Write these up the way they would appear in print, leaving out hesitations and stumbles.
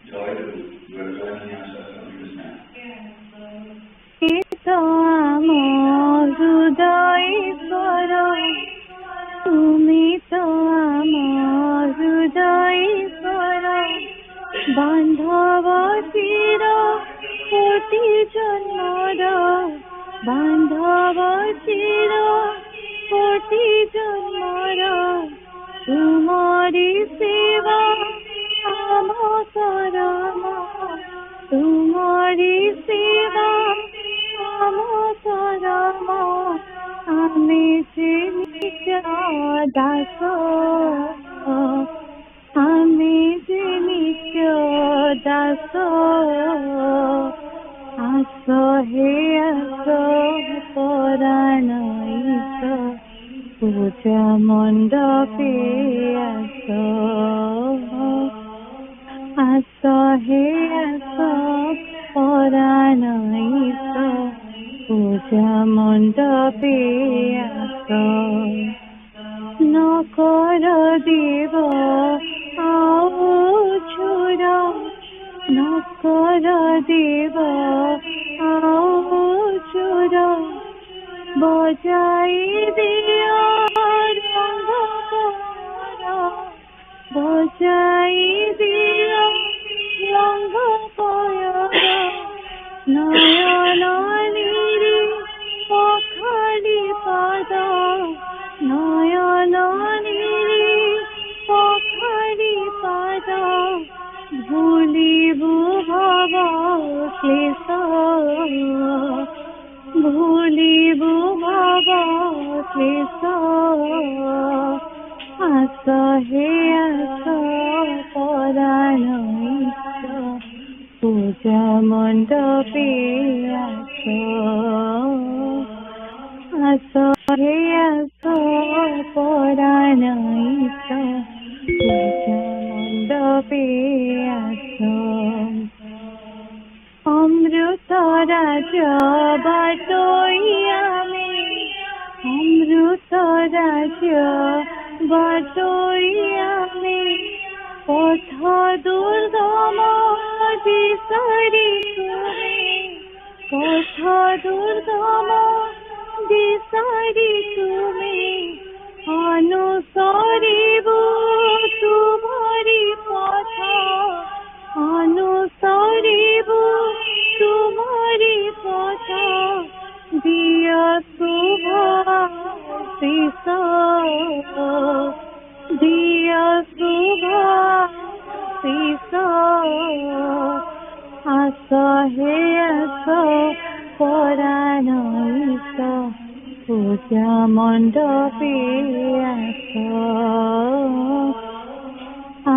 Jayaguru, you are joining AMSAS service now. তুমি তো আমার হৃদয়েশ্বর, বান্ধব চির কোটি জন্মর, বান্ধব চির কোটি জন্মর, তোমারি সেবা আমার পরম, তোমারি সেবা আমার পরম, আমি যে নিজ দাস, আমি যে নিজ দাস, আস হে আস পরাণ ইস, পূজা মণ্ডপে আস, আস হে আস পরাণ ইস, পূজা মণ্ডপে আস, নকর দেব আউছুর, নকর দেব আউছুর, বজাই দিও রঙ্গ পয়র, বজাই দিও রঙ্গ পয়র, নয়ন নিরি পখালি পদ, নয়ন নিরি পখালি পদ, ভুলিবু ভব ক্লেশ, ভুলিবু ভব ক্লেশ, আস হে আস পরাণ ইস, পূজা মণ্ডপে আস, আস হে আস পরাণ ইস, পূজা মণ্ডপে আস, অমৃত রাজ বাটই আমি, অমৃত রাজ বাটই আমি, পথ দুর্গম দিশারি তুমি, পথ দুর্গম দিশারি তুমি, অনুসরিবু তোমারি পথ, অনুসরিবু তোমারি পথ, দিয় শুভ আশীষ, দিয় শুভ আশীষ, আস হে আস পরাণ ইস, পূজা মণ্ডপে আস,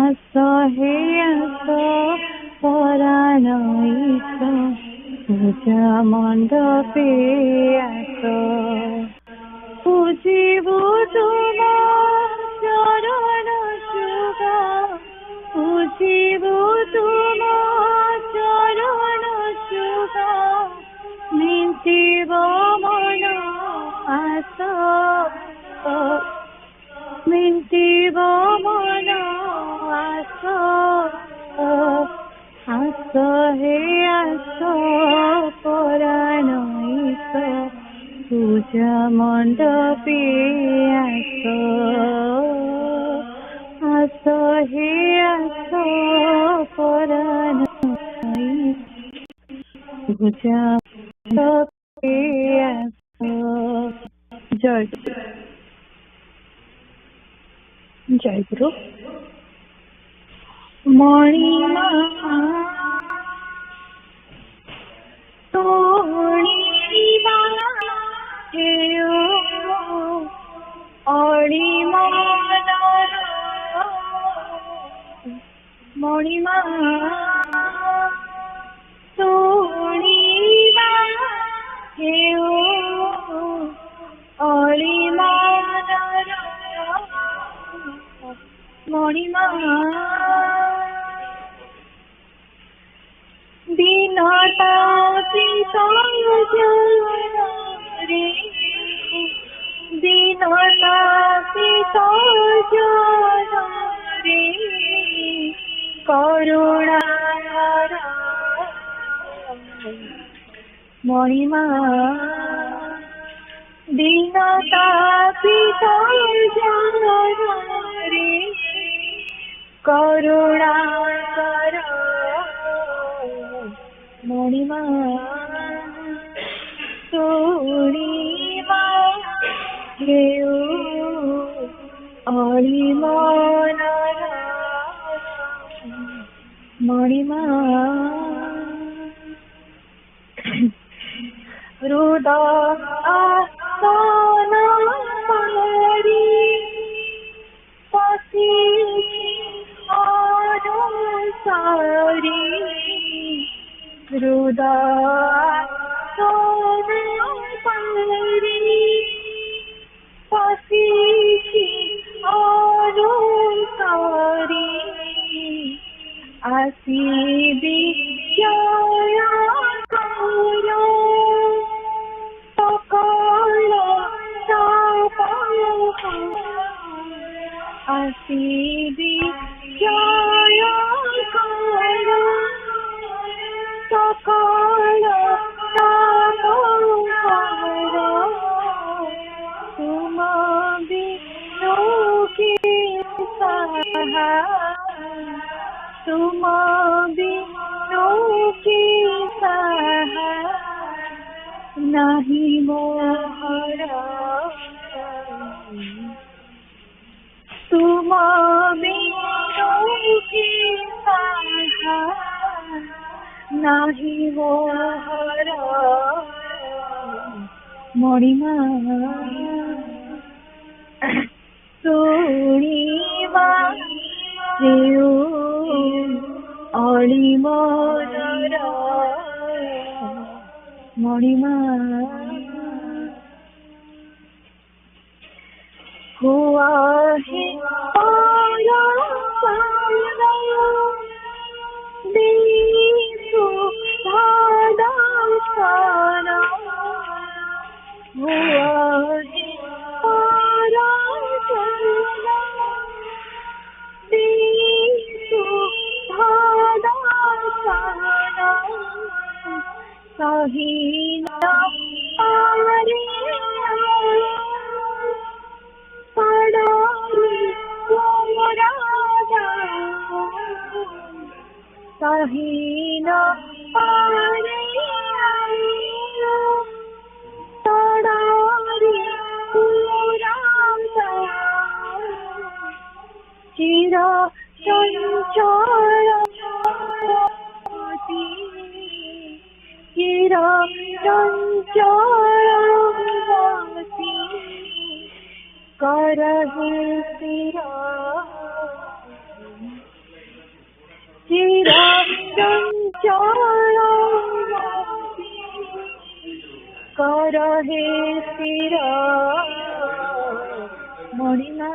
আস হে আস পরাণ ইস, পূজা মণ্ডপে আস, পুজিবু তোমার চরণ যুগ, পুজিবু তোমার চরণ যুগ, মিটিব মন আস, মিটিব মন আস, আস হে আস পরাণ ইস, পূজা মণ্ডপে আস, আস হে আস পরাণ ইস, পূজা মণ্ডপে আস। জয় জয়গুরু। মণিমা তোড়িবা হেও অড়িমনর, মণিমা তোড়িবা হেও অড়িমনর, মণিমা দীনতা রে, দীনতা রে, করুণা মণিমা দীনতা পিতার জানারে করুণা কর মণিমা শুনিবা হেউ অলিমনর মণিমা হৃদয় আসন পারি পশি অনুসারি হৃদয় আসন পারি পশি অনুসারি আসিবি জয় কর সকল তাপয় আসিবি জয় কর সকল তাপয় তুম বিনোকে সাহা तुम बिनु के सहा नहीं मोहरा तुम बिनु के सहा नहीं मोहरा मणिमा सुनिबा हेउ অলিমনর মণিমা হুয়া হে বিশু ভাদাসন হুয়া হে सहीन पारे पड़ारी मोरा सहीन पारे पड़ारी मोरा चिर चंचल चिर चंचलवती करहि स्थिर चिर चंचलवती करहि स्थिर मणिमा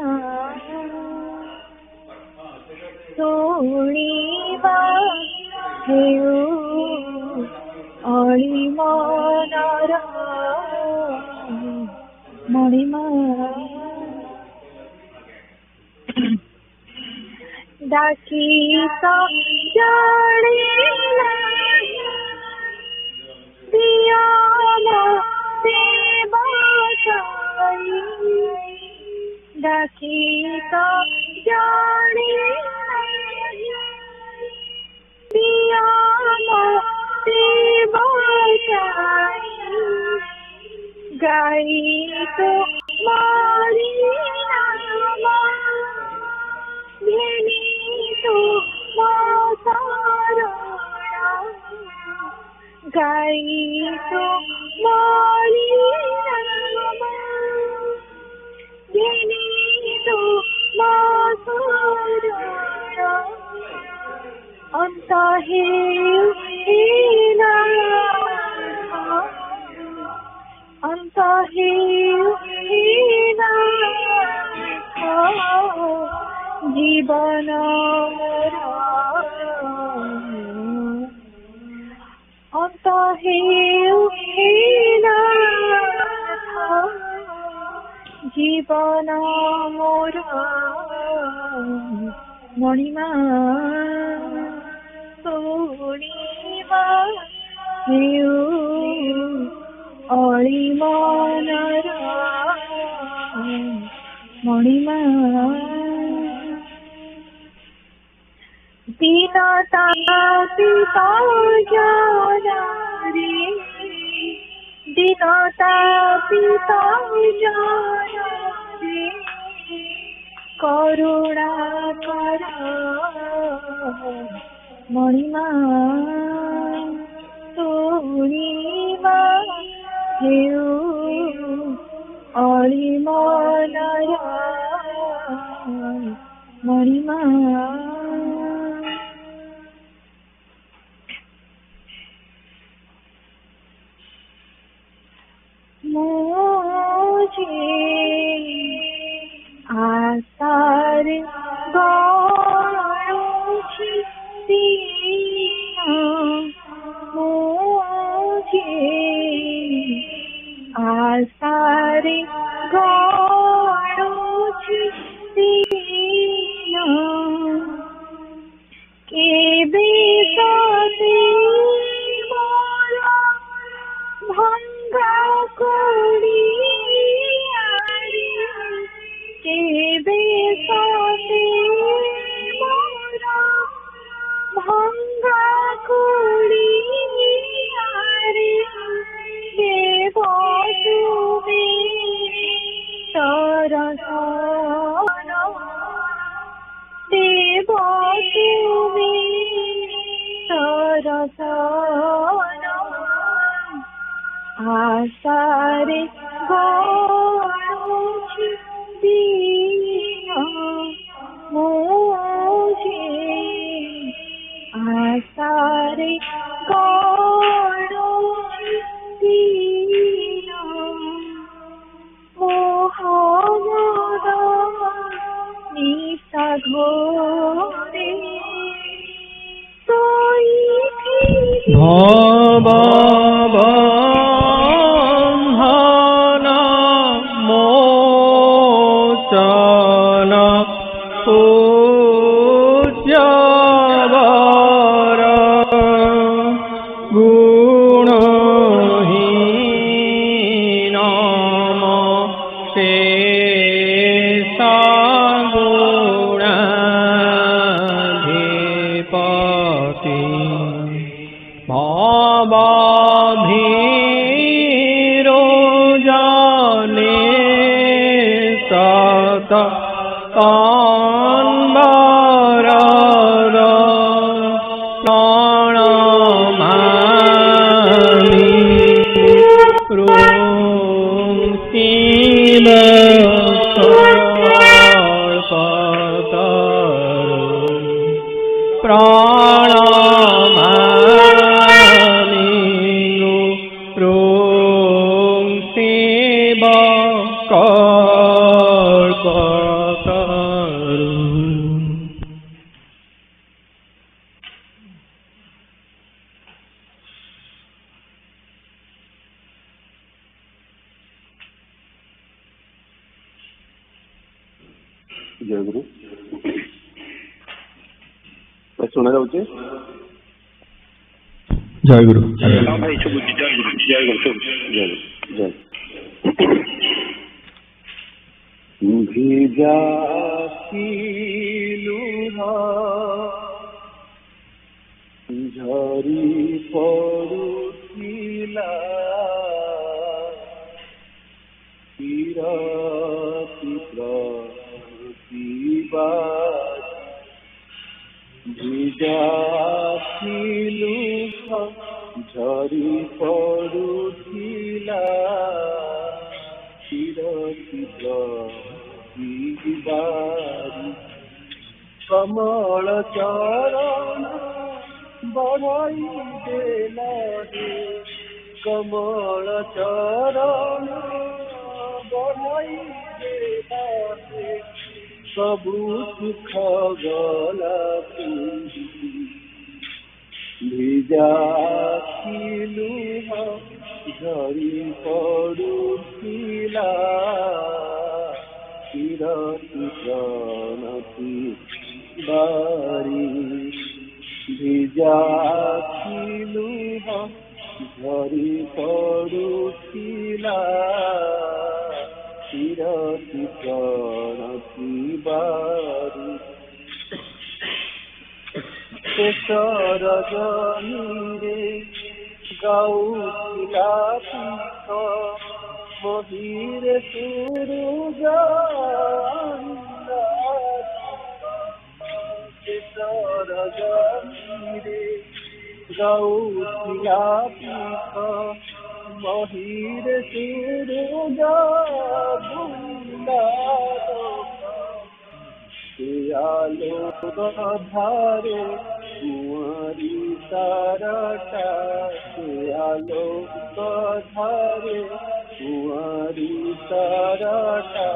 शुनिबा हेउ অলিমনর মণিমা ডাকি তো জানিলা দিয়াল দেবাকাই ডাকি তো জানিলা দিয়াল गाई तो मारी नामा घेनी तो मातारा गाई तो मारी नामा घेनी तो मातारा अंत है अंत है जीवन अंत है जीवन मोर मणिमा शुनिबा हेउ अळिमनर मणिमा दीनता पिता जानारे दीनता पिता जानारे करुणा कर मणिमा तुणिमा हेउ अळिमनर मणिमा मुझे आसार गणुछि दीन मुझे आसार गणुछि दीन केबे सते मोरा भंगा कोड़ियारी केबे सते मोरा भंगा कोड़ियारी देव तुमे सरसन देव तुमे सरसन आसारे गणुछि दीन मुझे आसारे गणुछि दीन मोहमद निशा घोरे सोईथि जयगुरु सुना जाऊे जयगुरु भाई शुभुची जयगुरु जयगुरु जय भिजा झरी पड़ुथिला भिजा झरी पड़ुथिला कमल चरण बढ़ाई देला कमल चरण बढ़ाई देला सबु सुख गला भिजा झरी पड़ुथिला प्रणति बारी भिजा ঝরি পড়ুଥିଲା চিরতি প্রଣତି ବାରି ଶେଷର ଜମିରେ ଗାଉଥିଲା ପିକ ମହିରେ ସୂରୁଜ ଶେଷର ଜମିରେ ଗାଉଥିଲା ପିକ ମହିରେ ସୂରୁଜ ସେ ଆଲୋକ ଧାରେ କୁଆଁରୀ ତାରଟା ସେ ଆଲୋକ ଧାରେ କୁଆଁରୀ ତାରଟା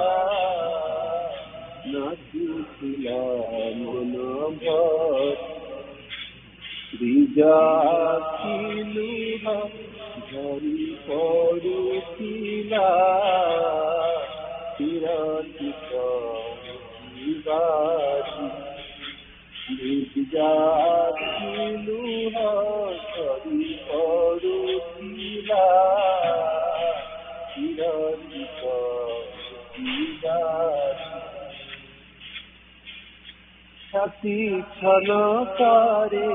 ନାଚୁଥିଲା ମନ ଭରି ଆଖି ଲୁହ ଝରି ପଡୁଥିଲା ଚିରତି ପ୍ରଣତି ବାରି ଆଖି ଲୁହ ଝରି ପଡୁଥିଲା ଚିରତି ପ୍ରଣତି ବାରି ଛାତି ଛନକାରେ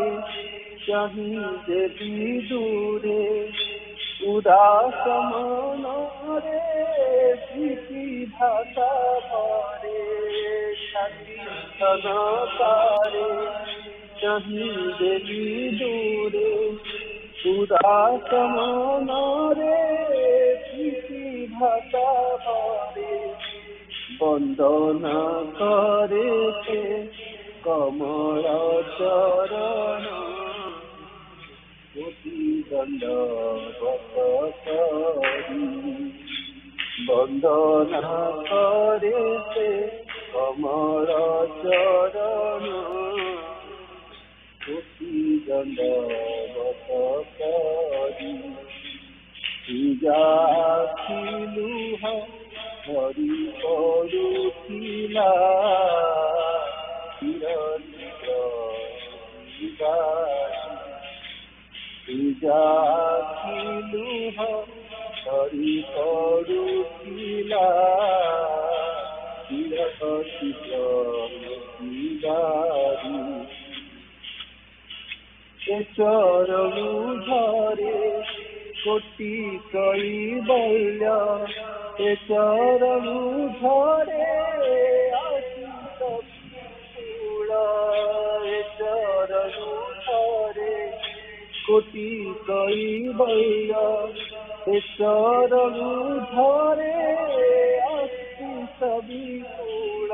ଚାହିଁ ଦେବି ଦୂରେ ଉଦାସ ମନରେ ସ୍ମୃତି ଭାଷା ଭରେ ଛାତି ଛନକାରେ ଚାହିଁ ଦେବି ଦୂରେ ଉଦାସ ମନରେ ସ୍ମୃତି ଭାଷା ଭରେ ବନ୍ଦନା করে সে কমল চরণ কোটি দণ্ডবত করি বন্দনা করে সে কমল চরণ কোটি দণ্ডবত করি আখি লুহ ঝরি পড়ুଥିଲା চিরতি প্রଣତି ବାରି ଆଖି ଲୁହ ଝରି ପଡୁଥିଲା ଚିରତି ପ୍ରଣତି ବାରି ଚରଣୁ ଝରେ କୋଟି କୈବଲ୍ୟ ଏ ଚରଣୁ ଝରେ ଅସିତ ଫୁଲ ଏ ଚରଣୁ ଝରେ କୋଟି କୈବଲ୍ୟ ଏ ଚରଣୁ ଝରେ ଅସିତ ବିପୁଳ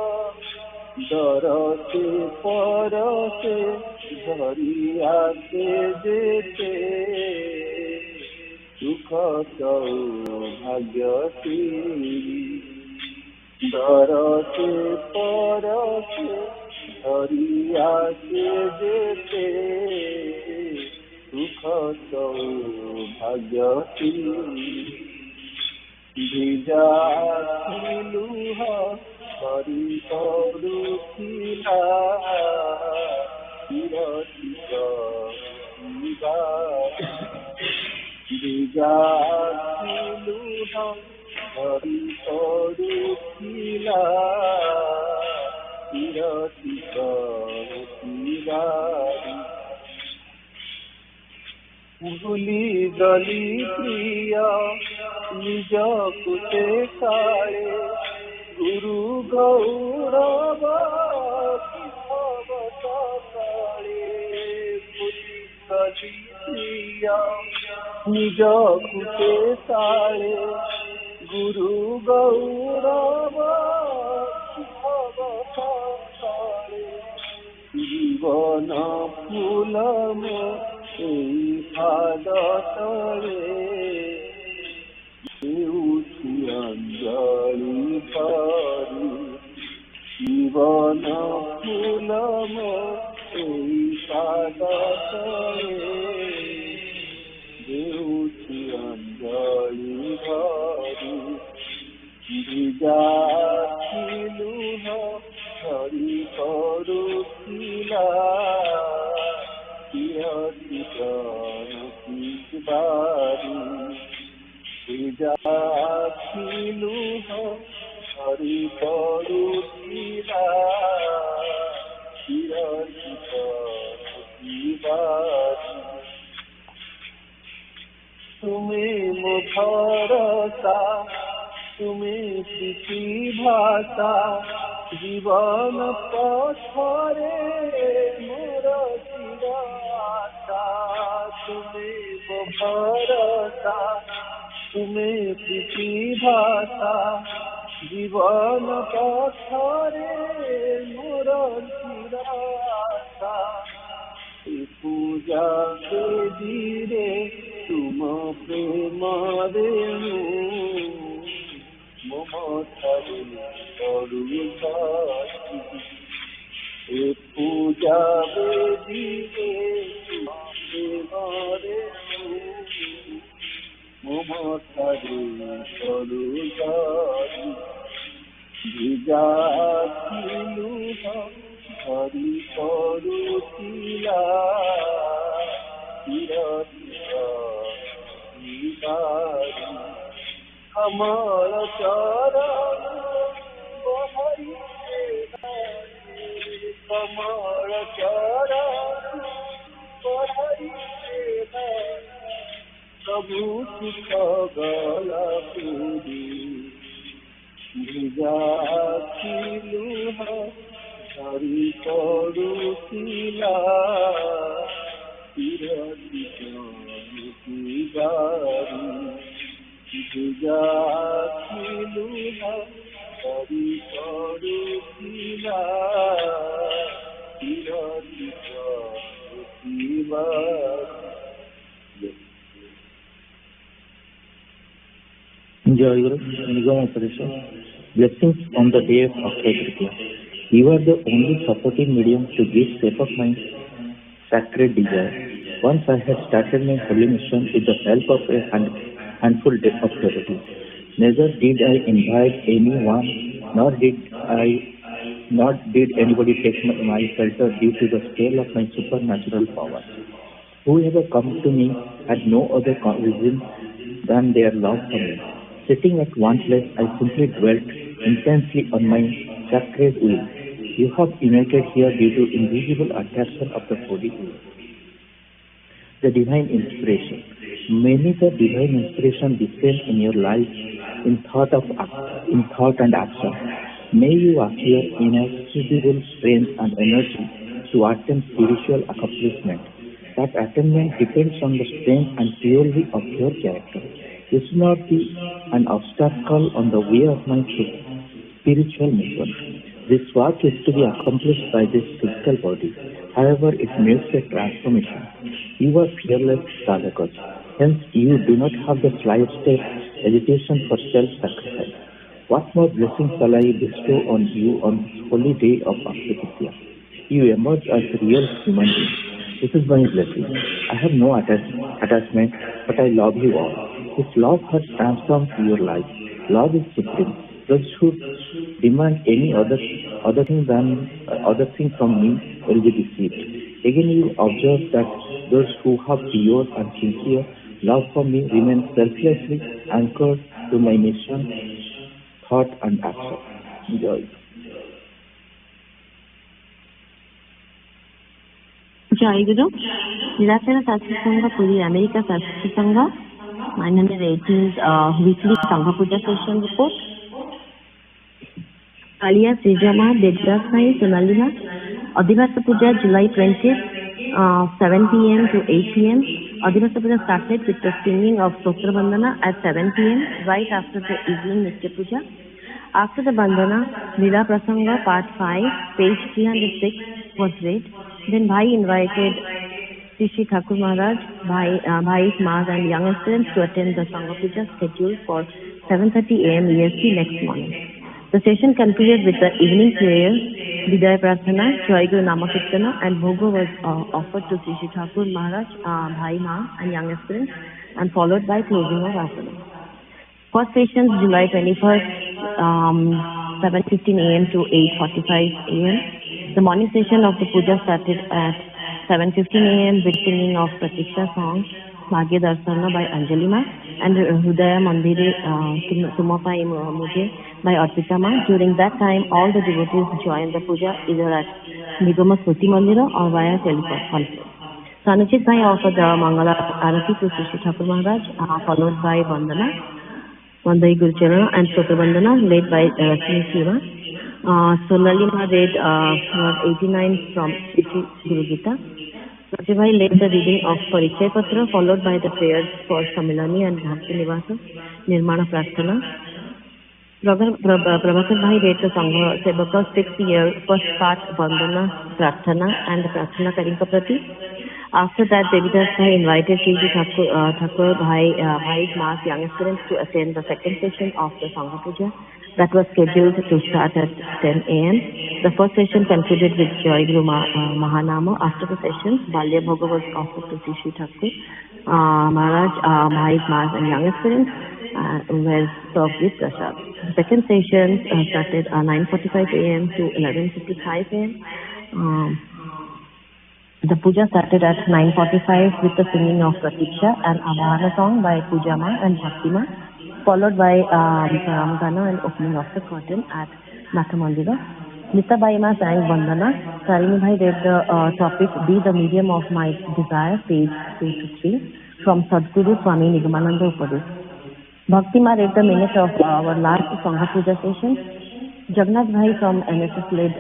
দরতে পরতে ঝরি আসে যেতে সুখ সৌভাগ্যশী দরতে পরতে ঝরি আসে যেতে সুখ সৌভাগ্যশী ভিজা লুহ ঝরি পড়ুଥିଲା চিরতি প্রণতি বারি ভিজা লুহ ঝরি পড়ুଥିଲା চিরতি প্রণতি বারি ভুলি গলি প্রিয় নিজକୁ ସେ କାଳେ গুরু গৌরব কিশব সকালে ভুলি গলি প্রিয় নিজକୁ ସେ কাଳେ গুরু গৌরব কিশব সকালে জীবন ফুল মো এই পাদ তলে দেউছি অঞ্জলি করি জীবন ফুল মো এই পাদ তলে দেউছি অঞ্জলি করি ভিজা লুহ ঝরি পড়ুଥିଲା চিরতি প্রণতি बारी जाखिलु हरि परुथिला चिरंजीत बारी तुम्हें मो भरोसा तुम्हें प्रीति भाषा जीवन पथरे मोर चिर आशा तुम्हें मो भरोसा तुम्हें प्रीति भाषा जीवन पथरे मोर चिर आशा पूजा देवी रे तुम प्रेम रेणु ममतारे करुणासी पूजा देवी रे तुम प्रेम रेणु ममतारे करुणासी जाखिलु हरि परुथिला बारी कमल चरण बहरी कमल चरण बहरी प्रभु सुख गला पूरी जाखिलु हरि परुथिला बारी जाखिलु Hari परुथिला Jayaguru, Nigama Parisha, blessings on the day of Akshaya Tritiya. You are the only supporting medium to give state of mind, sacred desire. Once I had started my holy mission with the help of a handful of devotees. Neither did I invite anyone, nor did anybody take my shelter due to the scale of my supernatural power. Whoever come to me had no other reason than their love for me. Sitting at one place, I simply dwelt intensely on my sacred will. You have united here due to invisible attraction of the holy will. The divine inspiration. May the divine inspiration descend in your life in thought and action. May you appear inexhaustible strength and energy to attain spiritual accomplishment. That attainment depends on the strength and purity of your character. This should not be an obstacle on the way of my spiritual mission. This work is to be accomplished by this physical body. However, it makes a transformation. You are fearless sadhakas. Hence, you do not have the slightest hesitation for self-sacrifice. What more blessings shall I bestow on you on this holy day of Akshaya Tritiya? You emerge as a real human being. This is my blessing. I have no attachment, but I love you all. This love has transformed your life. Love is supreme. Those who demand any other thing from me will be deceived. Again, you observe that those who have pure and sincere love for me remain selflessly anchored to my mission, thought and action. Enjoy. Jayaguru, Saraswata Sangha, Puja, America Saraswata Sangha, 918th weekly Sangha Puja session report. Aliya Sejama, Dejdasai, Sonalina, Adivasa Puja, July 20th, 7 p.m. to 8 p.m. Adivasa Puja started with the singing of Stotra Bandhana at 7 p.m. right after the evening Nitya Puja. After the Bandhana, Lila Prasanga part 5, page 306 was read. Then Bhai invited Sri Thakur Maharaj, Bhai's Maas and young students to attend the Sangha Puja scheduled for 7:30 a.m. EST next morning. The session concluded with the evening prayer, Vidaya Prarthana, Jayaguru Namakirtana and Bhoga was offered to Sri Thakur Maharaj, Bhai Ma and young students and followed by closing of Asana. First session July 21st, 7:15 a.m. to 8:45 a.m. The morning session of the puja started at 7:15 a.m. with singing of Pratiksha songs. Bhagya Darshana by Anjali Ma, and Hridaya Mandire Tumapai Mujhe by Arpita Ma. During that time, all the devotees join the puja either at Nigama Smriti Mandira or via teleconference. Sanuchit Bhai offered the Mangala Arati to Sri Thakur Maharaj, followed by Vandana, Vandai Guru Charana, and Stotra Vandana led by Rasmi Shiva. Sonali Ma read verse 89 from Sri Guru Gita. Sachi Bhai led the reading of Parichay Patra, followed by the prayers for Samilani and Bhakti Nivasa, Nirmana Prarthana. Prabhakar Bhai read the Sangha Sevaka 6th year, first part Vandana, Prarthana and Prarthana Karinka Prati. After that, Devidas Bhai invited Sri Thakur Bhai's Ma's young students to attend the second session of the Sangha Puja that was scheduled to start at 10 a.m. The first session concluded with Jayaguru Mahanama. After the sessions, Balya Bhoga was offered to Sri Thakur Maharaj, Bhai's Ma's and young students were served with prasad. The second session started 9:45 a.m. to 11:55 a.m. The puja started at 9:45 with the singing of Pratiksha and Avahana song by Puja Ma and Bhakti Ma, followed by Paramgana and opening of the curtain at Natha Mandira. Nita Bai Ma sang Vandana. Tarini Bhai read the topic Be the Medium of My Desire, page 2 to 3, from Sadguru Swami Nigamananda Upadesh. Bhakti Ma read the minute of our last Sangha Puja session. Jagannath Bhai from NSS led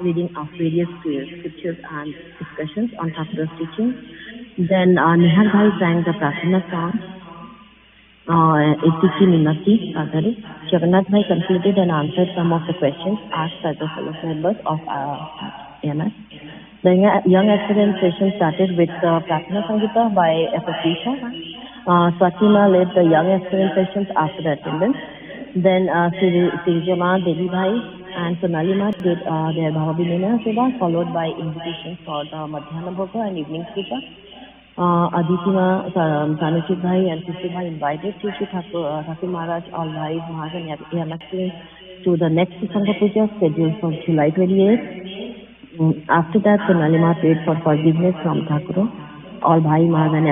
reading of various scriptures and discussions on Thakur's teaching. Then Nihar Bhai sang the Prarthana song, Etiki Minati Sadhari. Jagannath Bhai concluded and answered some of the questions asked by the fellow members of AMSAS. The young aspirant session started with Prarthana Sangita by Patricia. Swatima led the young aspirant sessions after the attendance. Then Srijama, Devi Bhai and Sonali Ma did their Bhavabhinaya Seva, followed by invitations for the Madhyana Bhoga and evening Puja. Aditi Ma, Sanuchit Bhai and Sisi Bhai invited Sri Thakur Maharaj, all Bhais, Mahas and young aspirants to the next Sangha Puja scheduled for July 28th. After that, Sonali Ma prayed for forgiveness from Thakur, all Bhai, Mahas and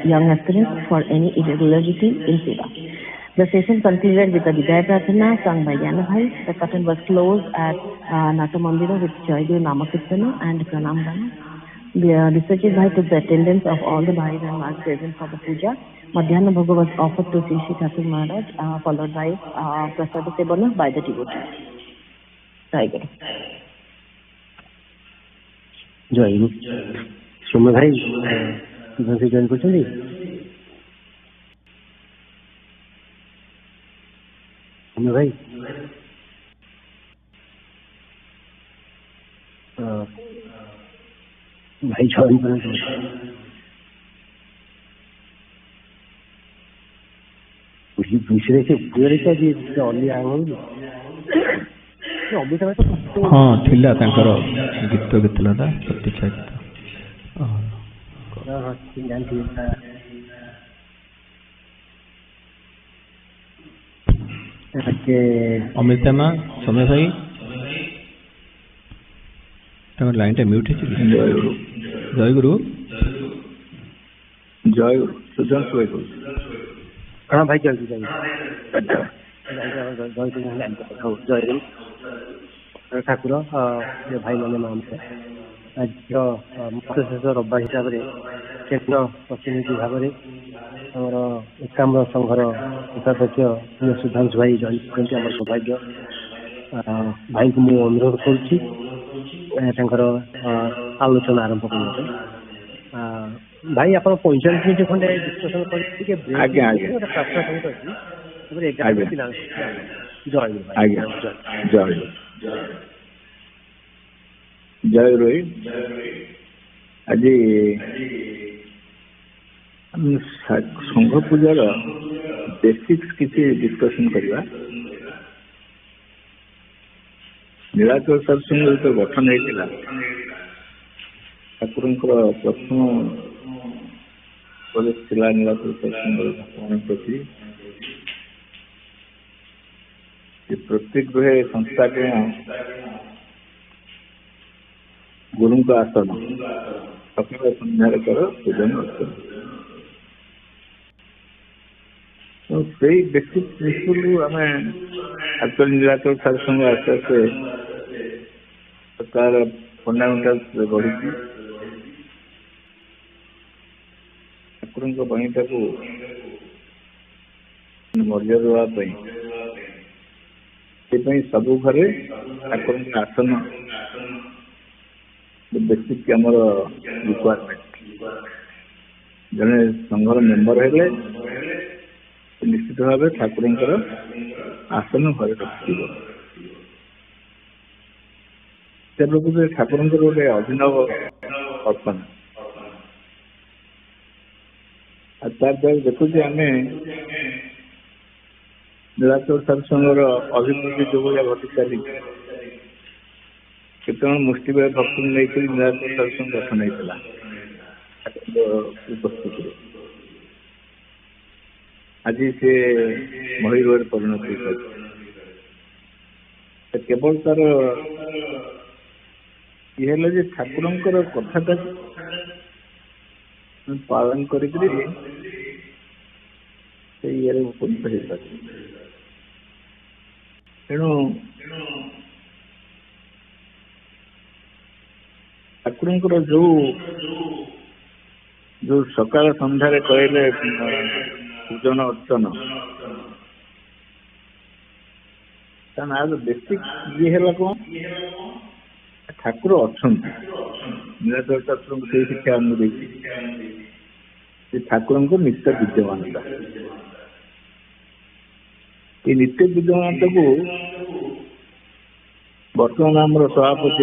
young aspirants for any irregularity in Seva. The session concluded with the Vidaya Prarthana sung by Yana Bhai. The curtain was closed at Natha Mandira with Jayaguru Namakirtana and Pranam Gana. Viswajit Bhai took the attendance of all the Bhais and Mahas present for the puja. Madhyana Bhoga was offered to Sri Thakur Maharaj, followed by Prasada Sebana by the devotees. Jayaguru. Jayaguru. Sumya Bhai, you can join question. भाई भाई join करना दूसरे से पूरे का जी only आए हो हाँ थिला तांकर गीत गीतला दा प्रतीक्षा गीत हाँ जान ठीक था अमिता मा समय भाई तमर लाइन टा म्यूट है जय गुरु सुजन सुगुरु हाँ भाई जल्दी जय गुरु ठाकुर भाई मैंने नाम से आज शेष रविवार हिसाब से केन्द्र प्रतिनिधि भाव में आमर एकाम्र संघर उपाध्यक्ष सुधांशु भाई जॉइन करते आम सौभाग्य भाई को मुझे अनुरोध कर आलोचना आरंभ करने भाई आप 45 मिनट खंडे डिस्कसन कर जय गुरु आज संघ पूजार बेसिक्स किसी डिस्कसन करवा नीलाचल सत्संग जो गठन होता ठाकुर प्रथम नीलाचल सत्संग प्रति प्रत्येक गृह संस्था गुरु का आसन ସକାଳ ସନ୍ଧ୍ୟାରେ କର ପୂଜନ ଅର୍ଚ୍ଚନା। ସେଇ ବେସିକ୍ ପ୍ରିନ୍ସିପଲରୁ ଆମେ ଆକ୍ଚୁଆଲି ନୀଳାଚଳ ସାରସଂଘ ଆସ୍ତେ ଆସ୍ତେ ତାର ଫଣ୍ଡାମେଣ୍ଟାଲ୍ସ ବଢିଛି। ଠାକୁରଙ୍କ ବାଣୀଟାକୁ ମର୍ଯ୍ୟାଦା ଦେବା ପାଇଁ ସେଥିପାଇଁ ସବୁ ଘରେ ଠାକୁରଙ୍କ ଆସନ ବେସିକ୍ ଆମର ରିକ୍ୱାରମେଣ୍ଟ। ଜଣେ ସଂଘର ମେମ୍ବର ହେଲେ ନିଶ୍ଚିତ ଭାବେ ଠାକୁରଙ୍କର ଆସନ ଘରେ ରଖିଥିବ। ସେ ପ୍ରକୃତରେ ଠାକୁରଙ୍କର ଗୋଟେ ଅଭିନବ କଳ୍ପନା। ଆଉ ତାର ଦ୍ୱାରା ଦେଖୁଛି ଆମେ ନୀଳାଚଳ ସାରସଂଘର ଅଭିବୃଦ୍ଧି ଯୋଉ ଭଳିଆ ଘଟି ଚାଲିଛି। କେତେଜଣ ମୁଷ୍ଟିମେୟ ଭକ୍ତଙ୍କୁ ନେଇକରି ନୀଳାଚଳ ସାରସଂଘ ଗଠନ ହେଇଥିଲା ଉପସ୍ଥିତିରେ। ଆଜି ସେ ମହିରରେ ପରିଣତ ହେଇପାରିଛି। କେବଳ ତାର ଇଏ ହେଲା ଯେ ଠାକୁରଙ୍କର କଥାଟା ପାଳନ କରିକିରି ସେ ଇଏରେ ଉପନୀତ ହେଇପାରେ। ତେଣୁ ଠାକୁରଙ୍କର ଯୋଉ ସକାଳ ସନ୍ଧ୍ୟାରେ କହିଲେ ପୂଜନ ଅର୍ଚ୍ଚନ, କାରଣ ଆର ବେସିକ୍ ଇଏ ହେଲା କଣ, ଠାକୁର ଅଛନ୍ତି। ନୀଳାଚଳ ଠାକୁରଙ୍କୁ ସେଇ ଶିକ୍ଷା ଆମକୁ ଦେଇଛି ଯେ ଠାକୁରଙ୍କ ନିତ୍ୟ ବିଦ୍ୟମାନତା। এই ନିତ୍ୟ ବିଦ୍ୟମାନତାକୁ ବର୍ତ୍ତମାନ ଆମର ସଭାପତି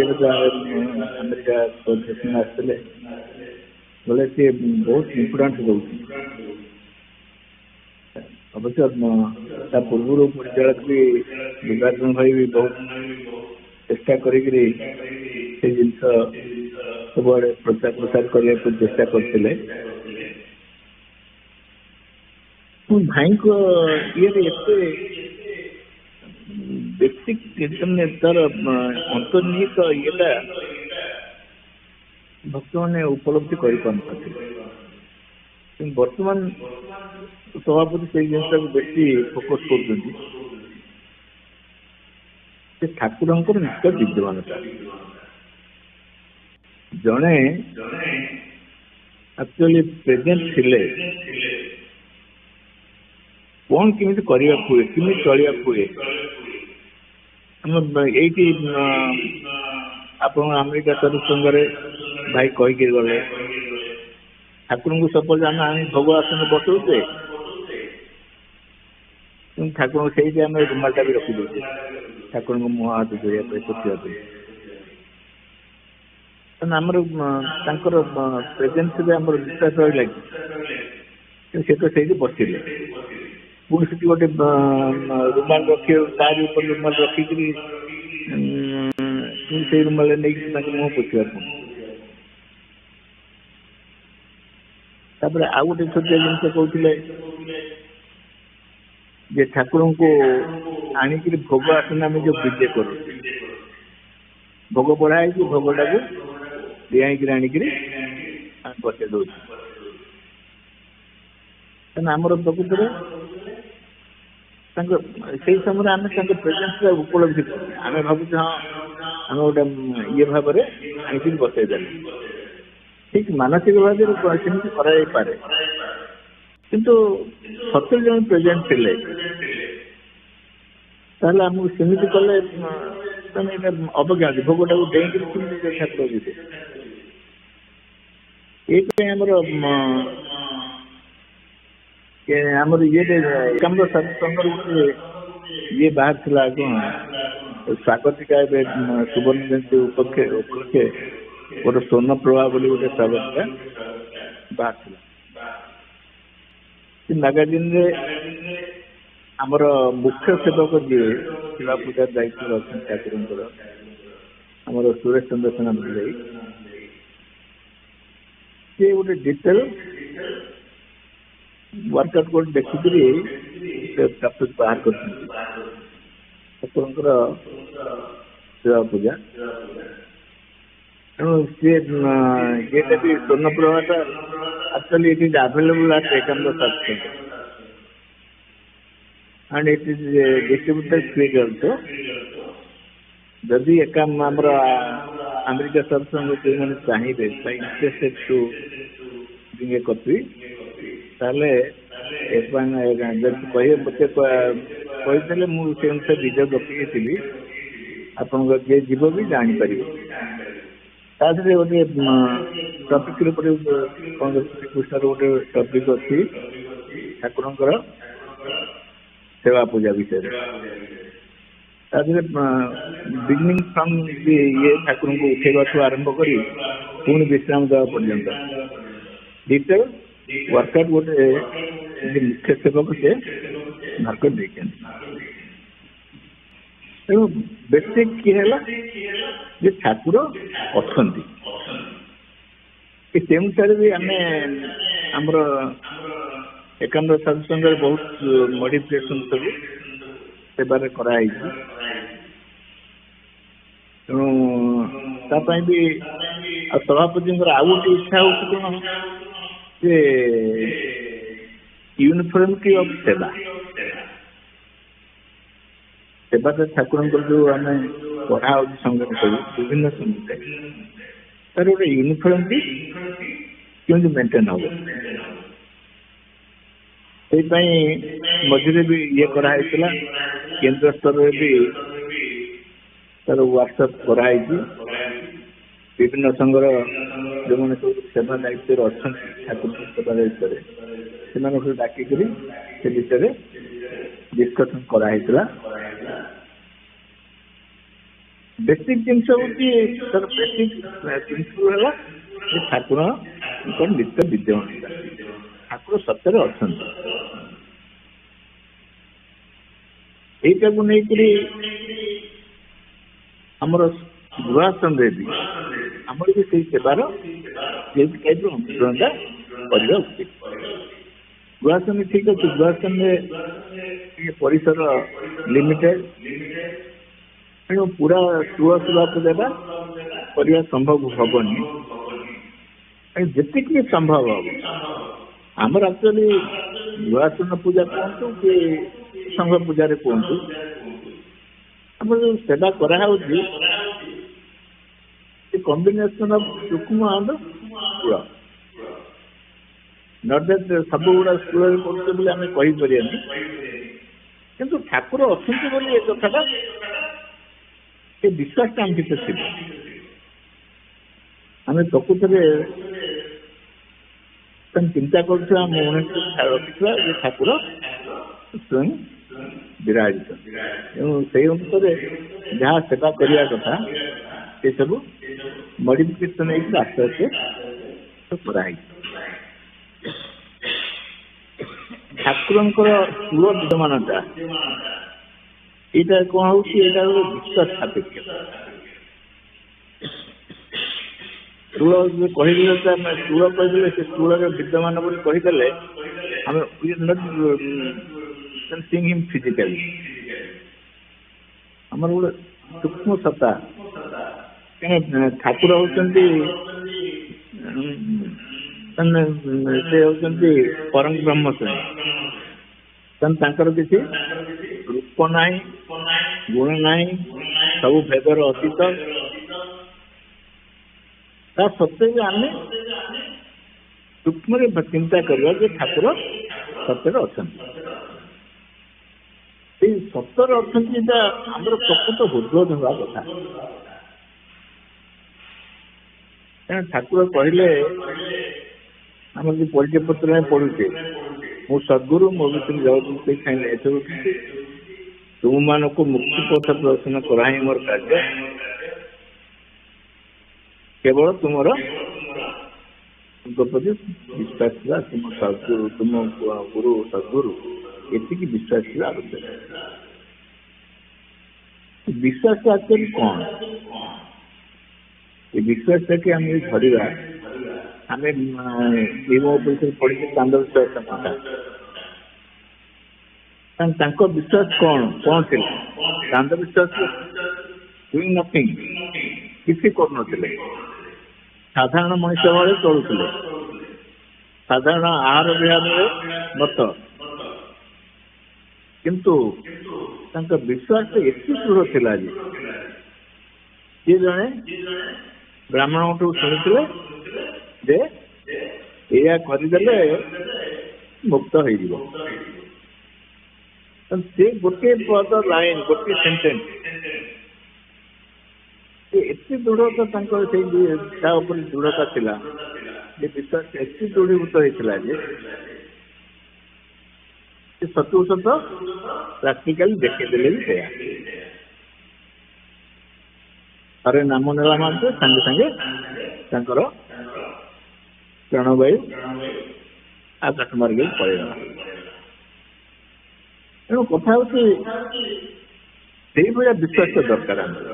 ଆମେରିକା ଆସିଥିଲେ ବୋଲେ ସିଏ ବହୁତ ଇମ୍ପୋର୍ଟାନ୍ସ ଦଉଛି। ଅବଶ୍ୟ ତା ପୂର୍ବରୁ ପରିଚାଳକ ବିଭାଜନ ଭାଇ ବି ବହୁତ ଚେଷ୍ଟା କରିକିରି ସେ ଜିନିଷ ସବୁଆଡେ ପ୍ରଚାର ପ୍ରସାର କରିବାକୁ ଚେଷ୍ଟା କରିଥିଲେ। ଭାଇଙ୍କ ଇଏରେ ଏତେ ବେସିକ୍ ତାର ଅନ୍ତର୍ନିହିତ ଇଏଟା ଭକ୍ତମାନେ ଉପଲବ୍ଧି କରିପାରୁନଥିଲେ। କିନ୍ତୁ ବର୍ତ୍ତମାନ ସଭାପତି ସେଇ ଜିନିଷଟାକୁ ବେଶୀ ଫୋକସ୍ କରୁଛନ୍ତି। ସେ ଠାକୁରଙ୍କର ନିତ୍ୟ ବିଦ୍ୟମାନତା। ଜଣେ ଆକ୍ଚୁଆଲି ପ୍ରେଜେଣ୍ଟ ଥିଲେ କଣ କେମିତି କରିବାକୁ ହୁଏ, କେମିତି ଚଳିବାକୁ ହୁଏ। ଆମ ଏଇଠି ଆପଣ ଆମେରିକା ସାରସଂଘରେ ଭାଇ କହିକି ଗଲେ ଠାକୁରଙ୍କୁ ସପୋଜ ଆମେ ଆଣି ଭୋଗ ଆସନ ବସଉଛେ, ଠାକୁରଙ୍କୁ ସେଇଠି ଆମେ ରୁମାଲଟା ବି ରଖିଦଉଛେ ଠାକୁରଙ୍କ ମୁହଁ ହାତ ଧୋଇବା ପାଇଁ, ପୋଛିବା ପାଇଁ। କାରଣ ଆମର ତାଙ୍କର ପ୍ରେଜେନ୍ସରେ ଆମର ବିଶ୍ୱାସ ରହିଲା କି ସେ ତ ସେଇଠି ବସିଲେ। ପୁଣି ସେଠି ଗୋଟେ ରୁମାଲ ରଖିବ, ତାରି ଉପରେ ରୁମାଲ ରଖିକିରି ସେଇ ରୁମାଲ ନେଇକି ତାଙ୍କ ମୁହଁ ପୋଛିବାକୁ। ତାପରେ ଆଉ ଗୋଟେ ଛୋଟିଆ ଜିନିଷ କହୁଥିଲେ ଯେ ଠାକୁରଙ୍କୁ ଆଣିକିରି ଭୋଗ ଆସନ ଆମେ ଯୋଉ ବିଜେ କରୁ, ଭୋଗ ବଢା ହେଇକି ଭୋଗଟାକୁ ଦିଆ ହେଇକିରି ଆଣିକିରି ଆମେ ବସେଇ ଦଉଛୁ। କାରଣ ଆମର ପ୍ରକୃତରେ ତାଙ୍କ ସେଇ ସମୟରେ ଆମେ ତାଙ୍କ ପ୍ରେଜେନ୍ସରେ ଉପଲବ୍ଧି କରୁ। ଆମେ ଭାବୁଛୁ ହଁ ଆମେ ଗୋଟେ ଇଏ ଭାବରେ ଆଣିକିରି ବସେଇଦେଲେ। ଠିକ ମାନସିକ ଭାବରେ ସେମିତି କରାଯାଇପାରେ, କିନ୍ତୁ ସତରେ ଜଣେ ପ୍ରେଜେଣ୍ଟ ଥିଲେ ତାହେଲେ ଆମକୁ ସେମିତି କଲେ ମାନେ ଏଇଟା ଅବଜ୍ଞା ଅଛି। ଭୋଗଟାକୁ ଡେଇଁକିରି କେମିତି ଠାକୁର ଯିବେ। ଏଇଥିପାଇଁ ଆମର ଇଏରେ ଏକାମ୍ର ସାରସଂଘର ଗୋଟେ ଇଏ ବାହାରିଥିଲା କଣ, ସ୍ୱାଗତିକା ଏବେ ସୁବର୍ଣ୍ଣ ଜୟନ୍ତୀ ଉପଲକ୍ଷେ ଗୋଟେ ସ୍ୱର୍ଣ୍ଣ ପ୍ରଭା ବୋଲି ଗୋଟେ ସ୍ୱାଗତିକା ବାହାରିଥିଲା। ସେ ମ୍ୟାଗାଜିନରେ ଆମର ମୁଖ୍ୟ ସେବକ ଯିଏ ସେବା ପୂଜା ଦାୟିତ୍ୱରେ ଅଛନ୍ତି ଠାକୁରଙ୍କର, ଆମର ସୁରେଶ ଚନ୍ଦ୍ର ସେନାପତି ଭାଇ, ସିଏ ଗୋଟେ ଡିଟେଲ ୱାର୍କଆଉଟ୍ କରି ଦେଖିକିରି ଟପିକ୍ ବାହାର କରିଛନ୍ତି ଠାକୁରଙ୍କର ସେବା ପୂଜା। ତେଣୁ ସିଏ ଯେଟା ବି ସ୍ୱର୍ଣ୍ଣ ପ୍ରଭାଟା actually it is available at AMSAS center and it is distributed free also. ଯଦି ଆମର ଆମେରିକା ସତ୍ସଙ୍ଗ ଯେଉଁମାନେ ଚାହିଁବେ interested to bring a copy ତାହେଲେ କହିବେ ମୋତେ କହିଦେଲେ ମୁଁ ସେ ଅନୁସାରେ ଭିଡ଼ିଓ ପକେଇଥିଲି ଆପଣଙ୍କ ଯିଏ ଯିବ ବି ଜାଣିପାରିବ। ତା ଦେହରେ ଗୋଟେ ଟପିକ ଉପରେ ଶ୍ରୀକୃଷ୍ଣର ଗୋଟେ ଟପିକ ଅଛି ଠାକୁରଙ୍କର ସେବା ପୂଜା ବିଷୟରେ। ତା ଦେହରେ ବିଗିନିଂ ଫ୍ରମ୍ ଇଏ ଠାକୁରଙ୍କୁ ଉଠେଇବାଠୁ ଆରମ୍ଭ କରି ପୁଣି ବିଶ୍ରାମ ଦେବା ପର୍ଯ୍ୟନ୍ତ ଡିଟେଲ ୱାର୍କଆଉଟ ଗୋଟେ ମୁଖ୍ୟ ସେବକ ସେ ମାର୍କ ଦେଇଛନ୍ତି। ତେଣୁ ବେସିକ କି ହେଲା ଯେ ଠାକୁର ଅଛନ୍ତି। ସେ ଅନୁସାରେ ବି ଆମେ ଆମର ଏକାନ୍ତ ସତ୍ସଙ୍ଗରେ ବହୁତ ମଡିଫିକେସନ ସବୁ ସେବାରେ କରାହେଇଛି। ତେଣୁ ତା ପାଇଁ ବି ଆଉ ସଭାପତିଙ୍କର ଆଉ ଗୋଟେ ଇଚ୍ଛା ହଉଛି କଣ ଯେ ୟୁନିଫର୍ମିଟି ଅଫ ସେବା ସେବାଟା ଠାକୁରଙ୍କର ଯୋଉ ଆମେ ପଢା ହଉଛି ସଂଗଠନ ସବୁ ବିଭିନ୍ନ ସଂଗଠନ ତାର ଗୋଟେ ୟୁନିଫର୍ମିଟି କେମିତି ମେଣ୍ଟେନ ହବ ସେଇପାଇଁ ମଝିରେ ବି ଇଏ କରାହେଇଥିଲା। କେନ୍ଦ୍ର ସ୍ତରରେ ବି ତାର ୱାର୍କସପ୍ କରାହେଇଛି। ବିଭିନ୍ନ ସଂଘର ଯେଉଁମାନେ ସବୁ ସେବା ଦାୟିତ୍ୱରେ ଅଛନ୍ତି ଠାକୁରଙ୍କ ସେବା ଦାୟିତ୍ୱରେ ସେମାନଙ୍କୁ ଡାକିକରି ସେ ବିଷୟରେ ଡିସ୍କସନ କରାହେଇଥିଲା। ବେସିକ ଜିନିଷ ହଉଛି ତାର ବେସିକ ପ୍ରିନ୍ସିପଲ ହେଲା ଯେ ଠାକୁରଙ୍କ ନିତ୍ୟ ବିଦ୍ୟମାନତା ଠାକୁର ସତ୍ୟରେ ଅଛନ୍ତି। ଏଇଟାକୁ ନେଇକରି ଆମର ଗୃହାଶ୍ରମରେ ବି ଆମର ବି ସେଇ ସେବାର ଯେମିତି ଟାଇପ୍ର ଅନୁସରଣଟା କରିବା ଉଚିତ। ଗୃହାଶ୍ରମ ଠିକ ଅଛି, ଗୃହାଶ୍ରମରେ ଟିକେ ପରିସର ଲିମିଟେଡ, ତେଣୁ ପୁରା ସୁଅ ସୁବାପ ଦେବା କରିବା ସମ୍ଭବ ହବନି। ଯେତିକି ବି ସମ୍ଭବ ହବ ଆମର ଆକ୍ଚୁଆଲି ଗୃହାଶ୍ରମ ପୂଜା କୁହନ୍ତୁ କି ସଂଘ ପୂଜାରେ କୁହନ୍ତୁ ଆମର ଯୋଉ ସେବା କରାହଉଛି ସେ କମ୍ବିନେସନ ଅଫ ସୂକ୍ଷ୍ମ ଆଣ୍ଡ ସ୍ଥୂଳ। ନଟ୍ ଦ୍ୟାଟ୍ ସବୁଗୁଡା ସ୍ଥୂଳରେ ପଡୁଛି ବୋଲି ଆମେ କହିପାରିବାନି, କିନ୍ତୁ ଠାକୁର ଅଛନ୍ତି ବୋଲି ଏ କଥାଟା ଏ ବିଶ୍ୱାସଟା ଆମ ଭିତରେ ଥିବ। ଆମେ ପ୍ରକୃତରେ ଚିନ୍ତା କରୁଥିବା ମନରେ ରଖିଥିବା ଯେ ଠାକୁର ସ୍ୱୟଂ ବିରାଜିତ। ତେଣୁ ସେଇ ଅନୁସାରେ ଯାହା ସେବା କରିବା କଥା ସେସବୁ ମଡିଫିକେସନ ହେଇକି ଆସ୍ତେ ଆସ୍ତେ କରାହେଇଛି। ଠାକୁରଙ୍କର ସ୍ଥୂଳ ବିଦ୍ୟମାନତା ଏଇଟା କଣ ହଉଛି, ଏଇଟା ଗୋଟେ ବିଶ୍ୱାସ ସାପେକ୍ଷ। ସ୍ଥୂଳ କହିଦେଲେ ତ ଆମେ ସ୍ଥୂଳ କହିଦେଲେ ସେ ସ୍ଥୂଳରେ ବିଦ୍ୟମାନ ବୋଲି କହିଦେଲେ ଆମେ seeing him physically ଆମର ଗୋଟେ ସୂକ୍ଷ୍ମ ସତ୍ତା। ଠାକୁର ହଉଛନ୍ତି ସେ ହଉଛନ୍ତି ପରମ ବ୍ରହ୍ମ ସ୍ୱୟଂ। ତାଙ୍କର କିଛି ରୂପ ନାହିଁ, ଗୁଣ ନାହିଁ, ସବୁ ଭେଦର ଅତୀତ। ତା ସତ୍ତ୍ୱେ ବି ଆମେ ସୂକ୍ଷ୍ମରେ ଚିନ୍ତା କରିବା ଯେ ଠାକୁର ସତ୍ୟରେ ଅଛନ୍ତି। ସେଇ ସତ୍ୟରେ ଅଛନ୍ତି ଏଇଟା ଆମର ପ୍ରକୃତ ହୃଦବୋଧ ହେବା କଥା। କାରଣ ଠାକୁର କହିଲେ ଆମର ଯୋଉ ପରିଚୟ ପତ୍ରରେ ପଢୁଛେ, ମୁଁ ସଦ୍ଗୁରୁ ମୋ ଭିତରେ ଜଗତକୁ ସେଇ ଖାଇଲେ ଏସବୁ ତୁମମାନଙ୍କୁ ମୁକ୍ତି ପଥ ପ୍ରଦର୍ଶନ କରା ହିଁ ମୋର କାର୍ଯ୍ୟ। କେବଳ ତୁମର ପ୍ରତି ବିଶ୍ୱାସ ଥିବା, ତୁମ ଗୁରୁ ସଦ୍ଗୁରୁ ଏତିକି ବିଶ୍ୱାସ ଥିବା ଆବଶ୍ୟକ। ବିଶ୍ୱାସ ଆକ୍ଚୁଆଲି କଣ? ଏ ବିଶ୍ୱାସଟାকে ଆମେ ଧରିବା, ଆମେ ନିୟମ ଉପରେ ପଢିଛେ ଚାନ୍ଦ ବିଶ୍ୱାସ କଥା। ତାଙ୍କ ବିଶ୍ୱାସ କଣ ଥିଲା? ଚାନ୍ଦ ବିଶ୍ୱାସ ଡୁଇଂ ନଥିଂ, କିଛି କରୁନଥିଲେ। ସାଧାରଣ ମଣିଷ ଭଳି ଚଳୁଥିଲେ, ସାଧାରଣ ଆହାର ବିହାରରେ ମତ, କିନ୍ତୁ ତାଙ୍କ ବିଶ୍ୱାସ ଏତେ ଦୃଢ଼ ଥିଲା ଯେ ସିଏ ଜଣେ ବ୍ରାହ୍ମଣଠୁ ଶୁଣିଥିଲେ ଯେ ଏଇଆ କରିଦେଲେ ମୁକ୍ତ ହେଇଯିବ। ସେ ଗୋଟିଏ ପଦ ଲାଇନ, ଗୋଟିଏ ସେଣ୍ଟେନ୍ସ, ଏତେ ଦୃଢ଼ତା ତାଙ୍କର ସେଇ ତା ଉପରେ ଦୃଢ଼ତା ଥିଲା ଯେ ବିଶ୍ୱାସ ଏତେ ଦୃଢ଼ୀଭୂତ ହେଇଥିଲା ଯେ ସେ ସତକୁ ସତ ପ୍ରାକ୍ଟିକାଲି ଦେଖେଇଦେଲେ ବି ସେଇଆ। ଥରେ ନାମ ନେଲା ମାତ୍ରେ ସାଙ୍ଗେ ସାଙ୍ଗେ ତାଙ୍କର ପ୍ରାଣବାୟୁ ଆକାଶ ମାର୍ଗରେ ପଳେଇଗଲା। ତେଣୁ କଥା ହଉଛି ସେଇଭଳିଆ ବିଶ୍ୱାସ ଦରକାର ଆମର।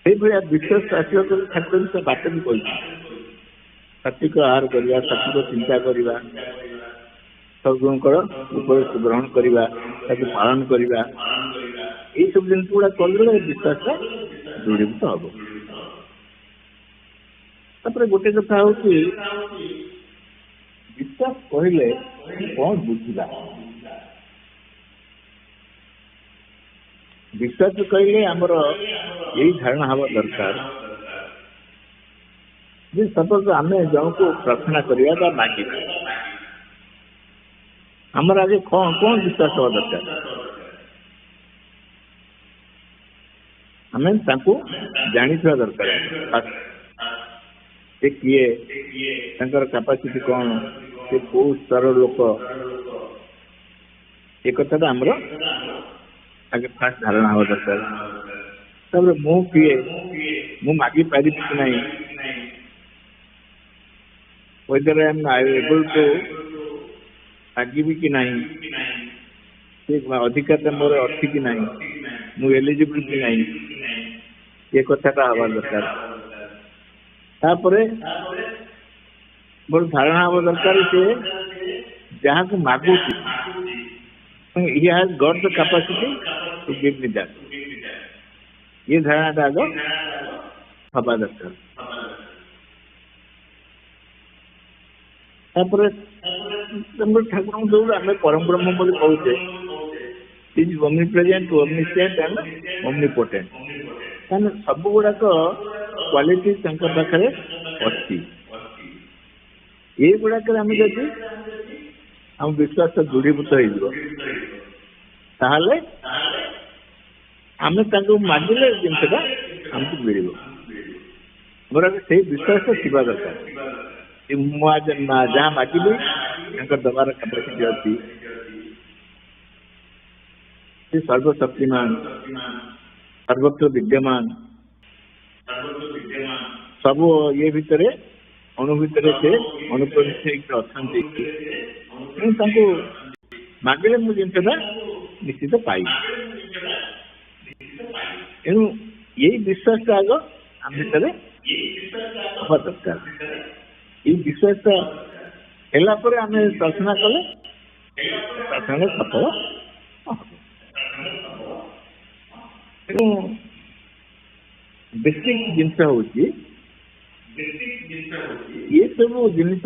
ସେଇଭଳିଆ ବିଶ୍ୱାସ ଆସିବାକୁ ଠାକୁର ସେ ବାଟ ବି କହିଛି, ସାତ୍ଵିକ ଆହାର କରିବା, ସାତ୍ଵିକ ଚିନ୍ତା କରିବା, ସଦ୍ଗୁରୁଙ୍କର ଉପଦେଶ ଗ୍ରହଣ କରିବା, ତାକୁ ପାଳନ କରିବା, ଏଇସବୁ ଜିନିଷ ଗୁଡା କରିଦେଲେ ବିଶ୍ୱାସଟା ଦୃଢ଼ୀଭୂତ ହବ। ତାପରେ ଗୋଟେ କଥା ହଉଛି ବିଶ୍ୱାସ କହିଲେ କଣ ବୁଝିବା? ବିଶ୍ୱାସ କହିଲେ ଆମର ଏଇ ଧାରଣା ହବା ଦରକାର ଯେ ସପୋଜ ଆମେ ଜଣକୁ ପ୍ରାର୍ଥନା କରିବା ବା ମାଗିବା, ଆମର ଆଗେ କଣ କଣ ବିଶ୍ୱାସ ହବା ଦରକାର? ଆମେ ତାଙ୍କୁ ଜାଣିଥିବା ଦରକାର, ସେ କିଏ, ତାଙ୍କର କାପାସିଟି କଣ, ସେ କୋଉ ସ୍ତର ଲୋକ, ଏ କଥାଟା ଆମର ଆଗେ ଫାଷ୍ଟ ଧାରଣା ହବା ଦରକାର। ତାପରେ ମୁଁ କିଏ, ମୁଁ ମାଗି ପାରିବି କି ନାହିଁ, whether I am able to ମାଗିବି କି ନାହିଁ, ସେ ଅଧିକାରଟା ମୋର ଅଛି କି ନାହିଁ, ମୁଁ ଏଲିଜିବୁଲ କି ନାହିଁ, ଏ କଥାଟା ହବା ଦରକାର। ତାପରେ ମୋର ଧାରଣା ହବା ଦରକାର ଯେ ଯାହାକୁ ମାଗୁଛି he has got the capacity to give me that, ये ଧାରଣାଟା ଆଗ ହବା ଦରକାର। ତାପରେ ଠାକୁରଙ୍କୁ ଯୋଉ ଆମେ ପରମ ବ୍ରହ୍ମ ବୋଲି କହୁଛେ, is omnipresent, omniscient and omnipotent, ତାହେଲେ ସବୁ ଗୁଡାକ କ୍ୱାଲିଟି ତାଙ୍କ ପାଖରେ ଅଛି। ଏଇଗୁଡାକରେ ଆମେ ଯଦି ଆମ ବିଶ୍ୱାସ ଦୃଢ଼ୀଭୂତ ହେଇଯିବ, ତାହେଲେ ଆମେ ତାଙ୍କୁ ମାଗିଲେ ଜିନିଷଟା ଆମକୁ ମିଳିବ। ମୋର ସେଇ ବିଶ୍ୱାସ ଥିବା ଦରକାର, ମୁଁ ଯାହା ମାଗିବି ତାଙ୍କର ଦେବାର କାପାସିଟି ଅଛି, ସେ ସର୍ବଶକ୍ତିମାନ, ସର୍ବତ୍ର ବିଦ୍ୟମାନ, ସବୁ ଇଏ ଭିତରେ ଅଣୁ ଭିତରେ ସେ ଅନୁପ୍ରବେଶ ହେଇକି ଅଛନ୍ତି। ମୁଁ ତାଙ୍କୁ ମାଗିଲେ ମୁଁ ଜିନିଷଟା ନିଶ୍ଚିତ ପାଇବି। ତେଣୁ ଏଇ ବିଶ୍ୱାସଟା ଆଗ ଆମ ଭିତରେ ହବା ଦରକାର। ଏଇ ବିଶ୍ୱାସଟା ହେଲା ପରେ ଆମେ ପ୍ରାର୍ଥନା କଲେ ପ୍ରାର୍ଥନା ସଫଳ ହବ। ତେଣୁ ବେସିକ ଜିନିଷ ହଉଛି ଏ ସବୁ ଜିନିଷ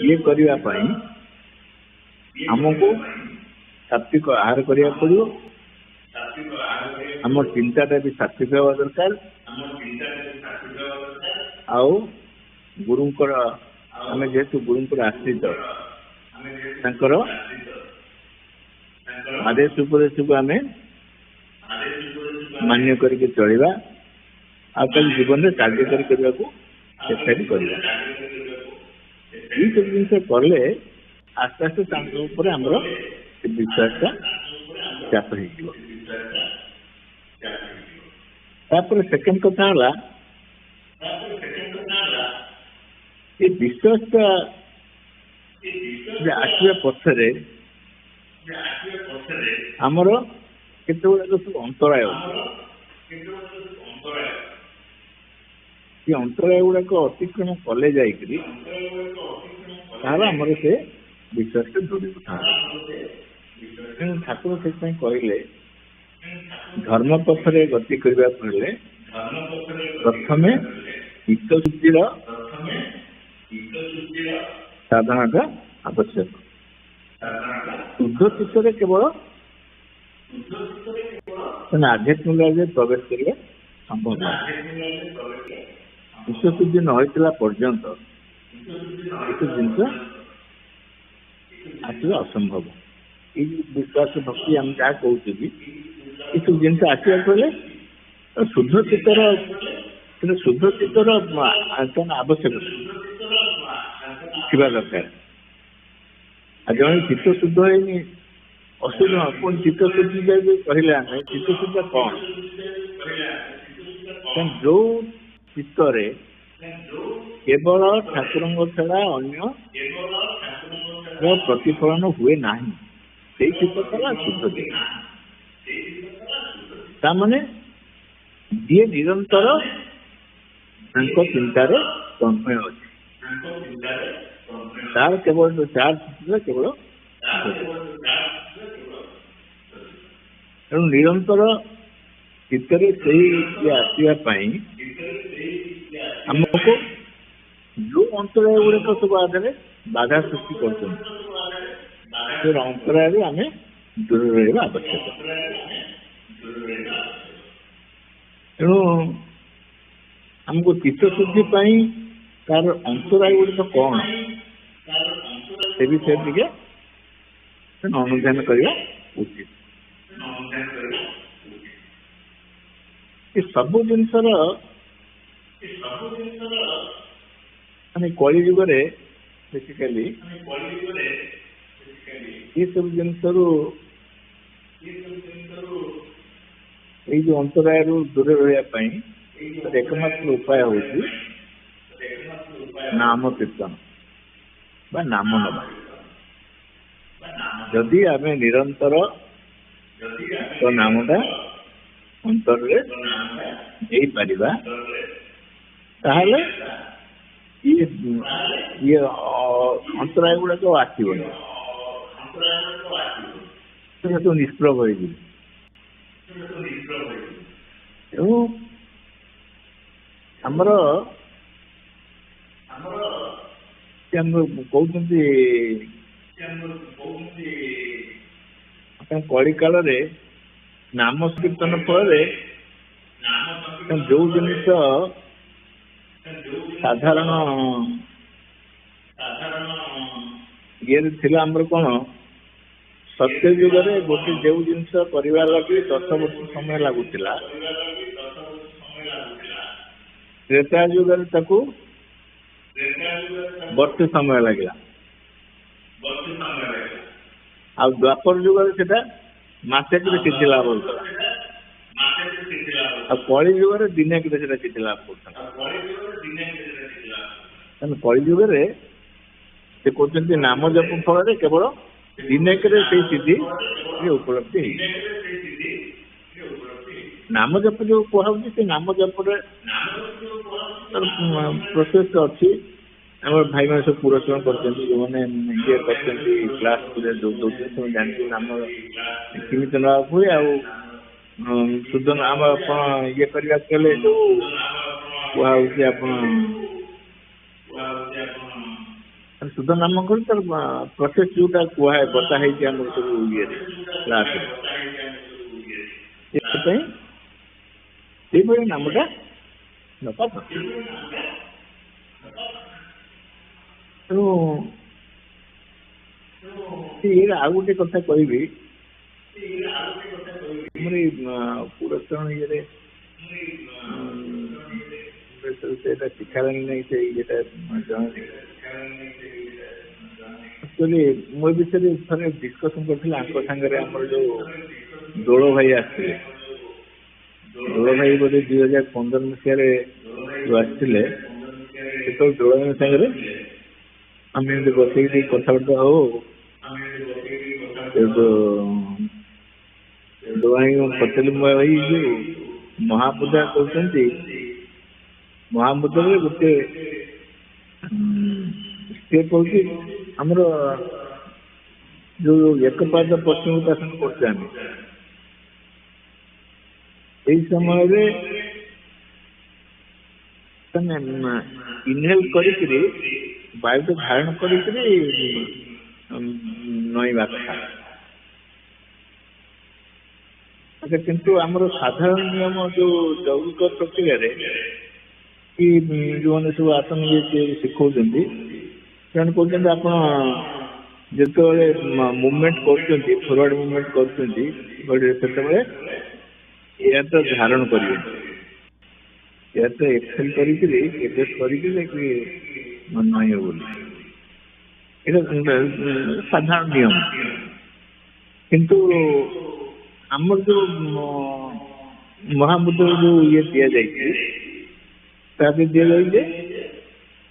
ଇଏ କରିବା ପାଇଁ ଆମକୁ ସାତ୍ଵିକ ଆହାର କରିବାକୁ ପଡିବ। ଆମ ଚିନ୍ତାଟା ବି ସାତ୍ଵିକ ହେବା ଦରକାର। ଆଉ ଗୁରୁଙ୍କର, ଆମେ ଯେହେତୁ ଗୁରୁଙ୍କର ଆଶ୍ରିତ, ତାଙ୍କର ଆଦେଶ ଉପଦେଶକୁ ଆମେ ମାନ୍ୟ କରିକି ଚଳିବା, ଆଉ କାଲି ଜୀବନରେ କାର୍ଯ୍ୟକାରୀ କରିବାକୁ ଚେଷ୍ଟା ବି କରିବା। ଏଇ ସବୁ ଜିନିଷ କଲେ ଆସ୍ତେ ଆସ୍ତେ ତାଙ୍କ ଉପରେ ଆମର ସେ ବିଶ୍ୱାସଟା ଚାପ ହେଇଯିବ। ତାପରେ ସେକେଣ୍ଡ କଥା ହେଲା ଏ ବିଶ୍ୱାସଟା ଆସିବା ପଛରେ ଆମର କେତେ ଗୁଡାକ ସବୁ ଅନ୍ତରାୟ ଅଛି। ସେ ଅନ୍ତରାୟ ଗୁଡାକ ଅତିକ୍ରମ କଲେ ଯାଇକରି ତାହେଲେ ଆମର ସେ ବିଶ୍ୱାସଟା ଦୃଢ଼ୀଭୂତ ହେବ। ତେଣୁ ଠାକୁର ସେଥିପାଇଁ କହିଲେ ଧର୍ମ ପଥରେ ଗତି କରିବାକୁ ହେଲେ प्रथमे चित्तशुद्धि साधनाटा आवश्यक। शुद्ध चित्त केवल आध्यात्मिक राज्य प्रवेश करिया संभव चित्तशुद्धि न होता पर्यंत जिनस आसवा असंभव। ये विश्वास भक्ति आम क्या कहते ये सब जिन आसवा पड़े शुद्ध चित्तर शुद्ध चित्तर आवश्यक दरकार। जन चित्त शुद्ध है अशुद्ध पुणी चित्त शुद्धि कहले आम चित्त शुद्ध कौन जो चित्तरे केवल ठाकुर छड़ा अन्य प्रतिफलन हुए ना से चित्त शुद्ध चित्त माने जी निरंतर चिंतार तन्मय अच्छे तार केवल चार केवल तेणु निरंतर चित्तरे आसवाई आमको जो अंतराय गुड़िक सब आगे बाधा सृष्टि कर अंतराय आम दूर रहा आवश्यक। तेणु आमको चित्तशुद्धि तार अंतराय गुड़िक कौन से विषय टे अनुध्यान करवा उचित। सब जिनसर माने कलि जुग बेसिकली ये सब जिनसर जो अंतराय दूर रहा एकमात्र उपाय हूँ नाम कीर्तन बा नाम नवा। जदि आम निरंतर तो नामटा अंतर ये अंतराय गुड़ाक आसवन तो निष्प्रभ हो आमर कहते कली काल नाम कीर्तन फल जो जिनिस साधारण ये आमर कौन सत्य जुगे गोटे जो जिनस करने लगे 10 वर्ष समय लगुला त्रेता जुगे वर्ष समय लगे आ द्वापर जुगे से मसेक सिद्धि लाभ होता कली जुगे दिने सिद्धि लाभ करता। कली जुगे से कहते नाम जप फल केवल दिनेक सिद्धि उपलब्धि नाम जप जो कहूँ से नाम जप प्रोसेस अच्छी आम भाई मैंने सब पुरस्कार कर जो मैंने ये क्लास सब जानते नाम केमी ना हुए शुद्ध नाम आप ये करने जो कहुचे आप शुद्ध नाम कर प्रोसेस जोटा कह बताई आम सब ये क्लास नामटा नपा तेणु आ गोटे कथा कहि पुरस्कार ये शिखाराणी नहीं से एक्चुअली मो विषय थे डिस्कसन कर जो दोल भाई आसते दोल भाई बोधे 2015 मसीह जो आसते दोल भाई सागर आम बस कथबार्ता हो पटेल भाई जो महापूजा कहते महापूजा गोटे स्टेप हूँ आमर जो एक पाद पश्चिम उपासन कर समय ଇନହେଲ୍ କରିକିରି ବାୟୁକୁ ଧାରଣ କରିକିରି ନଈବା କଥା। କିନ୍ତୁ ଆମର ସାଧାରଣ ନିୟମ ଯୋଉ ଜୈବିକ ପ୍ରକ୍ରିୟାରେ କି ଯୋଉମାନେ ସବୁ ଆସନ ଶିଖଉଛନ୍ତି ସେମାନେ କହୁଛନ୍ତି ଆପଣ ଯେତେବେଳେ ମୁଭମେଣ୍ଟ କରୁଛନ୍ତି, ଫରୱାର୍ଡ ମୁଭମେଣ୍ଟ କରୁଛନ୍ତି ବଡିରେ, ସେତେବେଳେ ଏହା ତ ଧାରଣ କରିବେ, ଏହା ତ ଏକ୍ସେଲ କରିକିରି ଏଡଜଷ୍ଟ କରିକିରି ନଈବ ବୋଲି, ଏଇଟା ସାଧାରଣ ନିୟମ। କିନ୍ତୁ ଆମର ଯୋଉ ମହାମୁଦ୍ର ଯୋଉ ଇଏ ଦିଆଯାଇଛି, ତାକୁ ଦିଆଯାଇଛି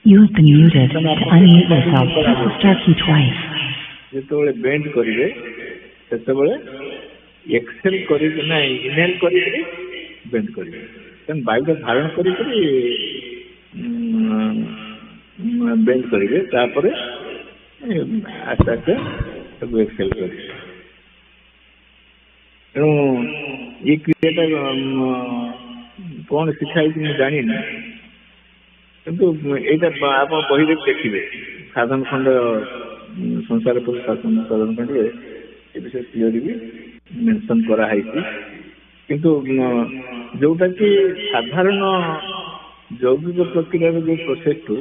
You have been muted. To unmute yourself, press the star key twice. ଯେତେବେଳେ ବେଣ୍ଡ କରିବେ ସେତେବେଳେ ଏକ୍ସେଲ କରିକି ନା ଇନହେଲ୍ କରିକିରି ବେଣ୍ଡ କରିବେ, ତେଣୁ ବାୟୁଟା ଧାରଣ କରିକିରି ବେଣ୍ଡ କରିବେ, ତାପରେ ଆସ୍ତେ ଆସ୍ତେ ସବୁ ଏକ୍ସେଲ କରିବେ। ତେଣୁ ଏ କ୍ରିୟାଟା କଣ ଶିଖାଇଛି ମୁଁ ଜାଣିନି, କିନ୍ତୁ ଏଇଟା ଆପଣ ବହିରେ ଦେଖିବେ, ସାଧନ ଖଣ୍ଡ ସଂସାର ସାଧନ ଖଣ୍ଡରେ ଏ ବିଷୟରେ କ୍ଲିୟର ବି ମେନସନ କରାହେଇଛି। କିନ୍ତୁ ଯୋଉଟା କି ସାଧାରଣ ଜୈବିକ ପ୍ରକ୍ରିୟାର ଯୋଉ ପ୍ରୋସେସଠୁ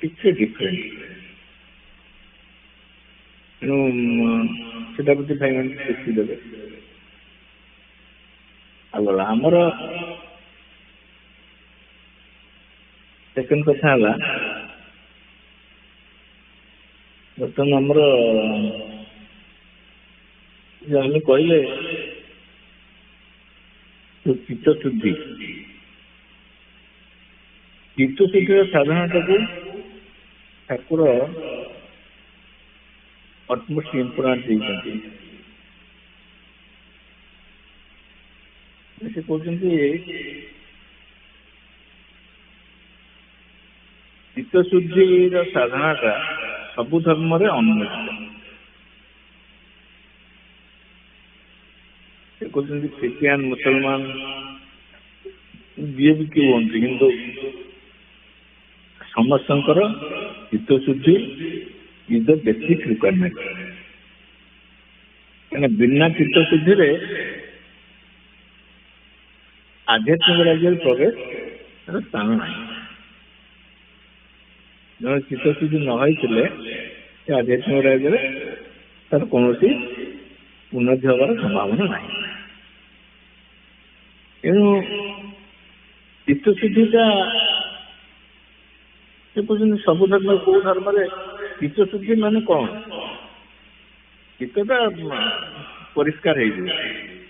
ଟିକେ ଡିଫରେଣ୍ଟ, ତେଣୁ ସେଟା ପ୍ରତି ଭାଇମାନେ ଦୃଷ୍ଟି ଦେବେ। ଆଉ ଆମର ସେକେଣ୍ଡ କଥା ହେଲା, ବର୍ତ୍ତମାନ ଆମର ଆମେ କହିଲେ ଚିତ୍ତଶୁଦ୍ଧି, ଚିତ୍ତଶୁଦ୍ଧିର ସାଧାରଣତାକୁ ଠାକୁର ଅଟମୋଷ୍ଟ ଇମ୍ପୋର୍ଟାଣ୍ଟ ଦେଇଛନ୍ତି। ସେ କହୁଛନ୍ତି ଚିତ୍ତଶୁଦ୍ଧିର ସାଧନାଟା ସବୁ ଧର୍ମରେ ଅନୁମୋଦିତ। ସେ କହୁଛନ୍ତି ଖ୍ରୀଷ୍ଟିଆନ, ମୁସଲମାନ, ଯିଏ ବି କିଏ ହୁଅନ୍ତି, କିନ୍ତୁ ସମସ୍ତଙ୍କର ଚିତ୍ତଶୁଦ୍ଧି ଇଜ ଦ ବେସିକ୍ ରିକ୍ୱାରମେଣ୍ଟ। କାହିଁକିନା ବିନା ଚିତ୍ତଶୁଦ୍ଧିରେ ଆଧ୍ୟାତ୍ମିକ ରାଜ୍ୟରେ ପ୍ରବେଶର ସ୍ଥାନ ନାହିଁ। ଜଣେ ଚିତ୍ତଶୁଦ୍ଧି ନ ହେଇଥିଲେ ସେ ଆଧ୍ୟାତ୍ମିକ ରାଜ୍ୟରେ ତାର କୌଣସି ଉନ୍ନତି ହେବାର ସମ୍ଭାବନା ନାହିଁ। ତେଣୁ ଚିତ୍ତଶୁଦ୍ଧିଟା ସେ କହୁଛନ୍ତି ସବୁ ଧର୍ମ, କୋଉ ଧର୍ମରେ ଚିତ୍ତଶୁଦ୍ଧି ମାନେ କଣ? ଚିତ୍ତଟା ପରିଷ୍କାର ହେଇଯିବ।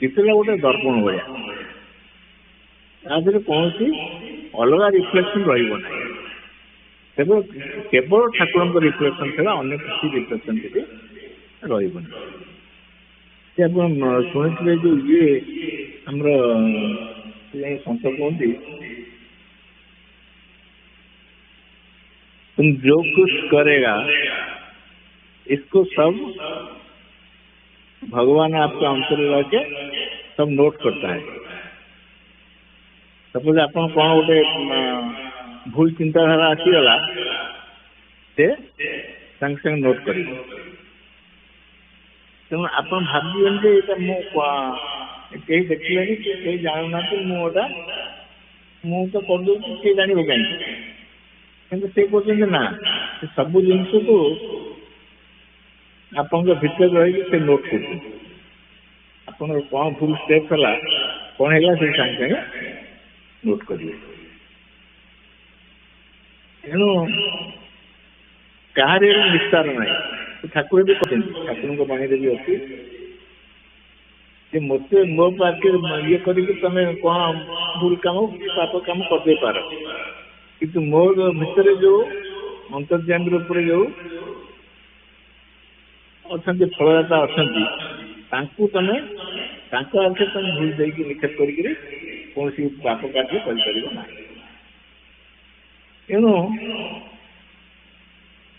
ଚିତ୍ତଟା ଗୋଟେ ଦର୍ପଣ ଭଳିଆ, ତା ଦେହରେ କୌଣସି ଅଲଗା ରିଫ୍ଲେକ୍ସନ ରହିବ ନାହିଁ। କେବଳ ଠାକୁରଙ୍କ ରିଫ୍ଲେକ୍ସନ ଛଡା ଅନ୍ୟ କିଛି ରିଫ୍ଲେକ୍ସନ ସେଠି ରହିବନି। ସେ ଆପଣ ଶୁଣିଥିବେ ଯୋଉ ଆମର ସନ୍ଥ କୁହନ୍ତି, तुम जो कुछ करेगा इसको सब भगवान आपके अंतर रह के सब नोट करता है। सपोज आपन कौन गोटे भूल चिंताधारा आसीगला, से संग संग नोट कर। तेणु आप भावन जे कहीं देखिले कहीं जानूना मुझे तो कर दूसरी किए जान कहीं, से कहते ना सब जिनस को आप भीतर रही से नोट कर कौन भूल स्टेप है कौन है से सागे सागे नोट करेंगे। तेणु कहार निस्तार ना ठाकुर भी कहते ठाकुर बाणी भी अच्छी मत मो पाखे ये करके तुम कौन भूल काम पाप काम करदे पार, किंतु मो भितर जो अंतर्जामी रूप जो अच्छा फलदाता अच्छा तुम आगे तुम भूल देकी निक्षेप कर कौन पाप कार्य कर। तेणु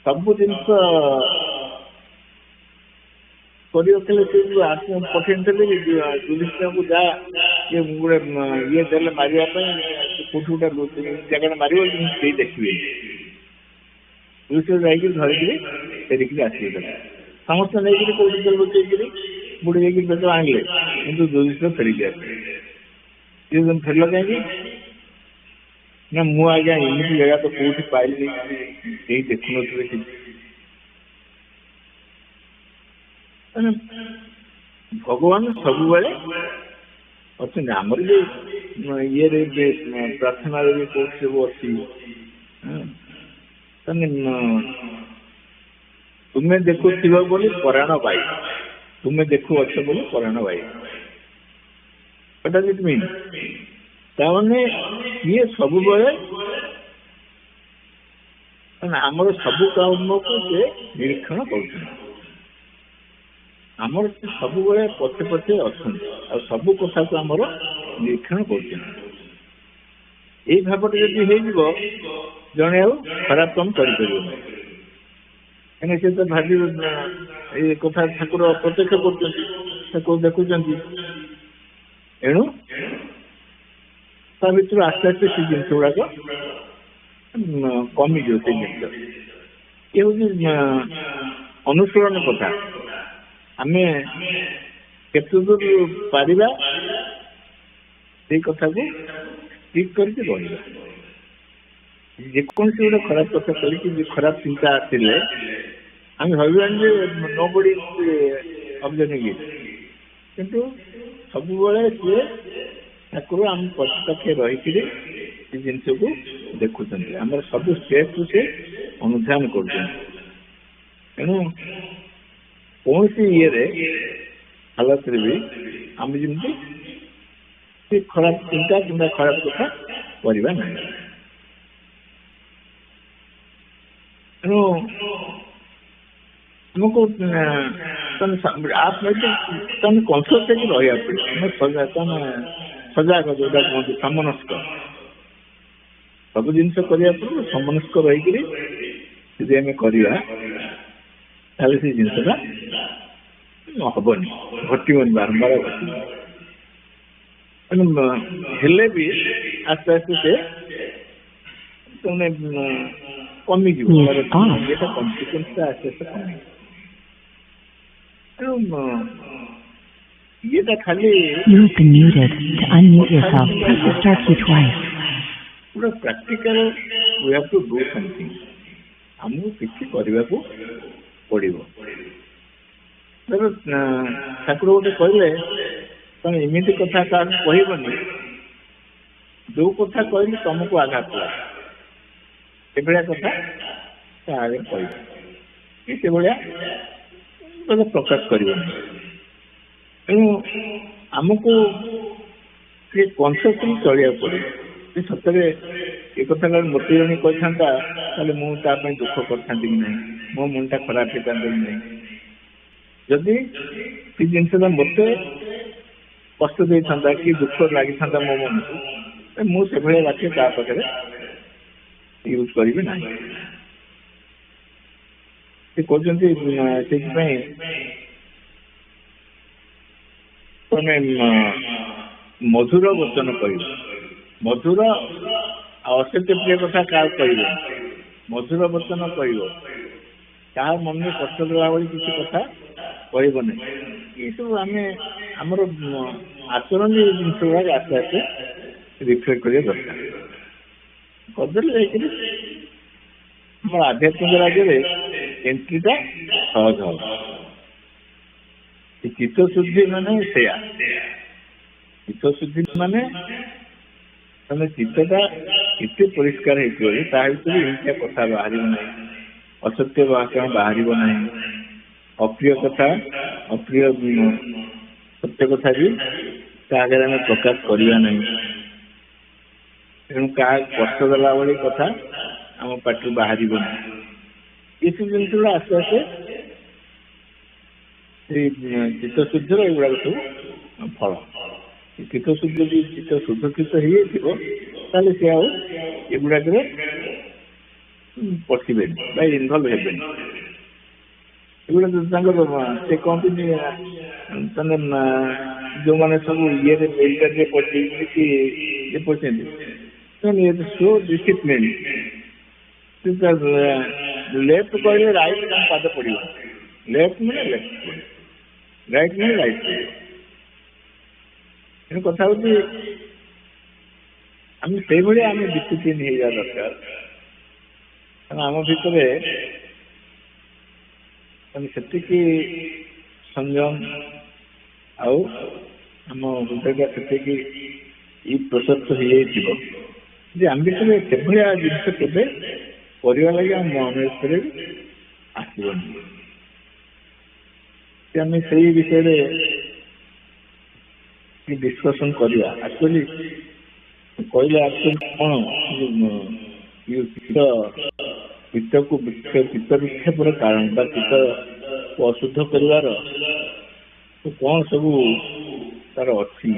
सब जिनस पठेन युधिष्ठिर को जा ये गोटे ये देले मारिया କୋଉଠି ଗୋଟେ ଜାଗାରେ ମାରିବ କେହି ଦେଖିବେନି। ପୁଲିସ ଯାଇକି ଧରିକିରି ଫେରିକିରି ଆସିବେ। ସମସ୍ତେ ନେଇକିରି କୋଉଠି ଲୁଚେଇକିରି ବୁଡି ଯାଇକି ପେଟ ଆଣିଲେ, କିନ୍ତୁ ଯୁଧିଷ୍ଠିର ଫେରିକି ଆସିଲେ। ସିଏ ଫେରିଲ କାହିଁକି ନା ମୁଁ ଆଜ୍ଞା ଏମିତି ଜାଗା ତ କୋଉଠି ପାଇଲି କେହି ଦେଖୁନଥିବେ କିଛି। ଭଗବାନ ସବୁବେଳେ ଅଛନ୍ତି। ଆମର ବି ଇଏରେ ପ୍ରାର୍ଥନାରେ ବି କୋଉଠି ସବୁ ଅଛି, ତୁମେ ଦେଖୁଥିବ ବୋଲି ପରାଣ ବାଇ, ତୁମେ ଦେଖୁଅଛ ବୋଲି ପରାଣ ବାଇ। ତାମାନେ ଇଏ ସବୁବେଳେ ଆମର ସବୁ କର୍ମକୁ ସେ ନିରୀକ୍ଷଣ କରୁଛନ୍ତି। ଆମର ସବୁବେଳେ ପଛେ ପଛେ ଅଛନ୍ତି ଆଉ ସବୁ କଥାକୁ ଆମର ନିରୀକ୍ଷଣ କରୁଛନ୍ତି। ଏଇ ଭାବଟା ଯଦି ହେଇଯିବ ଜଣେ ଆଉ ଖରାପ କାମ କରିପାରିବନି। କାହିଁକି ସେ ତ ଭାବିବ ଏଇ କଥା ଠାକୁର ପ୍ରତ୍ୟକ୍ଷ କରୁଛନ୍ତି, ତାକୁ ଦେଖୁଛନ୍ତି। ଏଣୁ ତା ଭିତରୁ ଆସ୍ତେ ଆସ୍ତେ ସେ ଜିନିଷ ଗୁଡାକ କମିଯିବ। ସେ ଜିନିଷ ଇଏ ହଉଛି ଅନୁଶୀଳନ କଥା। ଆମେ କେତେ ଦୂର ପାରିବା ସେଇ କଥାକୁ ଠିକ କରିକି ରହିବା। ଯେକୌଣସି ଗୋଟେ ଖରାପ କଥା କରିକି ଖରାପ ଚିନ୍ତା ଆସିଲେ ଆମେ ଭାବିବାନି ଯେ नो बडी ଅବଜର୍ଭିଂ ଇଟ୍, କିନ୍ତୁ ସବୁବେଳେ ସିଏ ଠାକୁର ଆମ ପଛପାଖେ ରହିକିରି ସେ ଜିନିଷକୁ ଦେଖୁଛନ୍ତି। ଆମର ସବୁ ଷ୍ଟେପକୁ ସେ ଅନୁଧ୍ୟାନ କରୁଛନ୍ତି। ତେଣୁ କୌଣସି ଇଏରେ ହାଲତରେ ବି ଆମେ ଯେମିତି ସେ ଖରାପ ଚିନ୍ତା କିମ୍ବା ଖରାପ କଥା କରିବା ନାହିଁ। ତେଣୁ ଆମକୁ ତମେ କନସିୟସ୍ ହେଇକି ରହିବାକୁ ପଡ଼ିବ। ତମେ ସଜାଗ, ଯୋଉଟା କୁହନ୍ତି ସମନସ୍କ। ସବୁ ଜିନିଷ କରିବା ପୂର୍ବରୁ ସମନସ୍କ ରହିକିରି ଯଦି ଆମେ କରିବା ତାହେଲେ ସେ ଜିନିଷଟା ହବନି, ଘଟିବନି, ବାରମ୍ବାର ଘଟିବନି। ତେଣୁ ହେଲେ ବି ଆସ୍ତେ ଆସ୍ତେ ସେ ତମେ କମିଯିବ, ଏଟା କନସିକ୍ୱେନ୍ସଟା ଆସ୍ତେ ଆସ୍ତେ କମିଯିବ। ତେଣୁ ଇଏଟା ଖାଲି You've been muted. To unmute yourself, press the star key twice. ପୁରା practical we have to do something. ଆମକୁ କିଛି କରିବାକୁ ପଡ଼ିବ। ଠାକୁର ଗୋଟେ କହିଲେ ତମେ ଏମିତି କଥା କାହାକୁ କହିବନି ଯୋଉ କଥା କହିଲେ ତମକୁ ଆଘାତ ଲାଗେ, ସେଭଳିଆ କଥା ତା ଆଗରେ କହିବ କି ସେଭଳିଆ ପ୍ରକାଶ କରିବନି। ତେଣୁ ଆମକୁ ଟିକେ କନସିୟସଲି ଚଳିବାକୁ ପଡ଼ିବ। ଯେ ସତରେ ଏ କଥାଟା ମୋତେ ଜଣେ କହିଥାନ୍ତା ତାହେଲେ ମୁଁ ତା ପାଇଁ ଦୁଃଖ କରିଥାନ୍ତି କି ନାହିଁ, ମୋ ମନଟା ଖରାପ ହେଇଥାନ୍ତା କି ନାହିଁ। ଯଦି ସେ ଜିନିଷଟା ମୋତେ କଷ୍ଟ ଦେଇଥାନ୍ତା କି ଦୁଃଖ ଲାଗିଥାନ୍ତା ମୋ ମନକୁ, ମୁଁ ସେଭଳିଆ ବାକ୍ୟ ତା ପାଖରେ ୟୁଜ୍ କରିବି ନାହିଁ। ସେ କହୁଛନ୍ତି ସେଇଥିପାଇଁ ତମେ ମଧୁର ବଚନ କହିବ। ମଧୁର ଆଉ ଅସତ୍ୟ ପ୍ରିୟ କଥା କାହାକୁ କହିବ, ମଧୁର ବଚନ କହିବ। କାହା ମନରେ କଷ୍ଟ ଦେଲା ଭଳି କିଛି କଥା କହିବ ନାହିଁ। ଏସବୁ ଆମେ ଆମର ଆଚରଣ ଜିନିଷ ଗୁଡ଼ାକ ଆସ୍ତେ ଆସ୍ତେ ରିଫ୍ଲେକ୍ଟ କରିବା ଦରକାର। କରିଦେଲେ ଯାଇକରି ଆମର ଆଧ୍ୟାତ୍ମିକ ରାଜ୍ୟରେ ଏଣ୍ଟ୍ରିଟା ସହଜ ହବ। ଚିତ୍ତ ଶୁଦ୍ଧି ମାନେ ସେୟା। ଚିତ୍ତ ଶୁଦ୍ଧି ମାନେ ତମେ ଚିତ୍ତଟା ଏତେ ପରିଷ୍କାର ହେଇଥିବ ଯେ ତା ଭିତରୁ ଏମିତିଆ କଥା ବାହାରିବ ନାହିଁ, ଅସତ୍ୟ ଭାଷଣ ବାହାରିବ ନାହିଁ, ଅପ୍ରିୟ କଥା, ଅପ୍ରିୟ ସତ୍ୟ କଥା ବି ତା ଆଗରେ ଆମେ ପ୍ରକାଶ କରିବା ନାହିଁ। ତେଣୁ କାହା କଷ୍ଟ ଦେଲା ଭଳି କଥା ଆମ ପାଟିରୁ ବାହାରିବ ନାହିଁ। ଏସବୁ ଜିନିଷ ଗୁଡ଼ା ଆସ୍ତେ ଆସ୍ତେ ସେଇ ଚିତ୍ତଶୁଦ୍ଧିର ଏଗୁଡ଼ାକ ସବୁ ଫଳ। ଚିତ୍ତଶୁଦ୍ଧି ଯଦି ଚିତ୍ତ ଶୁଦ୍ଧଚିତ୍ତ ହେଇଯାଇଥିବ ତାହେଲେ ସେ ଆଉ ଏଗୁଡ଼ାକରେ ପଶିବେନି ବା ଇନଭଲ୍ଭ ହେବେନି। ଏଗୁଡ଼ା ତାଙ୍କର ସେ କହନ୍ତିନି ଯୋଉମାନେ ସବୁ ଇଏରେ ମିଲିଟାରୀରେ ପଶିଛନ୍ତି କି ଇଏ ପଶିଛନ୍ତି when he is so disciplined, because left କହିଲେ right ତାଙ୍କ ପାଦ ପଡ଼ିବ, left ମାନେ left ପଡ଼ିବ, right ମାନେ right ପଡ଼ିବ। ତେଣୁ କଥା ହେଉଛି ଆମେ ସେଇଭଳିଆ ଆମେ ଡିସିପ୍ଲିନ ହେଇଯିବା ଦରକାର। କାରଣ ଆମ ଭିତରେ ସେତିକି ସଂଯମ ଆଉ ଆମ ହୃଦୟଟା ସେତିକି ପ୍ରଶସ୍ତ ହେଇଯାଇଥିବ ଯେ ଆମେ ଭିତରେ ସେଭଳିଆ ଜିନିଷ କେବେ କରିବା ଲାଗି ଆମ ମନ ଭିତରେ ଆସିବନି। ଆମେ ସେଇ ବିଷୟରେ ଡିସ୍କସନ କରିବା। ଆକ୍ଚୁଆଲି କହିଲେ ଆକ୍ଚୁଆଲି କ'ଣ ଚିତ୍ତକୁ ଚିତ୍ତ ବିକ୍ଷେପର କାରଣ ବା ଚିତ୍ତକୁ ଅଶୁଦ୍ଧ କରିବାର କ'ଣ ସବୁ ତାର ଅଛି।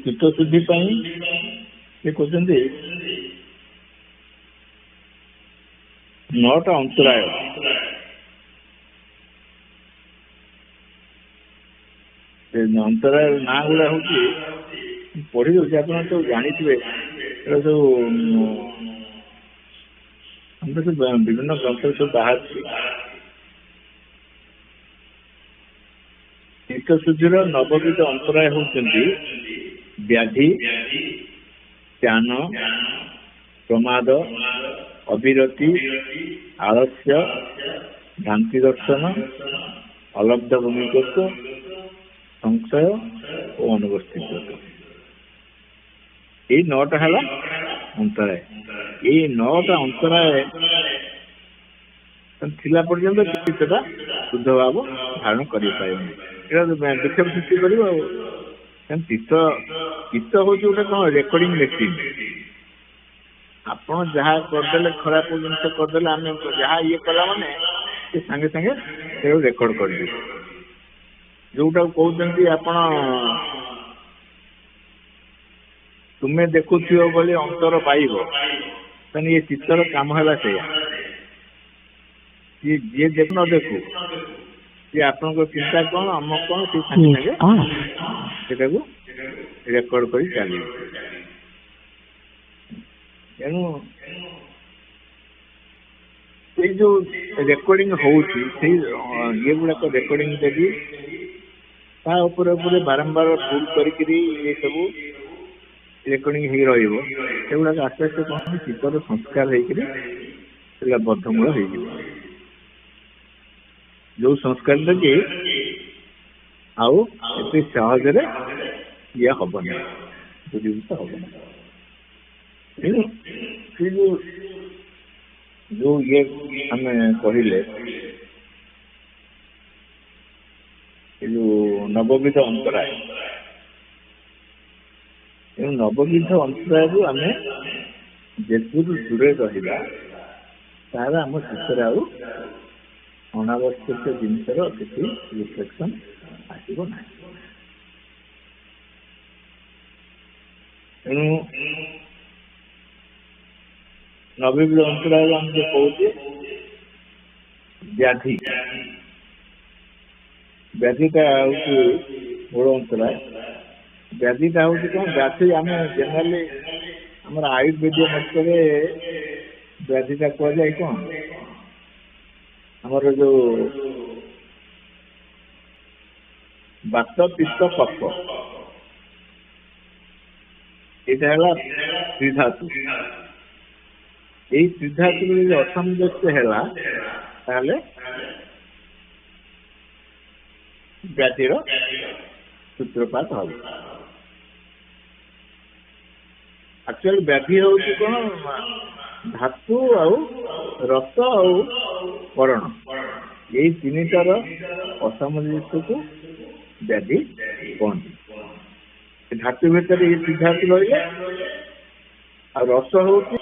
ଚିତ୍ତ ଶୁଦ୍ଧି ପାଇଁ ସେ କହୁଛନ୍ତି 9ଟା ଅନ୍ତରାୟ। ଅନ୍ତରାୟ ନାଁ ଗୁଡ଼ା ହଉଛି ପଢି ଦଉଛି, ଆପଣ ସବୁ ଜାଣିଥିବେ। ଏଗୁଡ଼ା ସବୁ ଆମର ସବୁ ବିଭିନ୍ନ ଗ୍ରନ୍ଥରେ ସବୁ ବାହାରିଛି। ଚିତ୍ତ ଶୁଦ୍ଧିର 9ବିଧ ଅନ୍ତରାୟ ହଉଛନ୍ତି ବ୍ୟାଧି, ଧ୍ୟାନ, ପ୍ରମାଦ, ଅବିରତି, ଆଳସ୍ୟ, ଭ୍ରାନ୍ତି ଦର୍ଶନ, ଅଲବ୍ଧ ଭୂମିକତ୍ୱ, ସଂଶୟ ଓ ଅନୁପସ୍ଥିତ। ଏଇ 9ଟା ହେଲା ଅନ୍ତରାୟ। ଏଇ 9ଟା ଅନ୍ତରାୟ ଥିଲା ପର୍ଯ୍ୟନ୍ତ ଚିତ୍ତଟା ଶୁଦ୍ଧ ଭାବ ଧାରଣ କରିପାରିବନି। ଏଇଟା ବିକ୍ଷେପ ସୃଷ୍ଟି କରିବ। ଆଉ ଚିତ୍ତ ହଉଛି ଗୋଟେ କ'ଣ ରେକର୍ଡିଂ ମେସିନ୍। ଆପଣ ଯାହା କରିଦେଲେ, ଖରାପ ଜିନିଷ କରିଦେଲେ, ଆମେ ଯାହା ଇଏ କଲା ମାନେ ସେ ସାଙ୍ଗେ ସାଙ୍ଗେ ସେଟାକୁ ରେକର୍ଡ କରିଦେବେ। ଯୋଉଟାକୁ କହୁଛନ୍ତି ଆପଣ ତୁମେ ଦେଖୁଥିବ ବୋଲି ଅନ୍ତର ପାଇବ, ତାହେଲେ ଏ ଚିତ୍ତର କାମ ହେଲା ସେଇଆ। ଯିଏ ଦେଖୁ ନ ଦେଖୁ, ସିଏ ଆପଣଙ୍କ ଚିନ୍ତା କ'ଣ, ଆମ କ'ଣ, ସେ ସାଙ୍ଗେ ସାଙ୍ଗେ ସେଟାକୁ ରେକର୍ଡ କରି ଚାଲିବ। ତେଣୁ ସେଇ ଯୋଉ ରେକର୍ଡିଂ ହଉଛି, ସେଇ ଇଏ ଗୁଡାକ ରେକର୍ଡିଂ ଦେବି ତା ଉପରେ ବାରମ୍ବାର ଭୁଲ କରିକିରି ଏ ସବୁ ରେକର୍ଡିଂ ହେଇ ରହିବ। ସେଗୁଡାକ ଆସ୍ତେ ଆସ୍ତେ କ'ଣ ଚିତ୍ତର ସଂସ୍କାର ହେଇକିରି ସେଟା ବଦ୍ଧମୂଳ ହେଇଯିବ। ଯୋଉ ସଂସ୍କାରଟା କି ଆଉ ଏତେ ସହଜରେ ଇଏ ହବନି, ବୁଝିବୁଝ ହବନି। ସେ ଯୋଉ ଇଏ ଆମେ କହିଲେ ଏ ଯୋଉ 9ବିଧ ଅନ୍ତରାୟ, ତେଣୁ 9ବିଧ ଅନ୍ତରାୟରୁ ଆମେ ଯେତିକି ଦୂରେ ରହିବା, ତାହେଲେ ଆମ ଚିତ୍ତରେ ଆଉ ଅନାବଶ୍ୟକ ଜିନିଷର କିଛି ରିଫ୍ଲେକ୍ସନ ଆସିବ ନାହିଁ। ତେଣୁ 9ବିଧ ଅନ୍ତରାୟ ଆମେ ଯୋଉ କହୁଛେ ବ୍ୟାଧି, ବ୍ୟାଧିଟା ହଉଛି ମୂଳ ଅନ୍ତରାୟ। ବ୍ୟାଧିଟା ହଉଛି କ'ଣ? ବ୍ୟାଧି ଆମେ ଜେନେରାଲି ଆମର ଆୟୁର୍ବେଦୀୟ ମତରେ ବ୍ୟାଧିଟା କୁହାଯାଏ କ'ଣ? ଆମର ଯୋଉ ବାତ, ପିତ୍ତ, କଫ, ଏଇଟା ହେଲା ତ୍ରିଧାତୁ। ଏଇ ତ୍ରିଧାତୁର ଯଦି ଅସାମଞ୍ଜସ୍ୟ ହେଲା, ତାହେଲେ ବ୍ୟାଧିର ସୂତ୍ରପାତ ହବ। ଆକ୍ଚୁଆଲି ବ୍ୟାଧି ହଉଛି କ'ଣ? ଧାତୁ ଆଉ ରସ ଆଉ କରଣ, ଏଇ ତିନିଟାର ଅସାମଞ୍ଜସ୍ୟକୁ ବ୍ୟାଧି କହନ୍ତି। ଧାତୁ ଭିତରେ ଏଇ ତ୍ରିଧାତୁ ରହିଲେ, ଆଉ ରସ ହଉଛି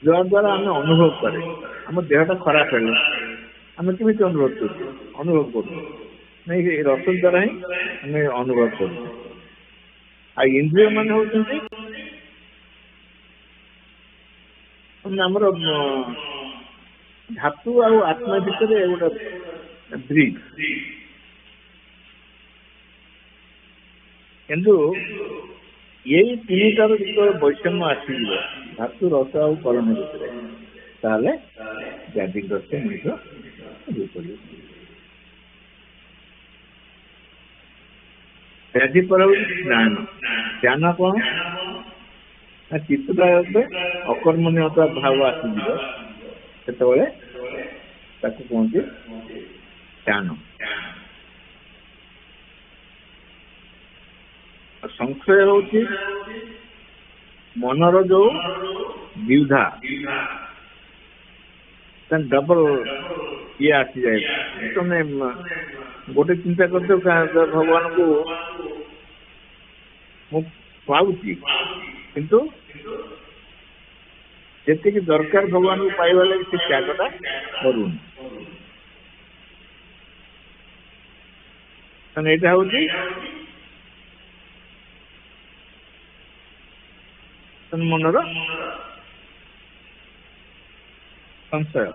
ଯାହାଦ୍ୱାରା ଆମେ ଅନୁଭବ କରେ। ଆମ ଦେହଟା ଖରାପ ହେଲେ ଆମେ କେମିତି ଅନୁଭବ କରୁଛୁ? ନାଇଁ, ଏ ରସ ଦ୍ୱାରା ହିଁ ଆମେ ଅନୁଭବ କରୁଛୁ। ଆଉ ଇନ୍ଦ୍ରିୟ ମାନେ ହଉଛନ୍ତି ଆମର ଧାତୁ ଆଉ ଆତ୍ମା ଭିତରେ ଗୋଟେ ବ୍ରିଜ। କିନ୍ତୁ ଏଇ ତିନିଟାର ଯେତେବେଳେ ବୈଷମ୍ୟ ଆସିଯିବ ଧାତୁ ରସ ଆଉ କରଣ ଭିତରେ ତାହେଲେ ବ୍ୟାଧିଗ୍ରସ୍ତ ମଣିଷ ହୋଇପଡ଼ିବ। ବ୍ୟାଧି ପରେ ହଉଛି ଜ୍ଞାନ। ଜ୍ଞାନ କଣ ନା ଚିତ୍ତଟା ଅକର୍ମଣ୍ୟତା ଭାବ ଆସିଯିବ ସେତେବେଳେ ତାକୁ କୁହନ୍ତି ଜ୍ଞାନ। ସଂଶୟ ହଉଛି ମନର ଯୋଉ ଦ୍ୱିଧା ଡବଲ ଇଏ ଆସିଯାଏ। ତମେ ଗୋଟେ ଚିନ୍ତା କରିଛ ଭଗବାନଙ୍କୁ ମୁଁ ପାଉଛି କିନ୍ତୁ ଯେତିକି ଦରକାର ଭଗବାନଙ୍କୁ ପାଇବା ଲାଗି ସେ ତ୍ୟାଗଟା କରୁନି। ଏଇଟା ହଉଛି ମନର ସଂଶୟ।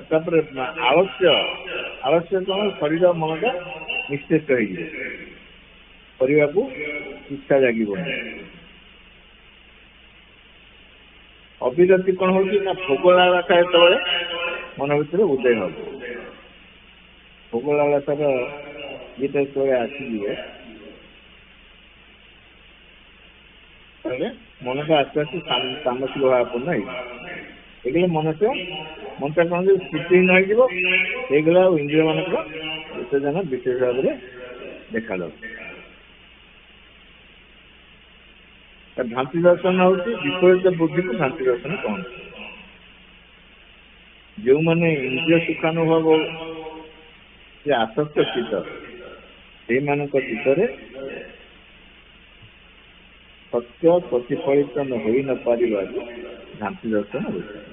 ତାପରେ ଆଳସ୍ୟ। ଆଳସ୍ୟ କଣ ଶରୀର ମନଟା ନିଶ୍ଚେଷ୍ଟ ହେଇଯିବ, କରିବାକୁ ଇଚ୍ଛା ଜାଗିବନି। ଅବିରତି କଣ ହଉଛି ନା ଭୋଗ ଲାଳସା ଯେତେବେଳେ ମନ ଭିତରେ ଉଦୟ ହବ, ଭୋଗ ଲାଳସାର ଇଏଟା ଯେତେବେଳେ ଆସିଯିବ ତାହେଲେ ମନଟା ଆସ୍ତେ ଆସ୍ତେ ତାମସିକ ଭାବାପନ୍ନ ହେଇଯିବ। ଏଗୁলো ମନଟା କଣ ଯେ ସ୍ଥିତିହୀନ ହେଇଯିବ। ଏଗୁলো ଆଉ ଇନ୍ଦ୍ରିୟ ମାନଙ୍କର ଉତ୍ତେଜନା ବିଶେଷ ଭାବରେ ଦେଖାଯାଉଛି। ଭ୍ରାନ୍ତି ଦର୍ଶନ ହଉଛି ବିପରୀତ ବୁଦ୍ଧିକୁ ଭ୍ରାନ୍ତି ଦର୍ଶନ କହନ୍ତି। ଯେଉଁମାନେ ଇନ୍ଦ୍ରିୟ ସୁଖାନୁଭବ ଯେ ଆସକ୍ତ ଚିତ୍ତ ସେଇମାନଙ୍କ ଚିତ୍ତରେ ସତ୍ୟ ପ୍ରତିଫଳିତ ହୋଇ ନ ପାରିବାରୁ ଭ୍ରାନ୍ତି ଦର୍ଶନ ହୋଇଥାଏ।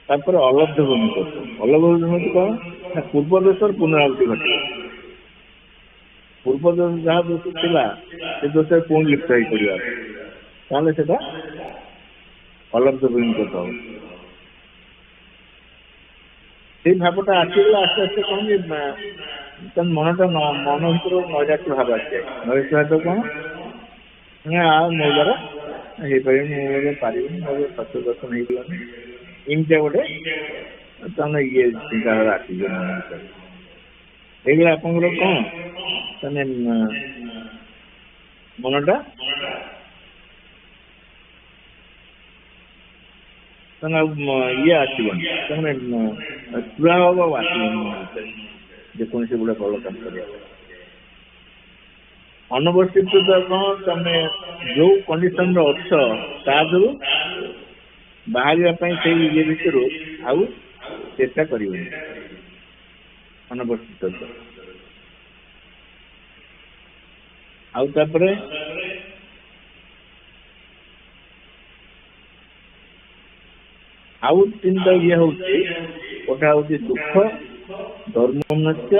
ତାପରେ ଅଲବ୍ଧ ଭୂମି ଦୋଷ। ଅଲବ୍ଧ ଭୂମି କଣ ନା ପୂର୍ବ ଦୋଷର ପୁନରାବୃତ୍ତି ଘଟିବ। ପୂର୍ବ ଦୋଷ ଯାହା ଦୋଷ ଥିଲା ସେ ଦୋଷରେ ପୁଣି ଲିପ୍ତ ହେଇପଡ଼ିବା, ତାହେଲେ ସେଟା ଅଲବ୍ଧ ଭୂମି ଦୋଷ ହବ। ସେଇ ଭାବଟା ଆସିଗଲା ଆସ୍ତେ ଆସ୍ତେ କଣ କି ମନଟା ମନ ଭିତରେ ନୈରାଶ୍ୟ ଭାବ ଆସିଯାଏ। ନୈରାଶ୍ୟ ଭାବ କଣ ଆଉ ମୋ ଦ୍ୱାରା ହେଇପାରିବନି, ମୋ ଦ୍ୱାରା ପାରିବନି, ମୋ ସତ୍ୟ ଦର୍ଶନ ହେଇଗଲାନି, ଏମିତିଆ ଗୋଟେ ତାହେଲେ ଇଏ ଚିନ୍ତାଧାରା ଆସିଯିବ ମନ ଭିତରେ। ହେଇଗଲା ଆପଣଙ୍କର କଣ ତାହେଲେ ମନଟା ତାହେଲେ ଆଉ ଇଏ ଆସିବନି, ତାମାନେ ଚୂଡ଼ା ଭାବ ଆଉ ଆସିବନି ମନ ଭିତରେ ଯେକୌଣସି ଗୋଟେ ଭଲ କାମ କରିବା ପାଇଁ। ଅନବସ୍ଥିତ କଣ ତମେ ଯୋଉ କଣ୍ଡିସନରେ ଅଛ ତା ଦେହରୁ ବାହାରିବା ପାଇଁ ସେଇ ଇଏ ଭିତରୁ ଆଉ ଚେଷ୍ଟା କରିବନି। ଅନବସ୍ଥିତ ଆଉ ତାପରେ ଆଉ ତିନିଟା ଇଏ ହଉଛି, ଗୋଟା ହଉଛି ଦୁଃଖ, ଧର୍ମନ୍ୟସ୍ୟ,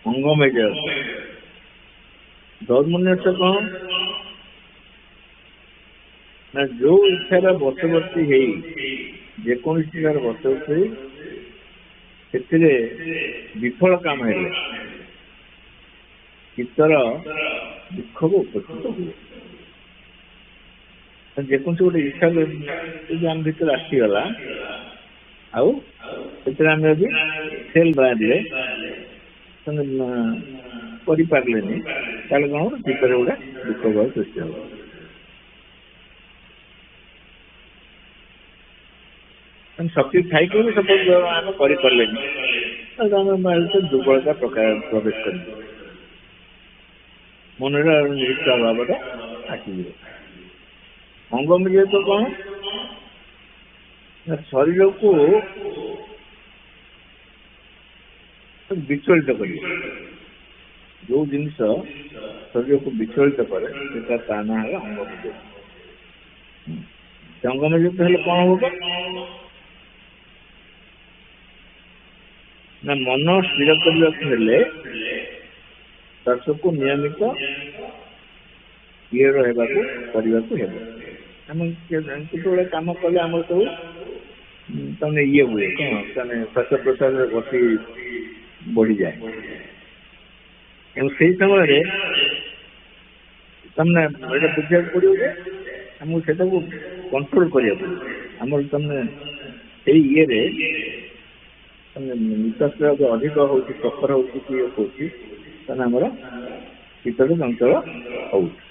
ଅଙ୍ଗମେୟ। ଧର୍ମନ୍ୟସ୍ୟ କଣ ନା ଯୋଉ ଇଚ୍ଛାର ବଶବର୍ତ୍ତୀ ହେଇ ଯେକୌଣସି ଇଚ୍ଛାର ବଶବର୍ତ୍ତୀ ହେଇ ସେଥିରେ ବିଫଳ କାମ ହେଲେ ଚିତ୍ତର ଦୁଃଖକୁ ଉପସ୍ଥିତ ହୁଏ। ଯେକୌଣସି ଗୋଟେ ଇଚ୍ଛା ଯଦି ଆମ ଭିତରେ ଆସିଗଲା ଆଉ ସେଥିରେ ଆମେ ଯଦି ଫେଲ୍ ବାହାରିଲେ କରିପାରିଲେନି ତାହେଲେ କଣ ଚିତ୍ତରେ ଗୋଟେ ଦୁଃଖ ଭାବ ସୃଷ୍ଟି ହବ। ଶକ୍ତି ଥାଇକି ବି ସପୋଜ ଆମେ କରିପାରିଲେନି ଆମେ ଦୁର୍ବଳତା ପ୍ରବେଶ କରିବ, ମନରେ ନିରୁତ୍ସାହ ଭାବଟା ଆସିଯିବ। ଅଙ୍ଗମେୟ ତ କଣ ନା ଶରୀରକୁ ବିଚଳିତ କରିବ। ଯୋଉ ଜିନିଷ ଶରୀରକୁ ବିଚଳିତ କରେ ସେଟା ତା ନାଁ ହେଲା ଅଙ୍ଗମେୟ। ଅଙ୍ଗମେୟ ହେଲେ କଣ ହବ ନା ମନ ସ୍ଥିର କରିବାକୁ ହେଲେ ଦର୍ଶକୁ ନିୟମିତ ଇଏ କରିବାକୁ ହେବ। ଆମେ କେତେବେଳେ କାମ କଲେ ଆମର ସବୁ ତାମାନେ ଇଏ ହୁଏ କ'ଣ ତାମାନେ ଶ୍ୱାସ ପ୍ରଶ୍ୱାସର ଗତି ବଢ଼ିଯାଏ। ଏବଂ ସେଇ ସମୟରେ ତାମାନେ ଏଇଟା ବୁଝିବାକୁ ପଡ଼ିବ ଯେ ଆମକୁ ସେଟାକୁ କଣ୍ଟ୍ରୋଲ କରିବାକୁ ପଡ଼ିବ। ଆମର ତାମାନେ ସେଇ ଇଏରେ ନିଶ୍ୱାସ ଅଧିକ ହେଉଛି ପ୍ରଖର ହେଉଛି କି ହେଉଛି ତାହେଲେ ଆମର ଶୀତଳ ଚଞ୍ଚଳ ହେଉଛି।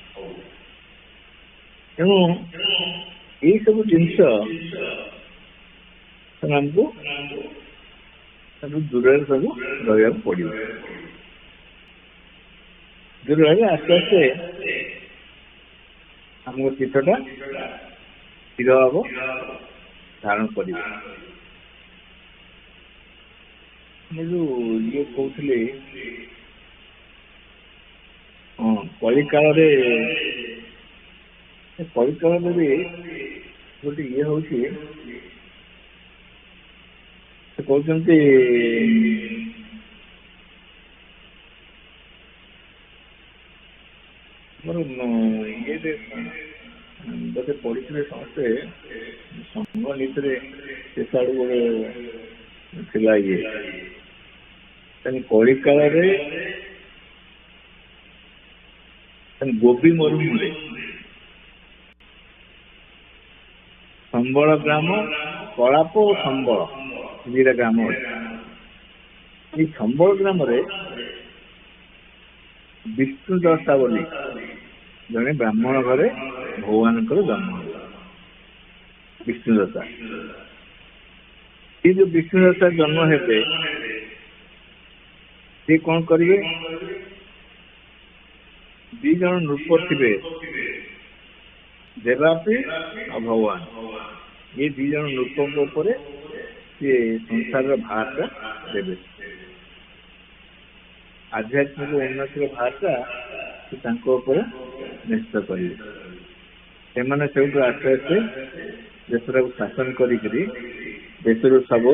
ତେଣୁ ଏଇସବୁ ଜିନିଷ ଆମକୁ ଦୂରରେ ସବୁ ରହିବାକୁ ପଡ଼ିବ। ଦୂର ରହିଲେ ଆସ୍ତେ ଆସ୍ତେ ଆମକୁ ଚିତ୍ତଟା ସ୍ଥିର ହବ, ଧାରଣ କରିବ। ମୁଁ ଯୋଉ ଇଏ କହୁଥିଲି ହଁ କଳିକାଳରେ ବି ଗୋଟେ ଇଏ ହଉଛି ସେ କହୁଛନ୍ତି ଆମର ଇଏରେ ବୋଧେ ପଢିଥିଲେ ସମସ୍ତେ ସଂଘ ନୀତିରେ ଶେଷ ଆଡୁ ଗୋଟେ ଥିଲା ଇଏ କଳିକାଳରେ ଗୋବି ମରୁଭୂମିରେ ସମ୍ବଳ ଗ୍ରାମ କଳାପ ଓ ସମ୍ବଳ ଦିଟା ଗ୍ରାମ ଅଛି। ଏଇ ସମ୍ବଳ ଗ୍ରାମରେ ବିଷ୍ଣୁ ଦଶା ବୋଲି ଜଣେ ବ୍ରାହ୍ମଣ ଘରେ ଭଗବାନଙ୍କର ଜନ୍ମ ହେଲା। ବିଷ୍ଣୁ ଦଶା ସେ ଯୋଉ ବିଷ୍ଣୁ ଦଶା ଜନ୍ମ ହେବେ ସେ କଣ କରିବେ? ଦି ଜଣ ନୃପ ଥିବେ, ଦେବାପି ଆଉ ଭଗବାନ। ଏ ଦି ଜଣ ନୃପଙ୍କ ଉପରେ ସିଏ ସଂସାରର ଭାରଟା ଦେବେ। ଆଧ୍ୟାତ୍ମିକ ଉନ୍ନତିର ଭାରଟା ସେ ତାଙ୍କ ଉପରେ ନ୍ୟସ୍ତ କରିବେ। ସେମାନେ ସେଇଠୁ ଆସ୍ତେ ଆସ୍ତେ ଦେଶଟାକୁ ଶାସନ କରିକିରି ଦେଶରୁ ସବୁ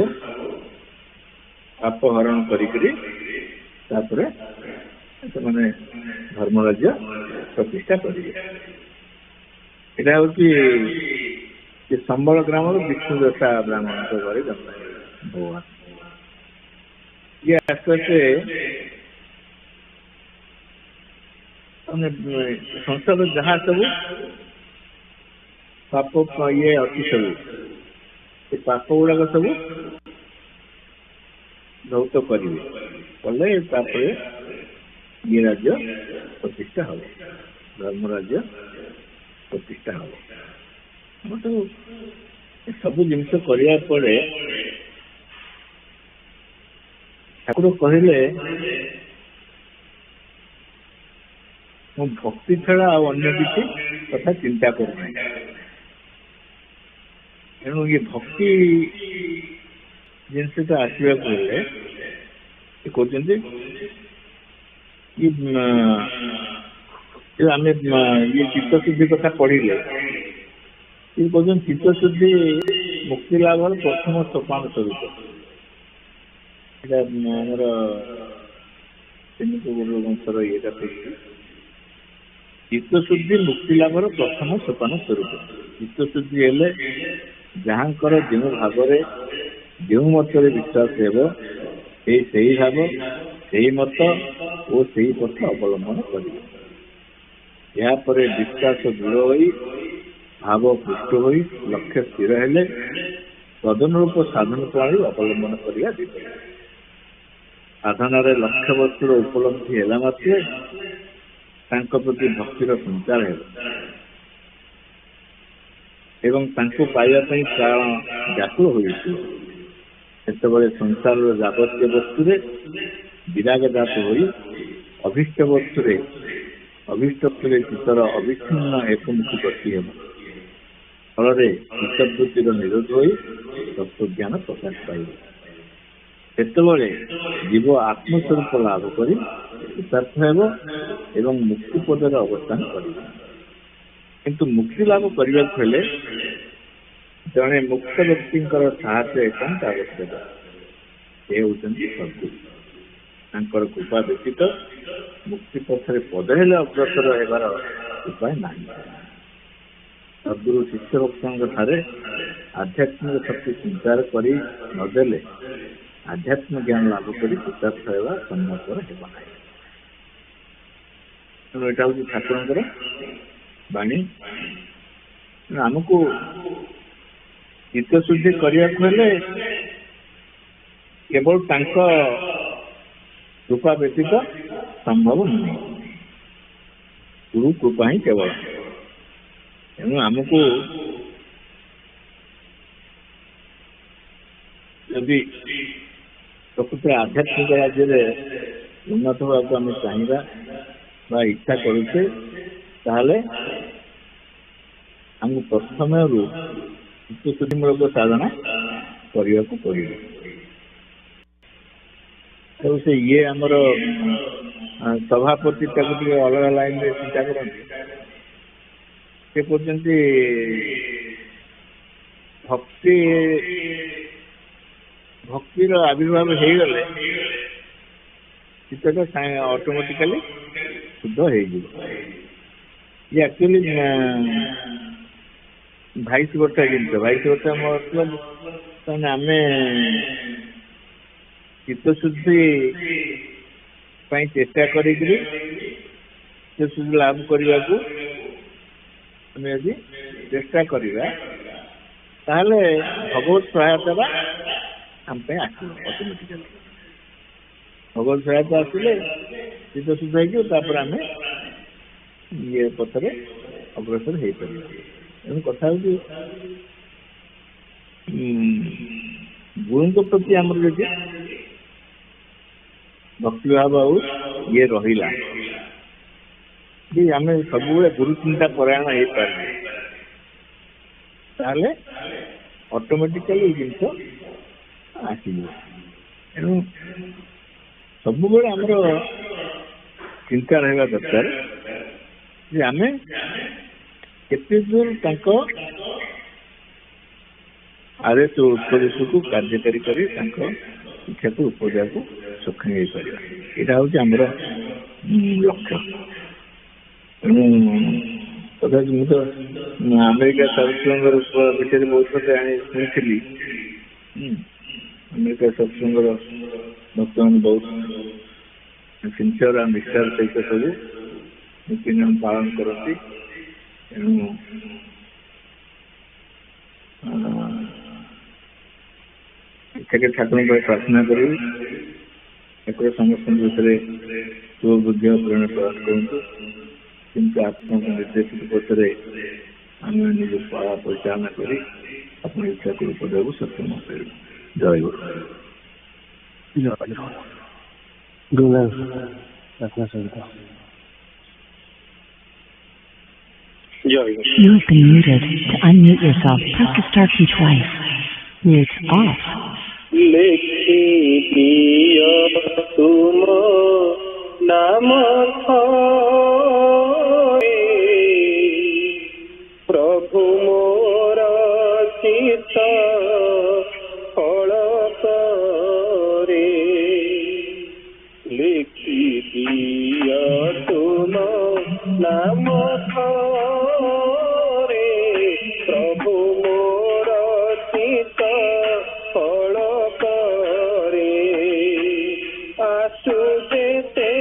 ପାପ ହରଣ କରିକିରି ତାପରେ ସେମାନେ ଧର୍ମ ରାଜ୍ୟ ପ୍ରତିଷ୍ଠା କରିବେ। ଏଇଟା ହଉଛି ସେ ସମ୍ବଳ ଗ୍ରାମରୁ ବିଷ୍ଣୁ ଦଶା ବ୍ରାହ୍ମଣଙ୍କ ଘରେ ଜନ୍ମ ଭଗବାନ। ଇଏ ଆସ୍ତେ ଆସ୍ତେ ସଂସାର ଯାହା ସବୁ ପାପ ଇଏ ଅଛି ସବୁ ସେ ପାପ ଗୁଡାକ ସବୁ ଧୌତ କରିବେ, କଲେ ତାପରେ ଇଏ ରାଜ୍ୟ ପ୍ରତିଷ୍ଠା ହବ, ଧର୍ମ ରାଜ୍ୟ ପ୍ରତିଷ୍ଠା ହବ। ସବୁ ଜିନିଷ କରିବା ପରେ ଠାକୁର କହିଲେ ମୁଁ ଭକ୍ତି ଛଡା ଆଉ ଅନ୍ୟ କିଛି କଥା ଚିନ୍ତା କରୁନାହିଁ। ତେଣୁ ଇଏ ଭକ୍ତି ଜିନିଷଟା ଆସିବାକୁ ହେଲେ ସେ କହୁଛନ୍ତି ଆମେ ଇଏ ଚିତ୍ତଶୁଦ୍ଧି କଥା ପଢିଲେ ସେ କହୁଛନ୍ତି ଚିତ୍ତଶୁଦ୍ଧି ମୁକ୍ତି ଲାଭର ପ୍ରଥମ ସୋପାନ ସ୍ୱରୂପ। ଏଇଟା ଆମର ଗୁରୁ ବଂଶର ଇଏଟା ପଡୁଛି। ଚିତ୍ତଶୁଦ୍ଧି ମୁକ୍ତି ଲାଭର ପ୍ରଥମ ସୋପାନ ସ୍ୱରୂପ। ଚିତ୍ତଶୁଦ୍ଧି ହେଲେ ଯାହାଙ୍କର ଯେଉଁ ଭାବରେ ଯେଉଁ ମତରେ ବିଶ୍ୱାସ ହେବ ସେଇ ଭାବ ସେଇ ମତ ଓ ସେଇ ପଥ ଅବଲମ୍ବନ କରିବେ। ଏହାପରେ ବିଶ୍ୱାସ ଦୃଢ଼ ହୋଇ ଭାବ ପୃଷ୍ଟ ହୋଇ ଲକ୍ଷ୍ୟ ସ୍ଥିର ହେଲେ ତଦନୁରୂପ ସାଧନ ପ୍ରଣାଳୀ ଅବଲମ୍ବନ କରିବା ଦିବସ। ସାଧନାରେ ଲକ୍ଷ୍ୟ ବସ୍ତୁର ଉପଲବ୍ଧି ହେଲା ମାତ୍ରେ ତାଙ୍କ ପ୍ରତି ଭକ୍ତିର ସଞ୍ଚାର ହେବ ଏବଂ ତାଙ୍କୁ ପାଇବା ପାଇଁ ପ୍ରାଣ ବ୍ୟାକୁଳ ହୋଇଯିବ। ସେତେବେଳେ ସଂସାରର ଯାବତୀୟ ବସ୍ତୁରେ ବିରାଗ ଜାତ ହୋଇ ଅଭୀଷ୍ଟ ବସ୍ତୁରେ ଚିତ୍ତର ଅବିଚ୍ଛିନ୍ନ ଏକମୁଖୀ ଗତି ହେବ। ଫଳରେ ଚିତ୍ତବୃତ୍ତିର ନିରୋଧ ହୋଇ ତତ୍ତ୍ୱଜ୍ଞାନ ପ୍ରକାଶ ପାଇବ। ସେତେବେଳେ ଜୀବ ଆତ୍ମସ୍ୱରୂପ ଲାଭ କରି କୃତାର୍ଥ ହେବ ଏବଂ ମୁକ୍ତି ପଦରେ ଅବସ୍ଥାନ କରିବ। କିନ୍ତୁ ମୁକ୍ତି ଲାଭ କରିବାକୁ ହେଲେ ଜଣେ ମୁକ୍ତ ବ୍ୟକ୍ତିଙ୍କର ସାହାଯ୍ୟ ଏକାନ୍ତ ଆବଶ୍ୟକ। ସେ ହେଉଛନ୍ତି ସଦ୍ଗୁରୁ। ତାଙ୍କର କୃପା ବ୍ୟତୀତ ମୁକ୍ତି ପଥରେ ପଦ ହେଲେ ଅଗ୍ରସର ହେବାର ଉପାୟ ନାହିଁ। ସଦ୍ଗୁରୁ ଶିଷ୍ୟ ଭକ୍ତଙ୍କ ଠାରେ आध्यात्मिक शक्ति संचार कर नदेले आध्यात्म ज्ञान लाभ कर कृतार्थ होगा सम्भवपर हेब ना। यहाँ हूँ ठाकुर बाणी आमको चित्तशुद्धि करने केवल कृपा व्यतीत संभव नहीं, गुरु कृपा ही केवल। तेणु आमको यदि प्रकृत आध्यात्मिक राज्य में उन्नत होगा आम चाहिए इच्छा करुचे ताहले आमको प्रथम चित्तशुद्धिमूलक साधना करने को पड़े। तो से ये आमर सभापति अलग लाइन में चिंता करते से कहते भक्ति भक्तिर आविर्भाव हो गले चित्तटा ऑटोमेटिकली शुद्ध हो। ये एक्चुअली भाइस वर्षा जिन भाइस वर्षा मतलब आम चित्तशुद्धि चेष्टा चित्तशुद्धि लाभ करने को आम यदि चेष्टा करवा ताहले भगवत सहायता आम आसो ऑटोमेटिकली। भगवत सहायता आसिले चित्तशुद्ध होपर आम ये पथरे अग्रसर हो पार। तेणु कथा हूँ गुरु प्रति आमर जो भक्तिभाव ये रहा आम सब गुरु चिंता परायण हो पारे ऑटोमेटिकली जिनस आसो। तेणु सब आमर चिंता रहा दरकार जे आम केते दूर आदेश उपदेश को कार्यकारी करी शिक्षा को उपजा को सक्षम हो पार। यहाँ हूँ आमर लक्ष्य। तेणु तथा मुझे अमेरिका सत्संग विषय बहुत कथा शुणी अमेरिका सत्संग भक्त मैंने बहुत सिंसियर और निष्ठार सहित सब नीति नियम पालन करती। तेणु ठाकुर प्रार्थना करी ठाकुर समस्त विषय सुबुद्धि प्रेरणा प्रदान करूँ किंतु आत्मा निर्देशित पथरे आम निज परिचालना करी अपनी इच्छा को उपजा को सक्षम हो पार। जय गुरु। You have been muted. To unmute yourself, press the star key twice. Mute off. लिखी दिया तुम नाम प्रभु मोर चित फल करे। लिखी दिया तुम नाम प्रभु मोर चित फल करे। आसु जेते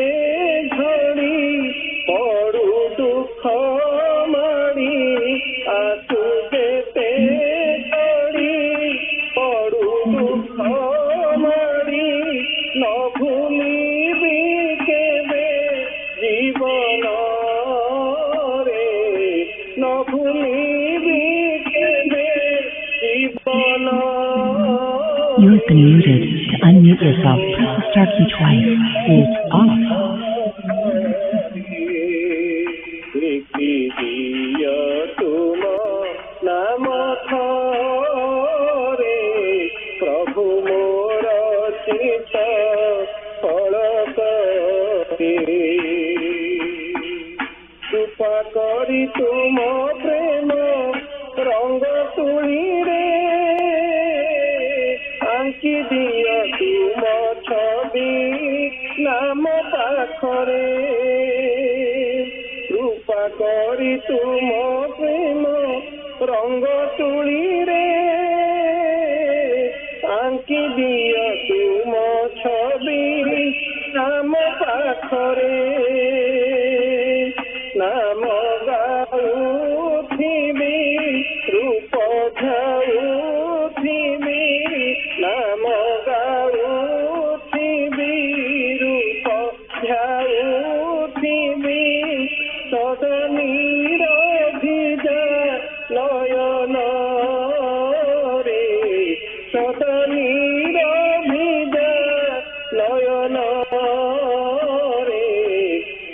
घड़ी पड़ू दुख मारी। आसु जेते घड़ी पड़ू दुख मारी। न भूलिबी केबे जीवन रे। न भूलिबी केबे जीवन। You have been muted. To unmute yourself, press the star key twice. Mute off. लिखी दिया तुम नाम रे प्रभु मोर चित फल करे। कृपा करी तुम प्रेम रंग तुली रे। आंकी दिया तुम छवि नाम पाखरे। कृपा करी तुम प्रेम रंग तुली रे। ଆଙ୍କି ଦିଅ ତୁମ ଛବି ଆମ ପାଖରେ ନାମ ଗାଉଥିବି ରୂପ ଝାଉଥିବି ନାମ ଗାଉଥିବି ରୂପ ଝାଉଥିବି ସଦନୀର ଭିଜା ନୟନରେ ସଦନୀର ଭିଜା ନୟନରେ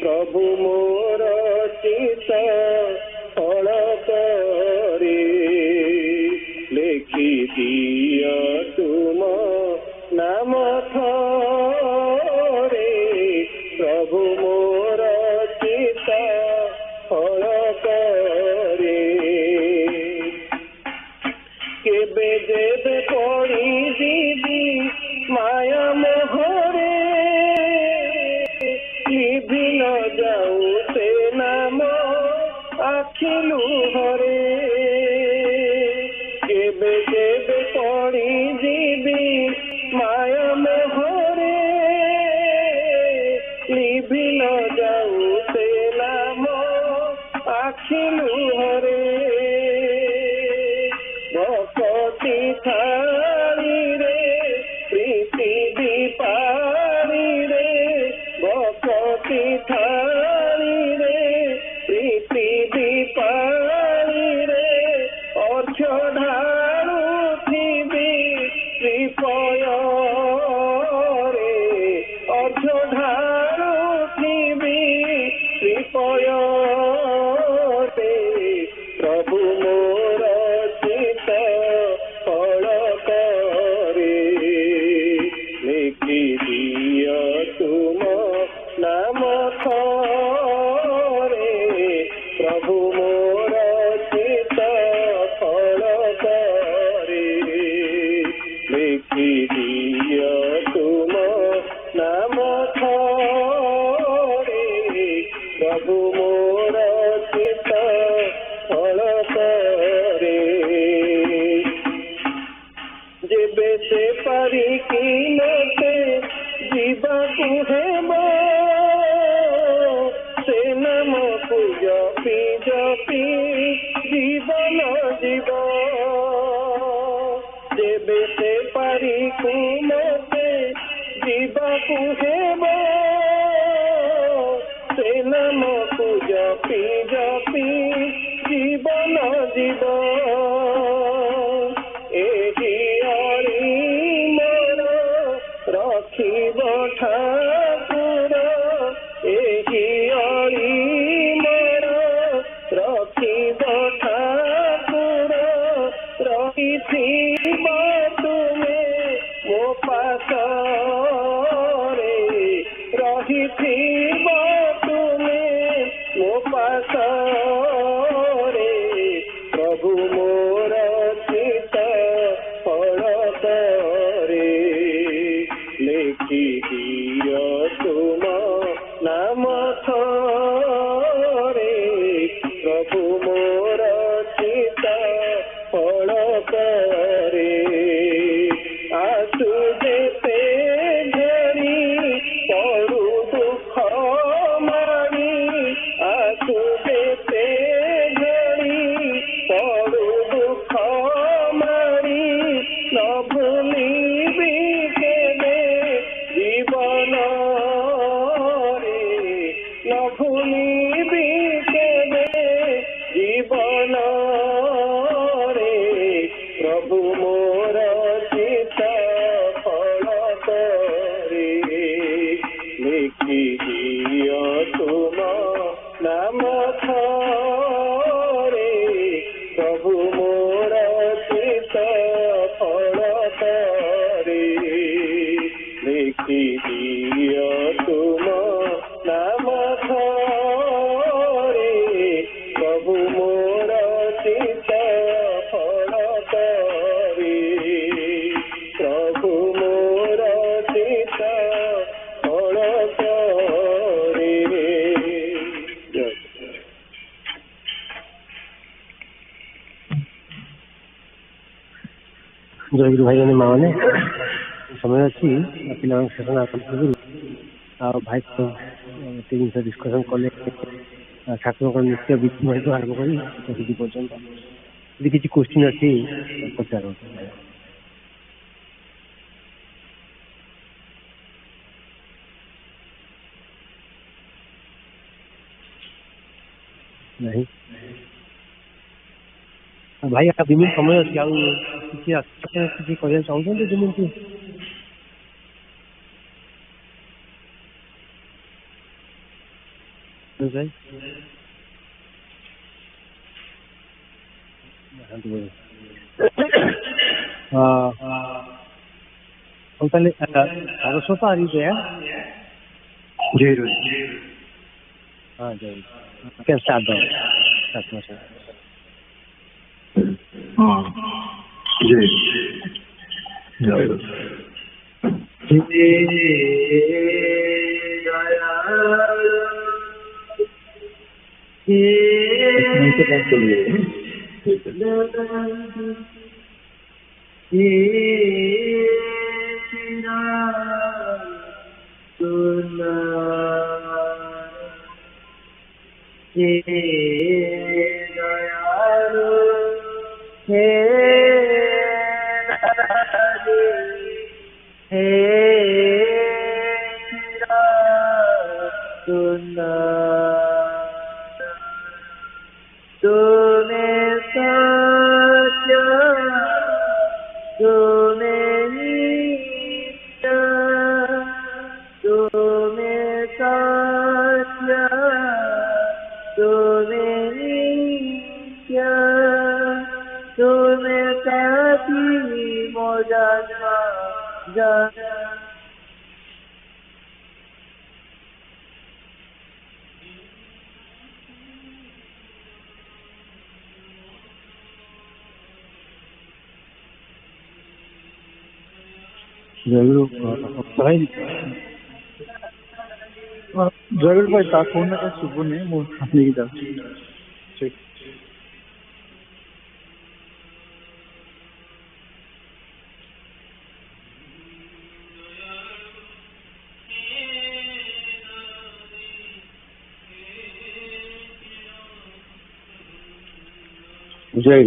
ପ୍ରଭୁ ମୋର ଚିତ ଫଳକରେ ଲେଖି ଦିଅ ତୁମ ନାମ ଥରେ ପ୍ରଭୁ ମୋର ଚିତ ଫଳକରେ କେବେ ଯେବେ ପଡ଼ିଯିବି ମାୟା ମୋହରେ ଲିଭି ନ ଯାଉ ସେ ନାମ ଆଖି ଲୁହରେ କେବେ ଯେବେ ପଡ଼ିଯିବି ମାୟା ମୋହରେ ଲିଭି ନ ଯାଉ ସେ ନାମ ଆଖି ଲୁହରେ ଭକ୍ତି ଥାଳିରେ ପ୍ରୀତି ଦୀପାଳିରେ ଭକ୍ତି ଥାଳିରେ ପ୍ରୀତି ଦୀପାଳିରେ ଅର୍ଘ୍ୟ ଢାଳୁଥିବି ଶ୍ରୀପୟରେ ଅର୍ଘ୍ୟ ଢାଳୁଥିବି ଶ୍ରୀପୟରେ ପ୍ରଭୁ ମୋର ଚିତ ଫଳକରେ ଲେଖି ଦିଅ ତୁମ ନାମ ଥରେ ପ୍ରଭୁ ମୋର ଚିତ ଫଳକରେ ଲେଖି ଦିଅ ତୁମ ନାମ ଥରେ ପ୍ରଭୁ ମୋର ଚିତ ଫଳକରେ ଯେବେ ସେ ପାରିକି ମତେ ଯିବାକୁ ହେବ ସେ ନାମକୁ ଜପି ଜପି ଜୀବନ ଯିବ ଯେବେ ସେ ପାରିକୁ ମତେ ଯିବାକୁ ହେବ ସେ ନାମକୁ ଜପି ଜପି ଜୀବନ ଯିବ ଏହି ଅଳି ମୋର ରଖିବ ଠାକୁର ଏହି ଅଳି ମୋର ରଖିବ ଠାକୁର ରହିଥିବ ତୁମେ ମୋ ପାଖରେ ରହିଥିବ ତୁମେ ମୋ ପାଖରେ ପ୍ରଭୁ ମୋର ଚିତ ଫଳକରେ ଲେଖି ଦିଅ ତୁମ ନାମ ଥରେ ପ୍ରଭୁ ମୋର ଚିତ ଫଳକରେ ଆସୁ ଯେତେ ଘଡ଼ି ପଡ଼ୁ ଦୁଃଖ ମାଡ଼ି ଆସୁ ଯେତେ ଘଡ଼ି ପଡ଼ୁ ଦୁଃଖ ମାଡ଼ି ନ ଭୁଲିବି କେବେ ଜୀବନରେ ନ ଭୁଲିବି କେବେ ଜୀବନରେ ପ୍ରଭୁ ମୋର ଚିତ ଫଳକରେ ଲେଖି ଦିଅ ତୁମ ନାମ ଥରେ ପ୍ରଭୁ ମୋର ଚିତ ଫଳକରେ ଲେଖି ଦିଅ ତୁମ ନାମ ଥରେ ପ୍ରଭୁ ମୋର ଚିତ ଫଳକରେ ପ୍ରଭୁ ମୋର ଚିତ ଫଳକରେ ଜୟଗୁରୁ ଭାଇ ମାନେ ମା ମାନେ समय अच्छी पिला सेसन आरंभ कर भाई तीन जिन डिस्कसन कले ठाकुर नित्य विधि आरंभ कर पर्यटन यदि किसी क्वेश्चन अच्छी पचार नहीं भाई आप दिमिन समय अच्छी किसी कहना चाहते दिमिन की भाई सरस्वत आ रही है जय हाँ जय कैसे स्टार्ट हाँ जय जयगुरु भाई ता फोन का सुबुनी मु नहीं जा ठीक जय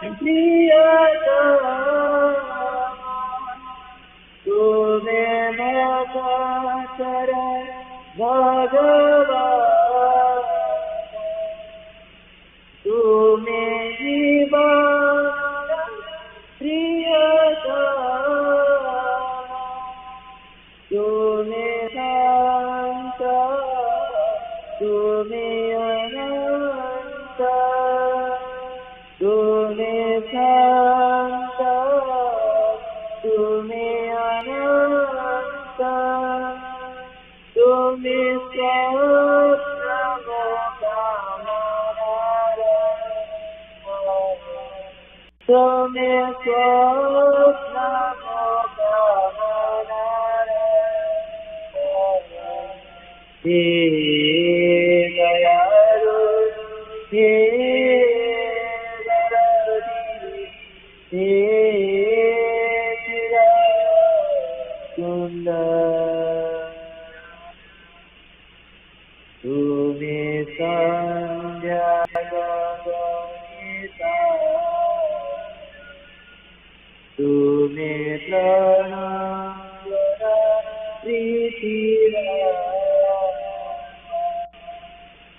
प्रियतमा तुमे भगतर भगवान तुमे जीवन प्रियतमा तुमे शांत तुमे अनंत तुमे शांत तुमे अनंत तुमे तुमे हे दयालु हे दयालु हे सुंदर तुम्हें संध्या तुम्हें प्रणाम प्रीति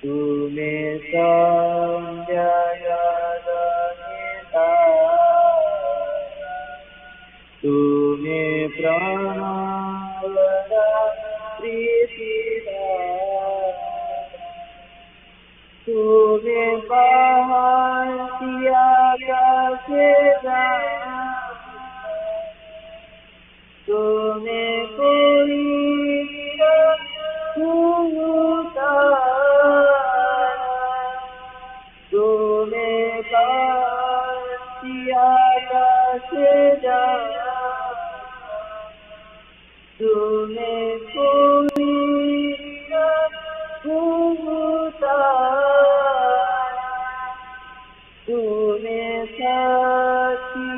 तुम्हें संध्या तुम्हें प्रणाम प्रीति तुम्हें बाहर किया कैसे तुम्हें कोई सुनता तुम्हें बाहर किया कैसे तुम्हें कोई सुनता तुम्हें साथी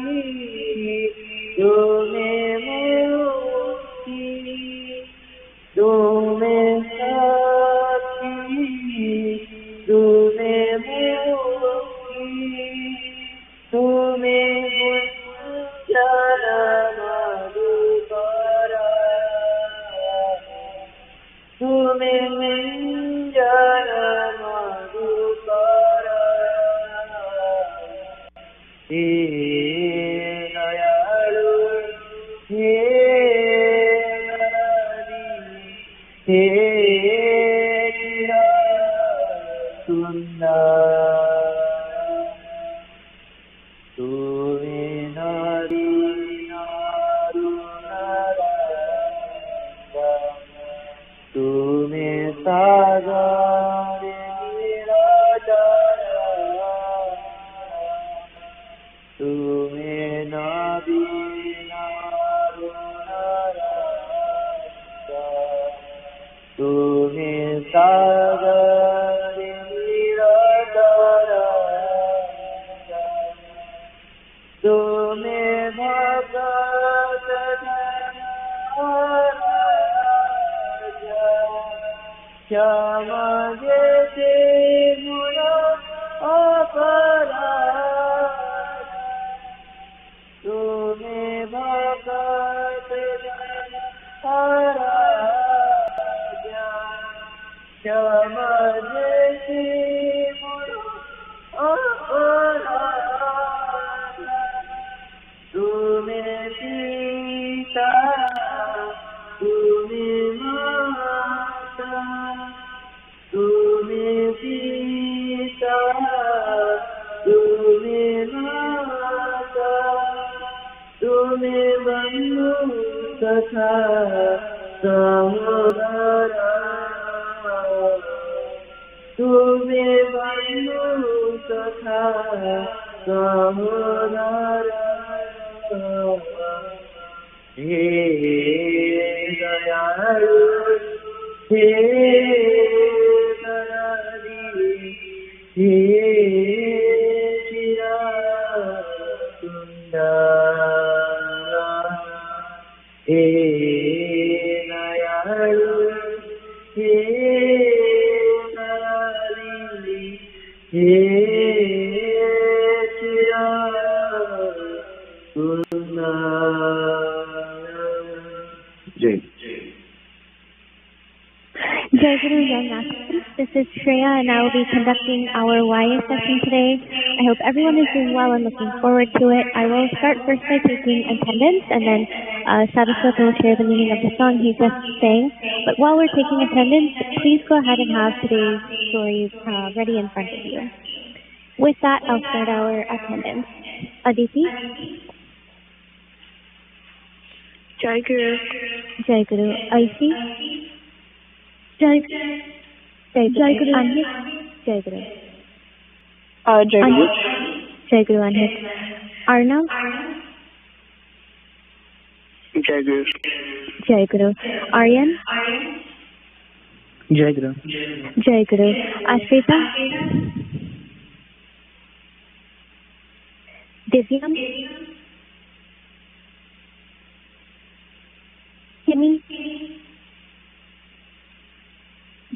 तुम्हें मुक्ति तुम्हें साथी तुम्हें मुक्ति तुम्हें गुंजन मधुकर तुम्हें गुंजन मधुकर हे दयालु हे हे सुंदर तुम्हें नारी तुम्हें सागर तुम्हें नारी तुम्हें सागर तुम्हें भगत क्षमा देते गुण अपराध तुम्हें भगत क्षमा देते गुण अपराध तुम्हें पिता तुम्हें माता तुम्हें पिता तुम्हें माता तुम्हें बंधु तथा सहोदर तुम्हें बंधु तथा सहोदर हे दयालु हे दयालु हे चिरा सुंदर हे दयालु हे दयालु हे चिरा Jayaguru Young Aspirants. This is Shreya and I will be conducting our YA session today. I hope everyone is doing well and looking forward to it. I will start first by taking attendance and then Saraswata will share the meaning of the song he just sang. But while we're taking attendance, please go ahead and have today's stories ready in front of you. With that, I'll start our attendance. Aditi? Jayaguru. Jayaguru. Aisi? Jayaguru. Anhit? Jayaguru. Jayaguru. Jayaguru Anhit. Arnav? Jayaguru. Jayaguru. Aryan? Jayaguru. Jayaguru. Ashrita? Divyam? Kimi?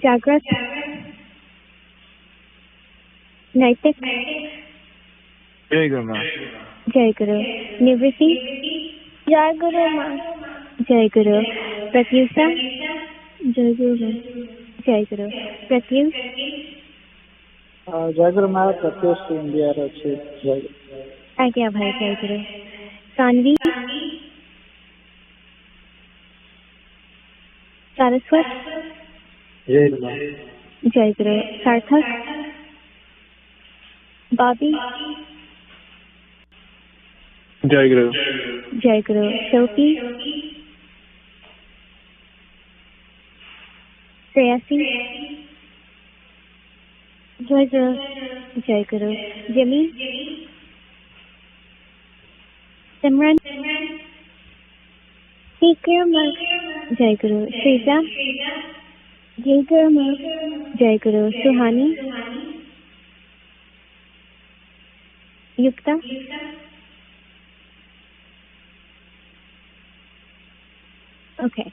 Jagrat? Naitik? Jayaguru Ma. Jayaguru. Nivriti? Jayaguru Ma. Jayaguru. Pratyusa? Jayaguru. Jayaguru. Pratyus? Jayaguru Ma, Pratyush India ଅଛି Jayaguru. Agya bhai Jayaguru. Sanvi? Saraswat? Jayaguru Ma. Jayaguru. Sarthak? Bobby? Jayaguru. Jayaguru. Shilpi? Prayasi? Jayaguru. Jayaguru. Jimmy? Simran? Jayaguru. Shrija? Jayaguru. Suhani? Yukta? Okay.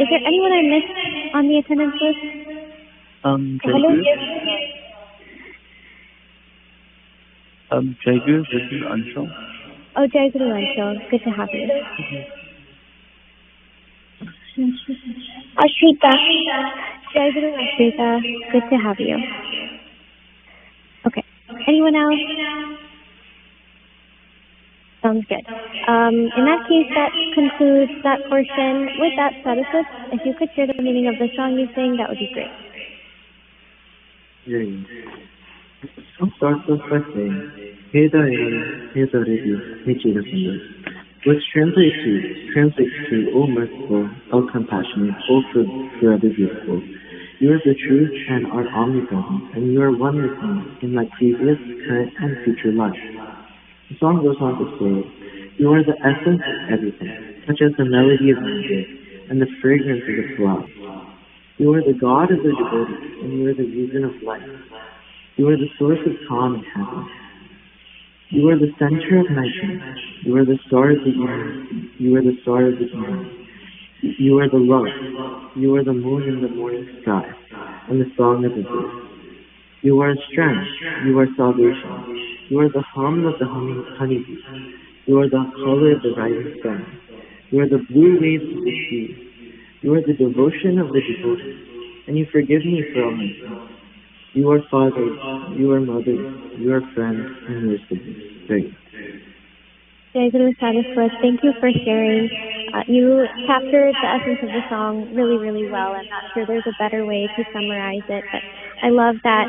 Is there anyone I missed on the attendance list? Hello? Jayaguru, this is Anshul. Oh, Jayaguru Anshul. Good to have you. Ashrita. Jayaguru Ashrita. Good to have you. Okay. Anyone else? Sounds good. In that case, that concludes that portion. With that, Saraswat, if you could share the meaning of the song you sang, that would be great. Yes. I'll start off by saying, Hey the Air, Hey the Radio, Hey Jayaguru, which translates to, O merciful, O compassionate, O forever beautiful. You are the truth and are omnipresent, and you are one with me in my previous, current, and future life. The song goes on to say, you are the essence of everything, such as the melody of music and the fragrance of the flower. You are the God of the devoted, and you are the reason of life. You are the source of calm and happiness. You are the center of night. You are the star of the evening. You are the star of the evening. You are the love. You are the moon in the morning sky, and the song of the bird. You are strength. You are salvation. You are the hum of the honeybee. You are the color of the rising sun. You are the blue waves of the sea. You are the devotion of the devoted, and you forgive me for all my sins. You are fathers, you are mothers, you are friends, and you are siblings. Thank you. Jayaguru Saraswat, thank you for sharing. You captured the essence of the song really, really well. I'm not sure there's a better way to summarize it, but I love that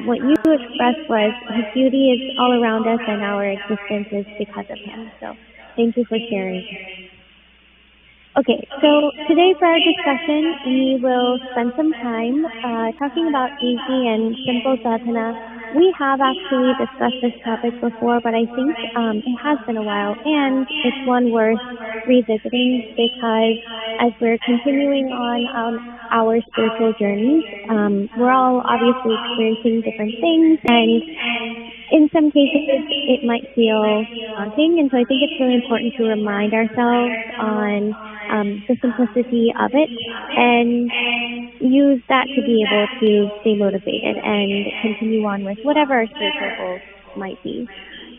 what you expressed was his beauty is all around us and our existence is because of him. So thank you for sharing. Okay, so today for our discussion, we will spend some time talking about easy and simple sadhana. We have actually discussed this topic before, but I think it has been a while, and it's one worth revisiting because as we're continuing on our spiritual journeys, we're all obviously experiencing different things, and in some cases it might feel daunting, and so I think it's really important to remind ourselves on the simplicity of it and use that to be able to stay motivated and continue on with whatever our spiritual goals might be.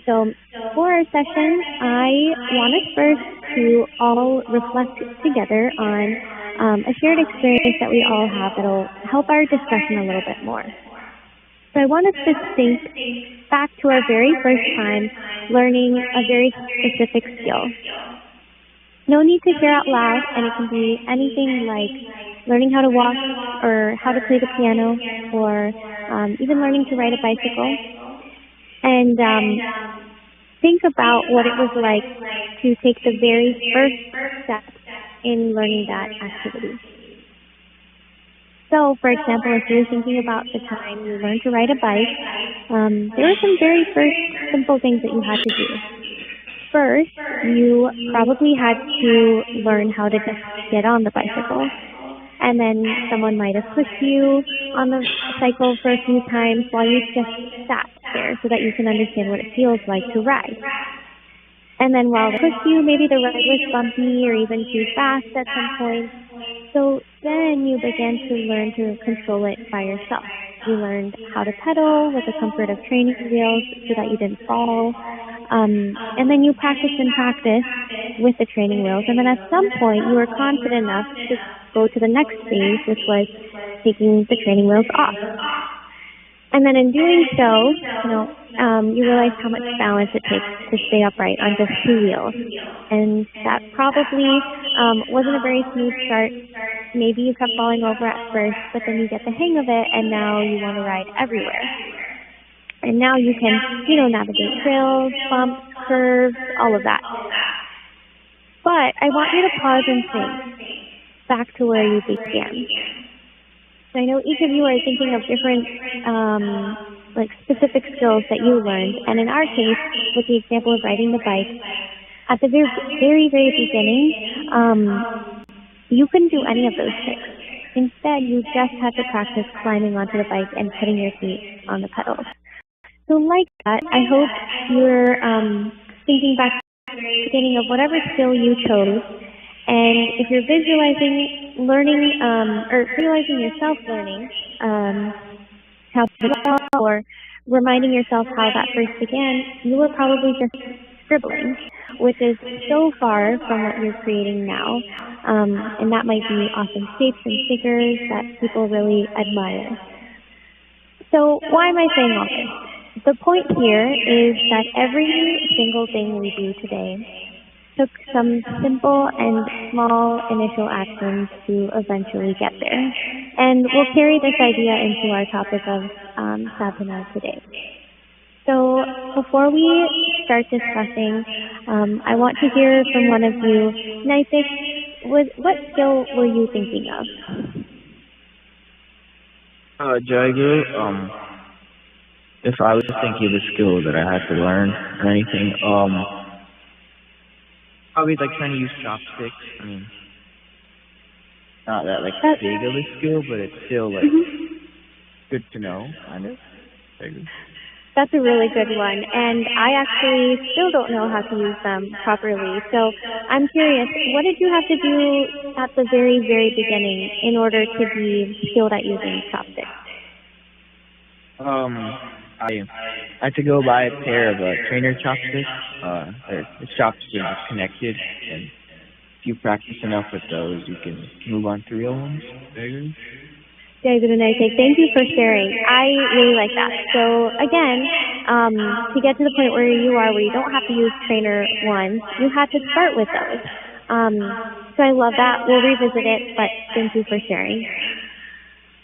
So for our session, I want us first to all reflect together on a shared experience that we all have that'll help our discussion a little bit more. So I want us to think back to our very first time learning a very specific skill. No need to share out loud, and it can be anything like learning how to walk or how to play the piano or even learning to ride a bicycle. And think about what it was like to take the very first step in learning that activity. So, for example, if you're thinking about the time you learned to ride a bike, there were some very first simple things that you had to do. First, you probably had to learn how to just get on the bicycle. And then someone might have pushed you on the cycle for a few times while you just sat there so that you can understand what it feels like to ride. And then while they pushed you, maybe the ride was bumpy or even too fast at some point. So then you began to learn to control it by yourself. You learned how to pedal with the comfort of training wheels so that you didn't fall. And then you practiced and practiced with the training wheels. And then at some point, you were confident enough to go to the next phase, which was taking the training wheels off. And then in doing so, you realize how much balance it takes to stay upright on just two wheels. And that probably wasn't a very smooth start. Maybe you kept falling over at first, but then you get the hang of it, and now you want to ride everywhere. And now you can, navigate trails, bumps, curves, all of that. But I want you to pause and think back to where you began. So I know each of you are thinking of different, specific skills that you learned. And in our case, with the example of riding the bike, at the very, very beginning, you couldn't do any of those tricks. Instead, you just had to practice climbing onto the bike and putting your feet on the pedals. So like that, I hope you're thinking back to the beginning of whatever skill you chose. And if you're visualizing learning, or visualizing yourself learning how to walk, or reminding yourself how that first began, you were probably just scribbling, which is so far from what you're creating now. And that might be awesome shapes and figures that people really admire. So why am I saying all this? The point here is that every single thing we do today took some simple and small initial actions to eventually get there. And we'll carry this idea into our topic of sadhana today. So before we start discussing, I want to hear from one of you. Naitik, what skill were you thinking of? Jayaguru, if I was thinking of a skill that I had to learn or anything, probably trying to use chopsticks. I mean, not that big of a skill, but it's still good to know, kind of. That's a really good one, and I actually still don't know how to use them properly. So I'm curious, what did you have to do at the very, very beginning in order to be skilled at using chopsticks? I had to go buy a pair of trainer chopsticks. The chopsticks are just connected, and if you practice enough with those, you can move on to real ones. Jayaguru Naitik, thank you for sharing. I really like that. So again, to get to the point where you are, where you don't have to use trainer ones, you had to start with those. So I love that. We'll revisit it, but thank you for sharing.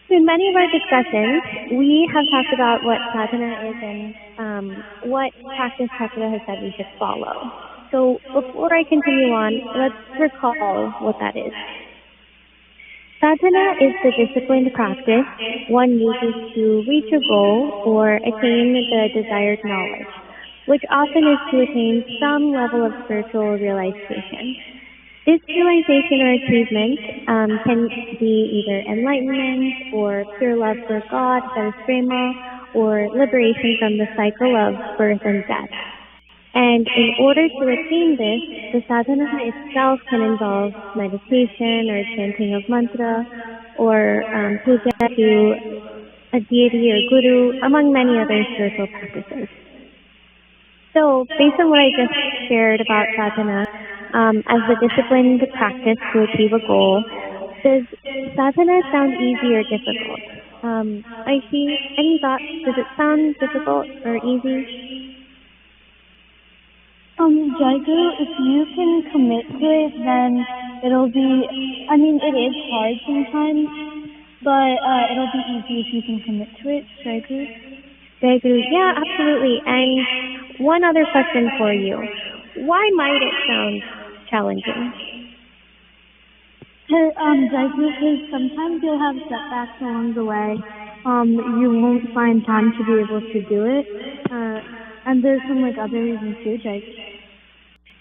In many of our discussions, we have talked about what sadhana is and what practice Thakura has said we should follow. So before I continue on, let's recall what that is. Sadhana is the disciplined practice one uses to reach a goal or attain the desired knowledge, which often is to attain some level of spiritual realization. This realization or achievement can be either enlightenment or pure love for God, that is prema, or liberation from the cycle of birth and death. And in order to attain this, the sadhana itself can involve meditation or chanting of mantra or puja to a deity or guru, among many other spiritual practices. So, based on what I just shared about sadhana, as the disciplined practice to achieve a goal, Does sadhana sound easy or difficult? I see. Any thoughts? Does it sound difficult or easy? Jayaguru, if you can commit to it, then it'll be, I mean, it is hard sometimes, but it'll be easy if you can commit to it, Jayaguru. Jayaguru, yeah, absolutely. And one other question for you. Why might it sound challenging? Jayaguru, because sometimes you'll have setbacks along the way. You won't find time to be able to do it. And there's some other reasons too,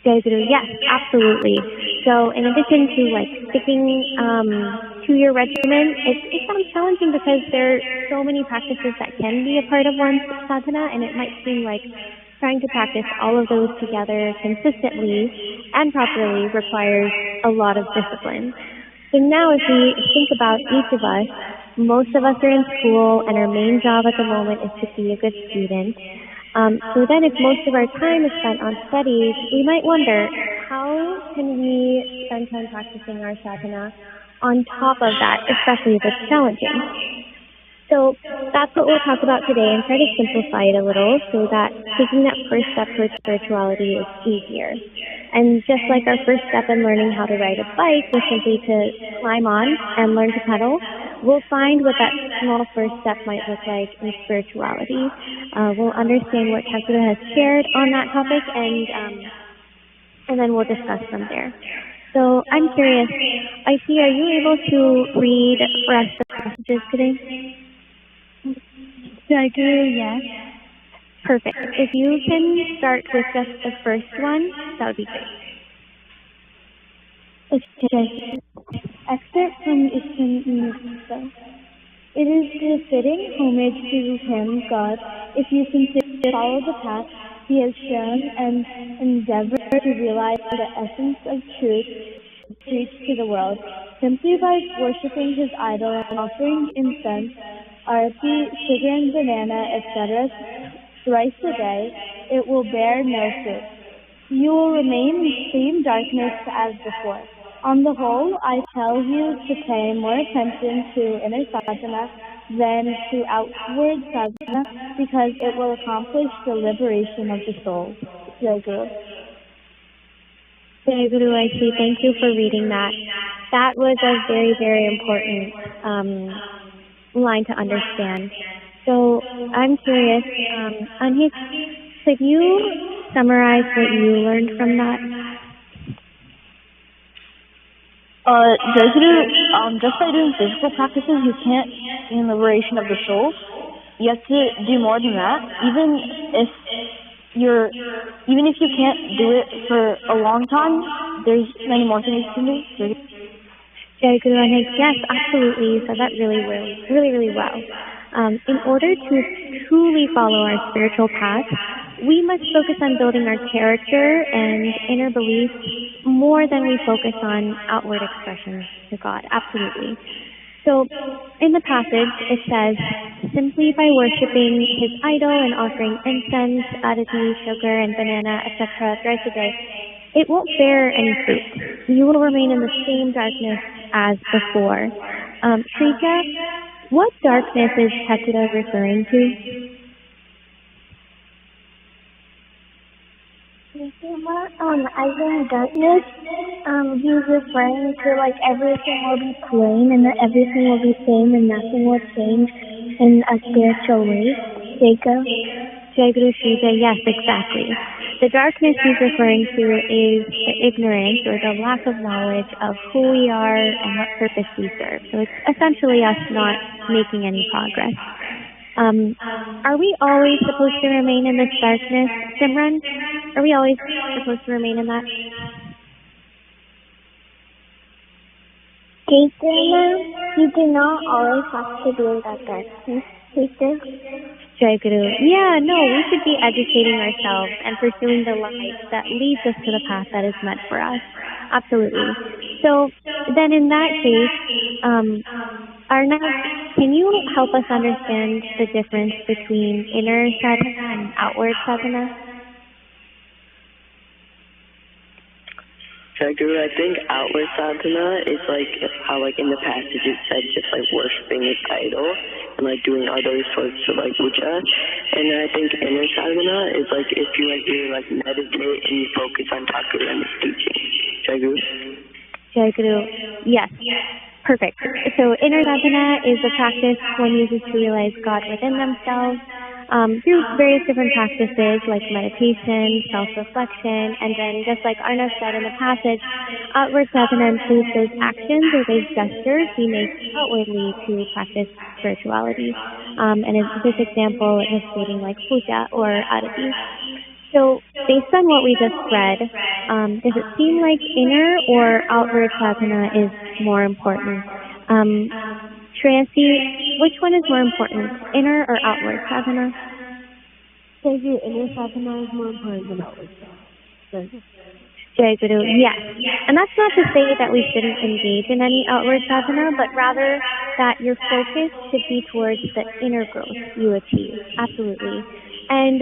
Jayaguru, yes, absolutely. So in addition to sticking to your regimen, it sounds challenging because there are so many practices that can be a part of one's sadhana, and it might seem like trying to practice all of those together consistently and properly requires a lot of discipline. So now if we think about each of us, most of us are in school and our main job at the moment is to be a good student. So then if most of our time is spent on studies, we might wonder, how can we spend time practicing our sadhana on top of that, especially if it's challenging? So that's what we'll talk about today and try to simplify it a little so that taking that first step towards spirituality is easier. And just like our first step in learning how to ride a bike was simply to climb on and learn to pedal, we'll find what that small first step might look like in spirituality. We'll understand what Jayaguru has shared on that topic, and then we'll discuss from there. So I'm curious, I see, are you able to read for us the passages today? Jayaguru, yes. Perfect. If you can start with just the first one, that would be great. Okay. Excerpt from Efland. It is befitting homage to Him, God, if you continue to follow the path He has shown and endeavor to realize the essence of truth preached to the world. Simply by worshiping His idol and offering incense, arati, sugar and banana, etc., thrice a day, it will bear no fruit. You will remain in the same darkness as before. On the whole, I tell you to pay more attention to inner sadhana than to outward sadhana, because it will accomplish the liberation of the soul. Jayaguru. Jayaguru, I see. Thank you for reading that. That was a very, very important line to understand. So I'm curious, Anhit, could you summarize what you learned from that? Jayaguru, just by doing physical practices, you can't gain liberation of the soul. You have to do more than that. Even if you can't do it for a long time, there's many more things you can do. Jayaguru, Anhit, yes, absolutely. You said that really well. In order to truly follow our spiritual path, we must focus on building our character and inner beliefs more than we focus on outward expressions to God. Absolutely. So in the passage, it says, simply by worshiping His idol and offering incense, arati, sugar, and banana, etc., thrice a day, it won't bear any fruit. You will remain in the same darkness as before. Shrika, what darkness is Jayaguru referring to? As in darkness, he's referring to everything will be plain and that everything will be same and nothing will change in a spiritual way. Jayaguru Shrija, yes, exactly. The darkness he's referring to is the ignorance or the lack of knowledge of who we are and what purpose we serve. So it's essentially us not making any progress. Are we always supposed to remain in this darkness, Simran? Are we always supposed to remain in that? You do not always have to be in that darkness. Jayaguru, yeah, no, we should be educating ourselves and pursuing the light that leads us to the path that is meant for us. Absolutely. So then in that case, Arnav, can you help us understand the difference between inner sadhana and outward sadhana? Jayaguru, I think outward sadhana is like how like in the passage it said just like worshiping his idol and like doing other sorts of like puja. And then I think inner sadhana is like if you like really like meditate and you focus on Thakur and his teaching. Jayaguru? Jayaguru, yes. Perfect. So inner sadhana is the practice one uses to realize God within themselves through various different practices like meditation, self-reflection, and then just like Arnav said in the passage, outward sadhana includes those actions or those gestures we make outwardly to practice spirituality. And in this example, it was stating like puja or arati. So based on what we just read, does it seem like inner or outward sadhana is more important? Shreyasi, which one is more important, inner or outward sadhana? Inner sadhana is more important than outward sadhana. Jayaguru, yes. And that's not to say that we shouldn't engage in any outward sadhana, but rather that your focus should be towards the inner growth you achieve. Absolutely. And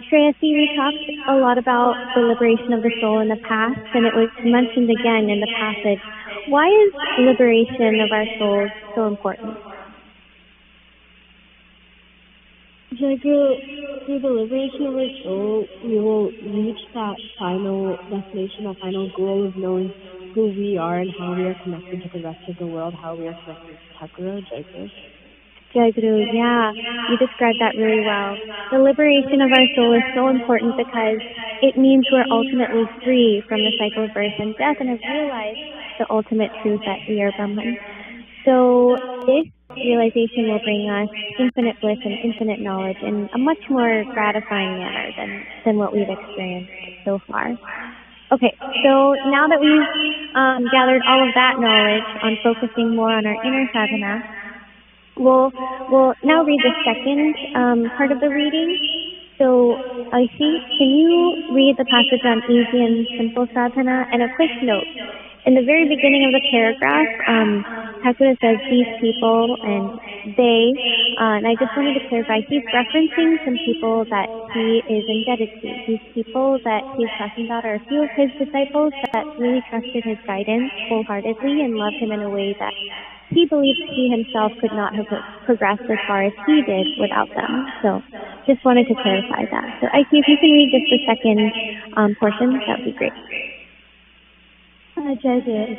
Shreyasi, we talked a lot about the liberation of the soul in the past, and it was mentioned again in the passage. Why is liberation of our souls so important? Through the liberation of our soul, we will reach that final destination, that final goal of knowing who we are and how we are connected to the rest of the world, how we are connected to Thakur, Jayaguru. Jayaguru, yeah, you described that really well. The liberation of our soul is so important because it means we're ultimately free from the cycle of birth and death and have realized the ultimate truth that we are Brahman. So this realization will bring us infinite bliss and infinite knowledge in a much more gratifying manner than what we've experienced so far. Okay, so now that we've gathered all of that knowledge on focusing more on our inner sadhana, we'll now read the second part of the reading. So, Aishi, can you read the passage on easy and simple sadhana? And a quick note. In the very beginning of the paragraph, Thakur says these people and they, and I just wanted to clarify, he's referencing some people that he is indebted to. These people that he's talking about are a few of his disciples that really trusted his guidance wholeheartedly and loved him in a way that he believed he himself could not have progressed as far as he did without them. So just wanted to clarify that. So Aiki, if you can read just the second portion, that would be great. Jayaguru.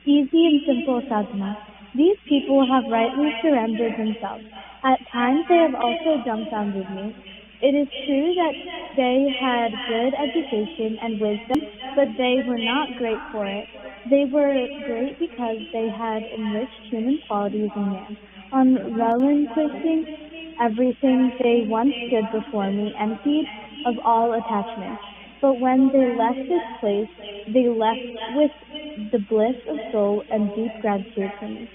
Easy and simple sadhana. These people have rightly surrendered themselves. At times they have also dumbfounded me. It is true that they had good education and wisdom, but they were not great for it. They were great because they had enriched human qualities in man. On relinquishing everything, they once stood before me, emptied of all attachment. But when they left this place, they left with the bliss of soul and deep gratitude for me.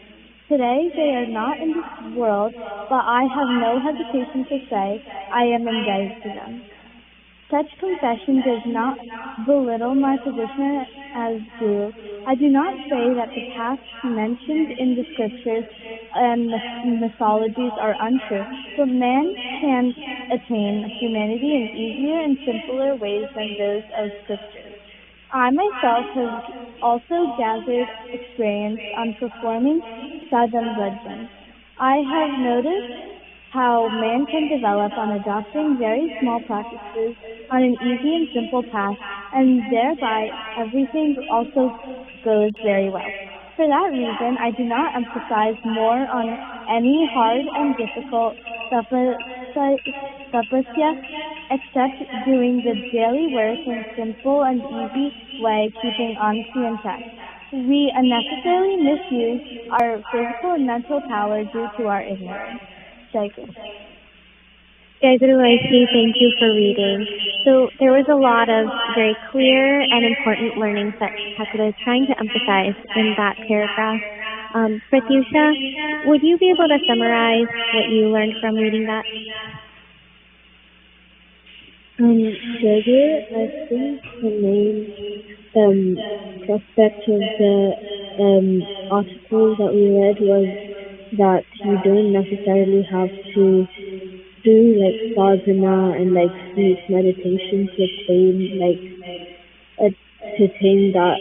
Today they are not in this world, but I have no hesitation to say I am indebted to them. Such confession does not belittle my position as Guru. I do not say that the paths mentioned in the scriptures and mythologies are untrue, but man can attain humanity in easier and simpler ways than those of scriptures. I myself have also gathered experience on performing sadhana bhajan. I have noticed how man can develop on adopting very small practices on an easy and simple path, and thereby everything also goes very well. For that reason, I do not emphasize more on any hard and difficult tapasya, except doing the daily work in a simple and easy way, keeping honesty intact. We unnecessarily misuse our physical and mental power due to our ignorance. Jayaguru. Jayaguru, thank you for reading. So there was a lot of very clear and important learnings that Thakur is trying to emphasize in that paragraph. Pratyusha, would you be able to summarize what you learned from reading that? Jayaguru, I think the main prospect of the article that we read was that you don't necessarily have to do sadhana and deep meditation to attain to attain that,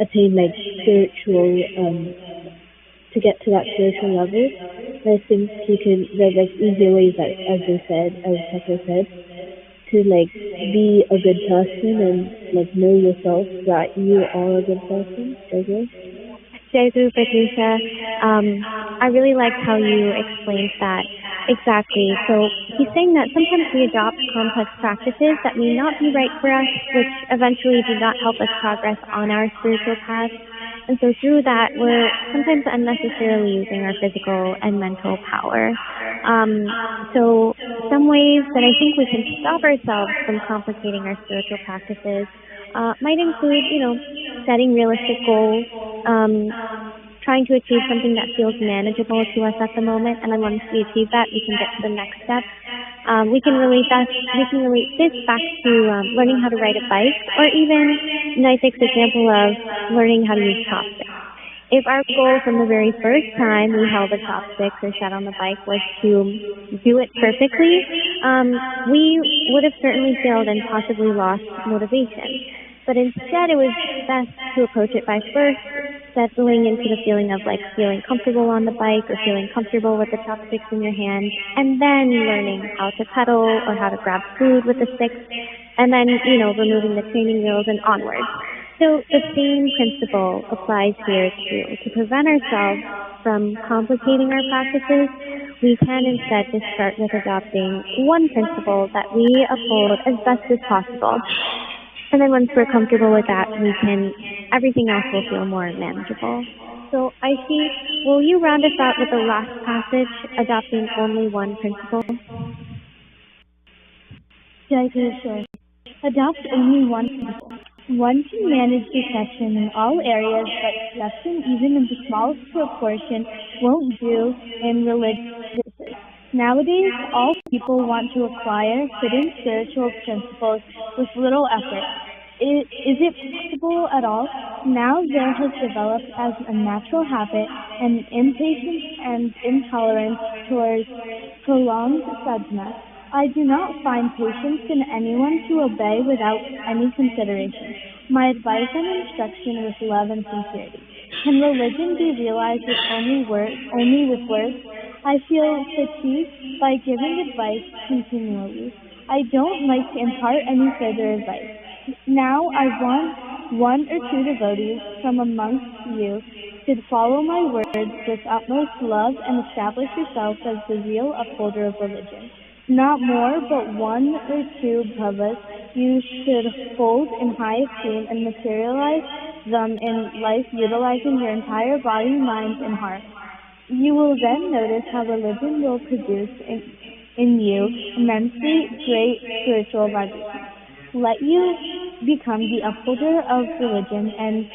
attain like spiritual, to get to that spiritual level. I think you can, there's like easier ways, that, as Tucker said, to like be a good person and like know yourself that you are a good person. Jayaguru, Patricia, I really liked how you explained that. Exactly. So he's saying that sometimes we adopt complex practices that may not be right for us, which eventually do not help us progress on our spiritual path. And so through that, we're sometimes unnecessarily using our physical and mental power. So some ways that I think we can stop ourselves from complicating our spiritual practices might include, setting realistic goals, trying to achieve something that feels manageable to us at the moment, and then once we achieve that, we can get to the next step. We can relate this back to learning how to ride a bike, or even Naitik's example of learning how to use chopsticks. If our goal from the very first time we held the chopsticks or sat on the bike was to do it perfectly, we would have certainly failed and possibly lost motivation. But instead, it was best to approach it by first settling into the feeling of like feeling comfortable on the bike or feeling comfortable with the chopsticks in your hand, and then learning how to pedal or how to grab food with the sticks, and then, removing the training wheels and onwards. So the same principle applies here too. To prevent ourselves from complicating our practices, we can instead just start with adopting one principle that we uphold as best as possible. And then once we're comfortable with that, everything else will feel more manageable. So I see, will you round us out with the last passage, adopting only one principle? Jayaguru, sure. Adopt only one principle. One can manage deception in all areas, but deception, even in the smallest proportion, won't do in religion. Nowadays, all people want to acquire hidden spiritual principles with little effort. Is it possible at all? Now there has developed as a natural habit an impatience and intolerance towards prolonged sadhana. I do not find patience in anyone to obey without any consideration. My advice and instruction with love and sincerity. Can religion be realized only with words? I feel fatigued by giving advice continually. I don't like to impart any further advice. Now I want one or two devotees from amongst you to follow my words with utmost love and establish yourself as the real upholder of religion. Not more, but one or two bhavas you should hold in high esteem and materialize them in life, utilizing your entire body, mind, and heart. You will then notice how religion will produce in you immensely great spiritual vibrations. Let you become the upholder of religion and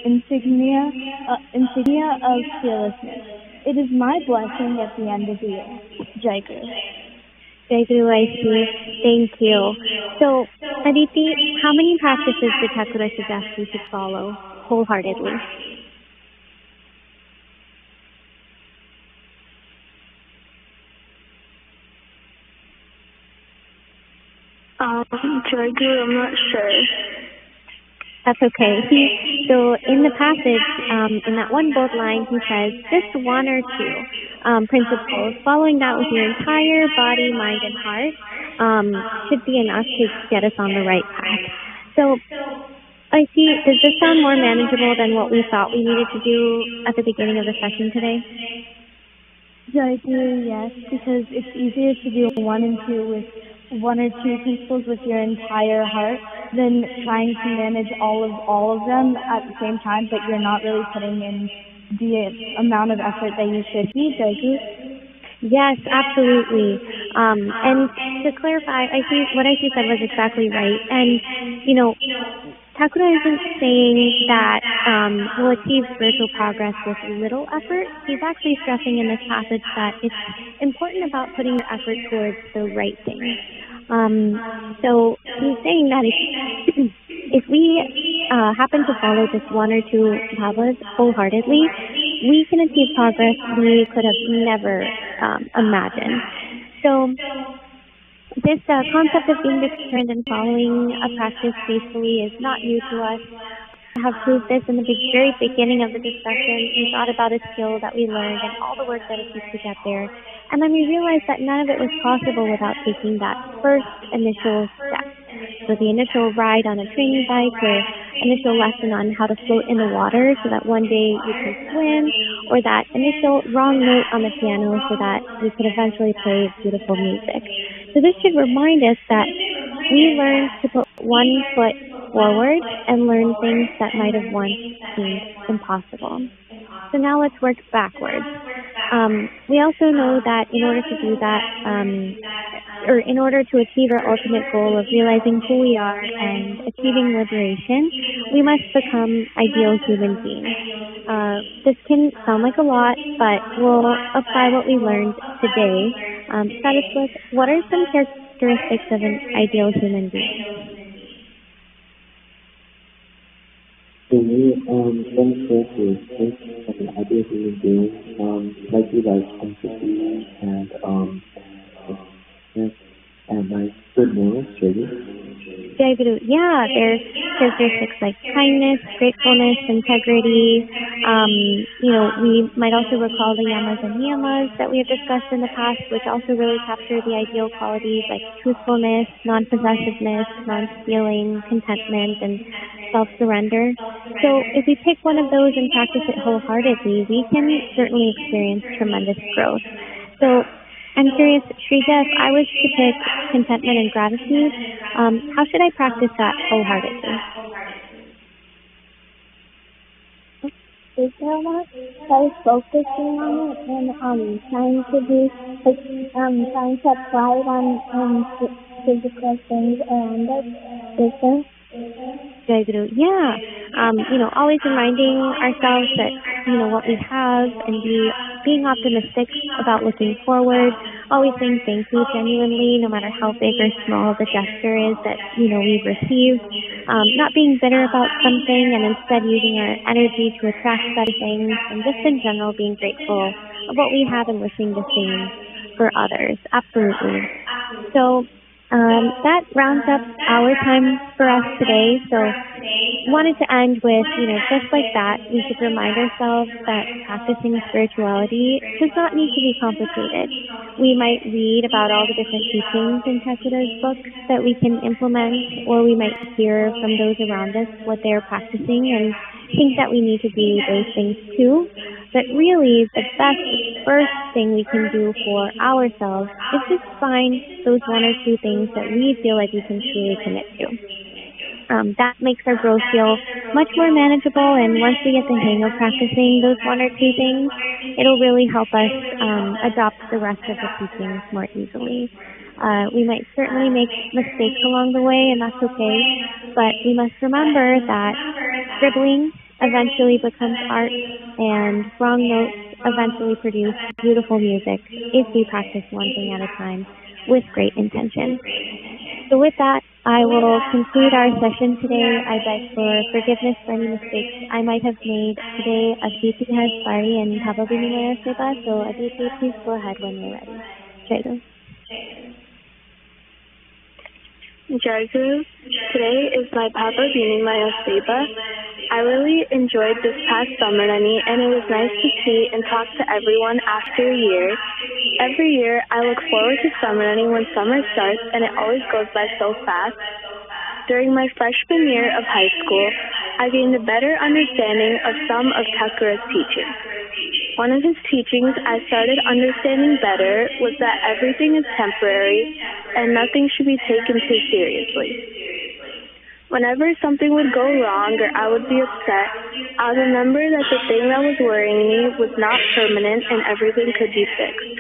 insignia of fearlessness. It is my blessing at the end of the year. Jayaguru. Jayaguru, I see. Thank you. So, Aditi, how many practices did Thakura suggest we should follow wholeheartedly? Jayaguru, I'm not sure. That's okay. So in the passage, in that one bold line, he says just one or two principles. Following that with your entire body, mind, and heart should be enough to get us on the right path. So I see. Does this sound more manageable than what we thought we needed to do at the beginning of the session today? Jayaguru, yes, because it's easier to do one and two with one or two principles with your entire heart than trying to manage all of them at the same time, but you're not really putting in the amount of effort that you should be, Jayaguru? Yes, absolutely. And to clarify, I think what I said was exactly right. And, Thakura isn't saying that we'll achieve spiritual progress with little effort. He's actually stressing in this passage that it's important about putting your effort towards the right things. So he's saying that if we happen to follow just one or two bhavas wholeheartedly, we can achieve progress we could have never imagined. So this concept of being determined and following a practice faithfully is not new to us. I have proved this in the very beginning of the discussion. We thought about a skill that we learned and all the work that it took to get there. And then we realized that none of it was possible without taking that first initial step. So the initial ride on a training bike, or initial lesson on how to float in the water so that one day you can swim, or that initial wrong note on the piano so that we could eventually play beautiful music. So this should remind us that we learn to put one foot forward and learn things that might have once seemed impossible. So now let's work backwards. We also know that in order to do that, or in order to achieve our ultimate goal of realizing who we are and achieving liberation, we must become ideal human beings. This can sound like a lot, but we'll apply what we learned today. Saraswata, what are some characteristics of an ideal human being? For me, some characteristics of an ideal human being, like empathy and my good morals, really. Jayaguru, yeah, there's characteristics like kindness, gratefulness, integrity. We might also recall the yamas and niyamas that we have discussed in the past, which also really capture the ideal qualities like truthfulness, non-possessiveness, non-stealing, contentment, and self-surrender. So if we pick one of those and practice it wholeheartedly, we can certainly experience tremendous growth. So I'm curious, Shrija, if I was to pick contentment and gratitude, how should I practice that wholeheartedly? By focusing on it and trying to be trying to apply it on physical things around us. Jayaguru, yeah. Always reminding ourselves that, what we have and being optimistic about looking forward, always saying thank you genuinely, no matter how big or small the gesture is that, we've received, not being bitter about something and instead using our energy to attract better things, and just in general being grateful of what we have and wishing the same for others. Absolutely. So, that rounds up our time for us today. So wanted to end with, just like that, we should remind ourselves that practicing spirituality does not need to be complicated. We might read about all the different teachings in Thakura's books that we can implement, or we might hear from those around us what they're practicing and think that we need to do those things too. But really, the first thing we can do for ourselves is just find those one or two things that we feel like we can truly commit to. That makes our growth feel much more manageable, and once we get the hang of practicing those one or two things, it'll really help us adopt the rest of the teachings more easily. We might certainly make mistakes along the way, and that's okay, but we must remember that scribbling eventually becomes art, and wrong notes eventually produce beautiful music if we practice one thing at a time with great intention. So with that, I will conclude our session today. I beg for forgiveness for any mistakes I might have made today. Aditi has sorry and probably Nimaya Seba, so Aditi, please go ahead when you're ready. Jayaguru. Jayaguru, today is my Papa Vinimaya Seba. I really enjoyed this past summer, Nani, and it was nice to see and talk to everyone after a year. Every year, I look forward to summer, Nani, when summer starts, and it always goes by so fast. During my freshman year of high school, I gained a better understanding of some of Thakura's teachings. One of his teachings I started understanding better was that everything is temporary and nothing should be taken too seriously. Whenever something would go wrong or I would be upset, I would remember that the thing that was worrying me was not permanent and everything could be fixed.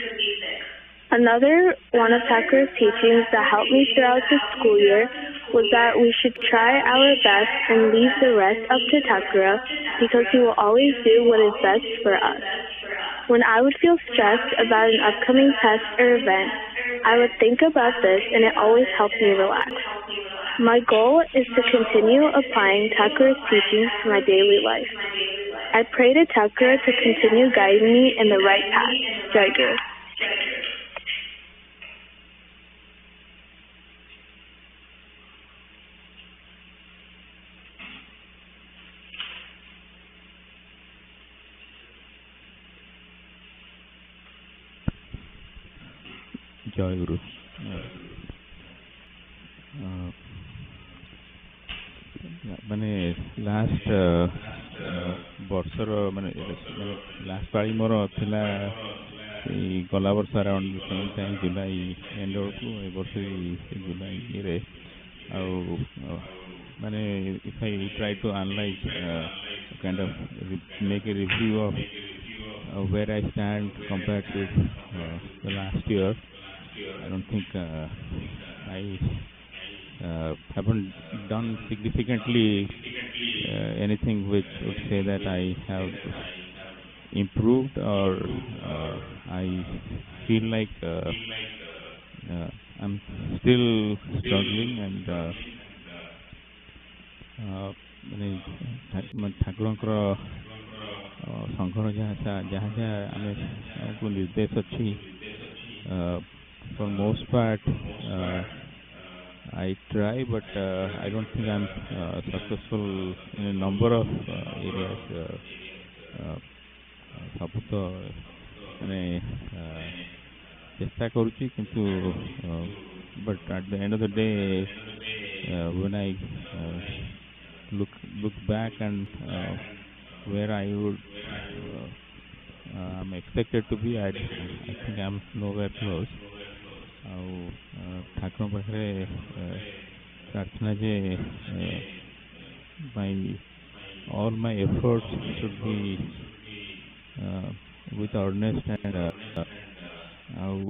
Another one of Thakura's teachings that helped me throughout the school year was that we should try our best and leave the rest up to Thakura because he will always do what is best for us. When I would feel stressed about an upcoming test or event, I would think about this and it always helped me relax. My goal is to continue applying Thakura's teachings to my daily life. I pray to Thakura to continue guiding me in the right path. Jayaguru. Jayaguru. ମାନେ last ବର୍ଷର ମାନେ last ପାଳି ମୋର ଥିଲା ଏଇ ଗଲା ବର୍ଷ around same time July end ବେଳକୁ ଏ ବର୍ଷ ଜୁଲାଇ ଇଏରେ ଆଉ ମାନେ if I try to analyze kind of make a review of where I stand compared to the last year, I don't think I haven't done significantly anything which would say that I have improved or I feel like I'm still struggling and ଠାକୁରଙ୍କର ସଂଘର ଯାହା ଯାହା ଆମକୁ ନିର୍ଦ୍ଦେଶ ଅଛି for most part I try but I don't think I'm successful in a number of areas. ସବୁ ତ ମାନେ ଚେଷ୍ଟା କରୁଛି କିନ୍ତୁ but at the end of the day when I look back and where I would I'm expected to be, I think I'm nowhere close. ଆଉ ଠାକୁରଙ୍କ ପାଖରେ ପ୍ରାର୍ଥନା ଯେ all my efforts should be with earnest and ଆଉ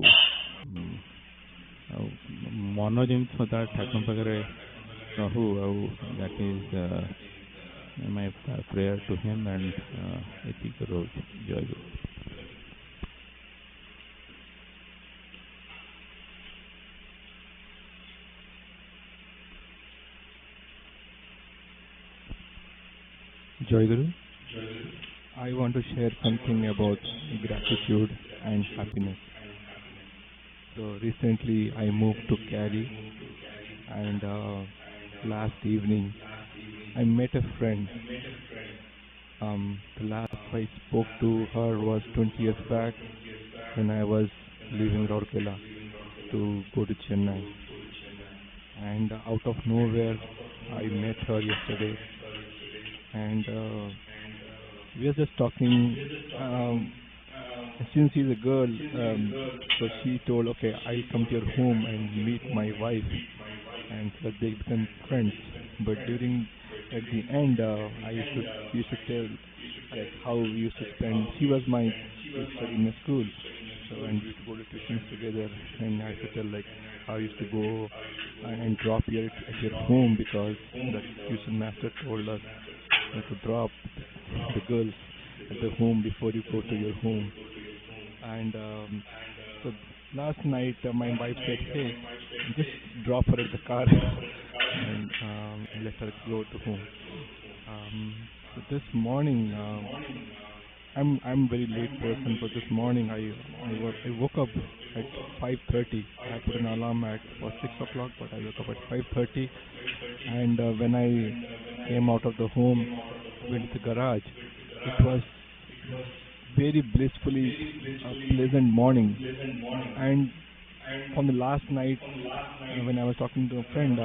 ମନ ଯେମିତି ସଦାବେଳେ ଠାକୁରଙ୍କ ପାଖରେ ରହୁ ଆଉ that is my prayer to him and ଏତିକି ରହୁଛି. ଜୟଗୁରୁ. Jayaguru, I want to share something about gratitude and happiness. So recently I moved to Cali and last evening I met a friend. The last I spoke to her was 20 years back when I was leaving Rourkela to go to Chennai. And out of nowhere I met her yesterday. And we are just talking. Since she's a girl, so she told, okay, I'll come to your home and meet my wife, and so they become friends. But at the end, I used to tell like how we used to spend. She was my study in a school, so and we used to go to tuitions together. And I used to tell like how I used to go and drop you at your home because the tuition master told us to drop the girls at the home before you go to your home. And so last night my wife said, hey, just drop her at the car and let her go to home. So this morning, I'm very late person, but this morning I woke up at 5:30. I put an alarm for 6 o'clock, but I woke up at 5:30. And when I came out of the home, went to the garage, it was very blissfully pleasant morning. And from the last night, when I was talking to a friend,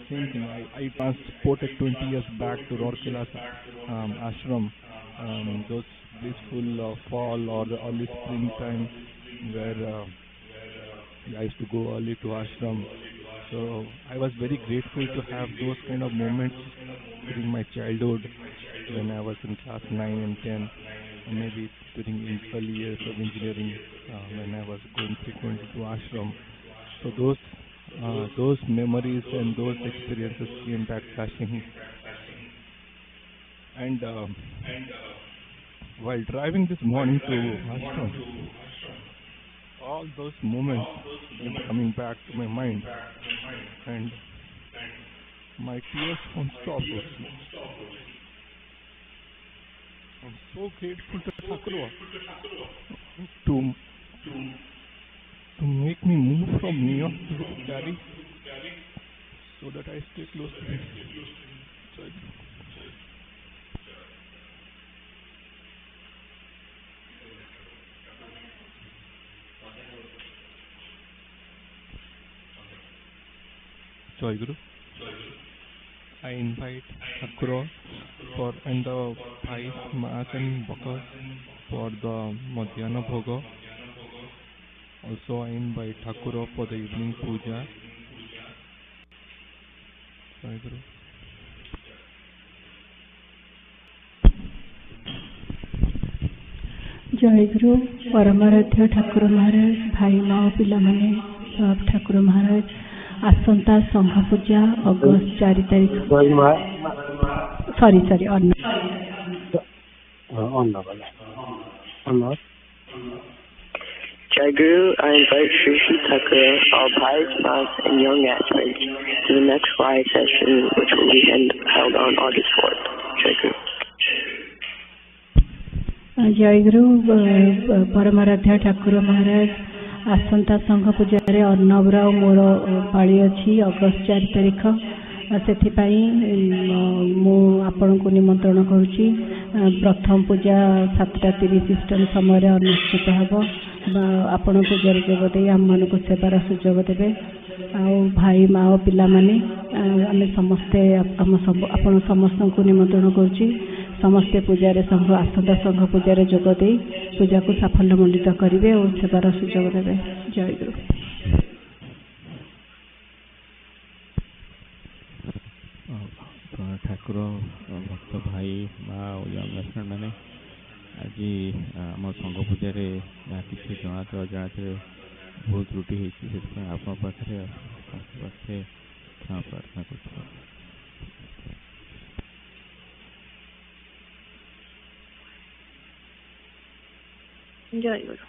same thing. I transported 20 years back to Rourkela ashram. Those blissful fall or the early springtime where I used to go early to ashram. So I was very grateful to have those kind of moments during my childhood when I was in class 9 and 10, or maybe during early years of engineering when I was going frequently to ashram. So those memories and those experiences came back flashing. And while driving this morning to ashram, all those moments kept coming back to my mind, and my tears won't stop. I'm so grateful to Thakur to make me move from New York to Cali so that I stay close to him. Jayaguru. I invite Thakura for and the 5 Mass and Bhakas for the Madhyana Bhoga. Also, I invite Thakura for the evening Puja. Jayaguru. जयगुरु परमाराध्य ठाकुर महाराज भाई माओ पिला माने सब ठाकुर महाराज आसंता संघ पूजा अगस्त 4 तारिख sorry अन्न Jayaguru, I invite Sri Sri Thakura, all pious monks and young aspirants to the next live session, which will be held on August 4th. Jayaguru. जयगुरु परमाराध्य ठाकुर महाराज आसंता संघ पूजा रे अर्णवरा मोर पाली अच्छी अगस्त 4 तारिख से आपण को निमंत्रण करुच्ची प्रथम पूजा 7:30 ईस्टर्न समय अनुष्ठित हम आपण पूजार जोगदे आम मान को सेवार सुजोग देवे भाई माओ पिला माने आमे समस्ते आपण समस्त को निमंत्रण करुच्ची समस्ते पूजार संघ आसंता संघ पूजार जोगदे पूजा को साफल्यमंडित करेंगे और सेवार सुजोग देवे। जयगुरु। ठाकुर भक्त भाई माँ मैंने आज आम संघ पूजार किसी जनाते अजाणत बहुत त्रुटि होती आप पाखे क्षमा प्रार्थना कर Jayaguru.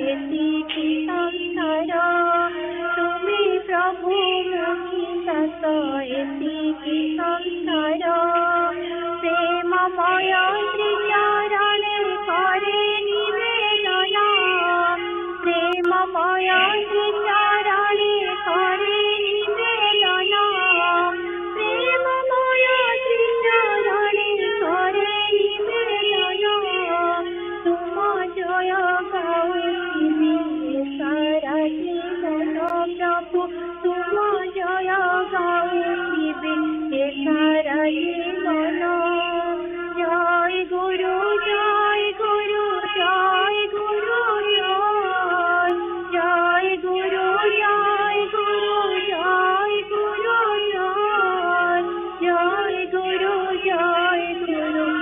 एतिकी संसार तुमी प्रभु मुनि दास एतिकी संसार प्रेममय श्रीचरणे करे निवेदन प्रेममय श्रीचरणे करे निवेदन प्रेममय श्रीचरणे करे निवेदन तुम जय गाउथिबि सारा जीवन प्रभु तुम जय गाउथिबि सारा जीवन जय गुरु जय गुरु जय गुरु जय गुरु जय गुरु जय गुरु जय गुरु जय गुरु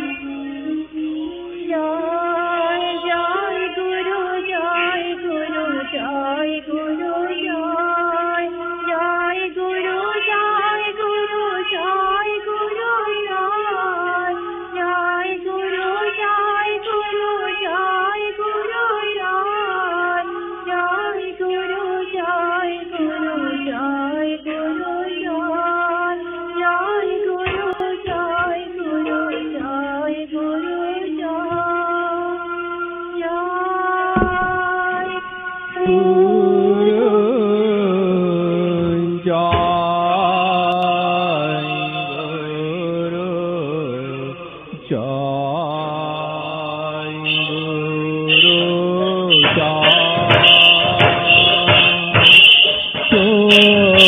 जय जय गुरु जय गुरु जय गुरु जय गुरु जय गुरु जय गुरु जय गुरु जय गुरु जय गुरु जय गुरु जय गुरु जय गुरु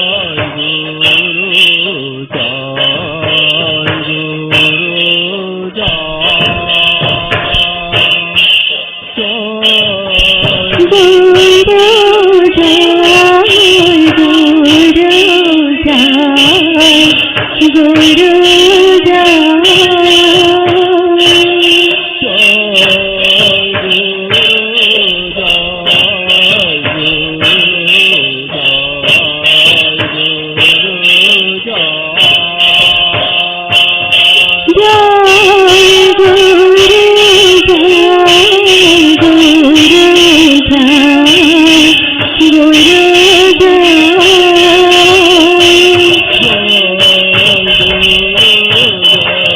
जय गुरु जय गुरु जय गुरु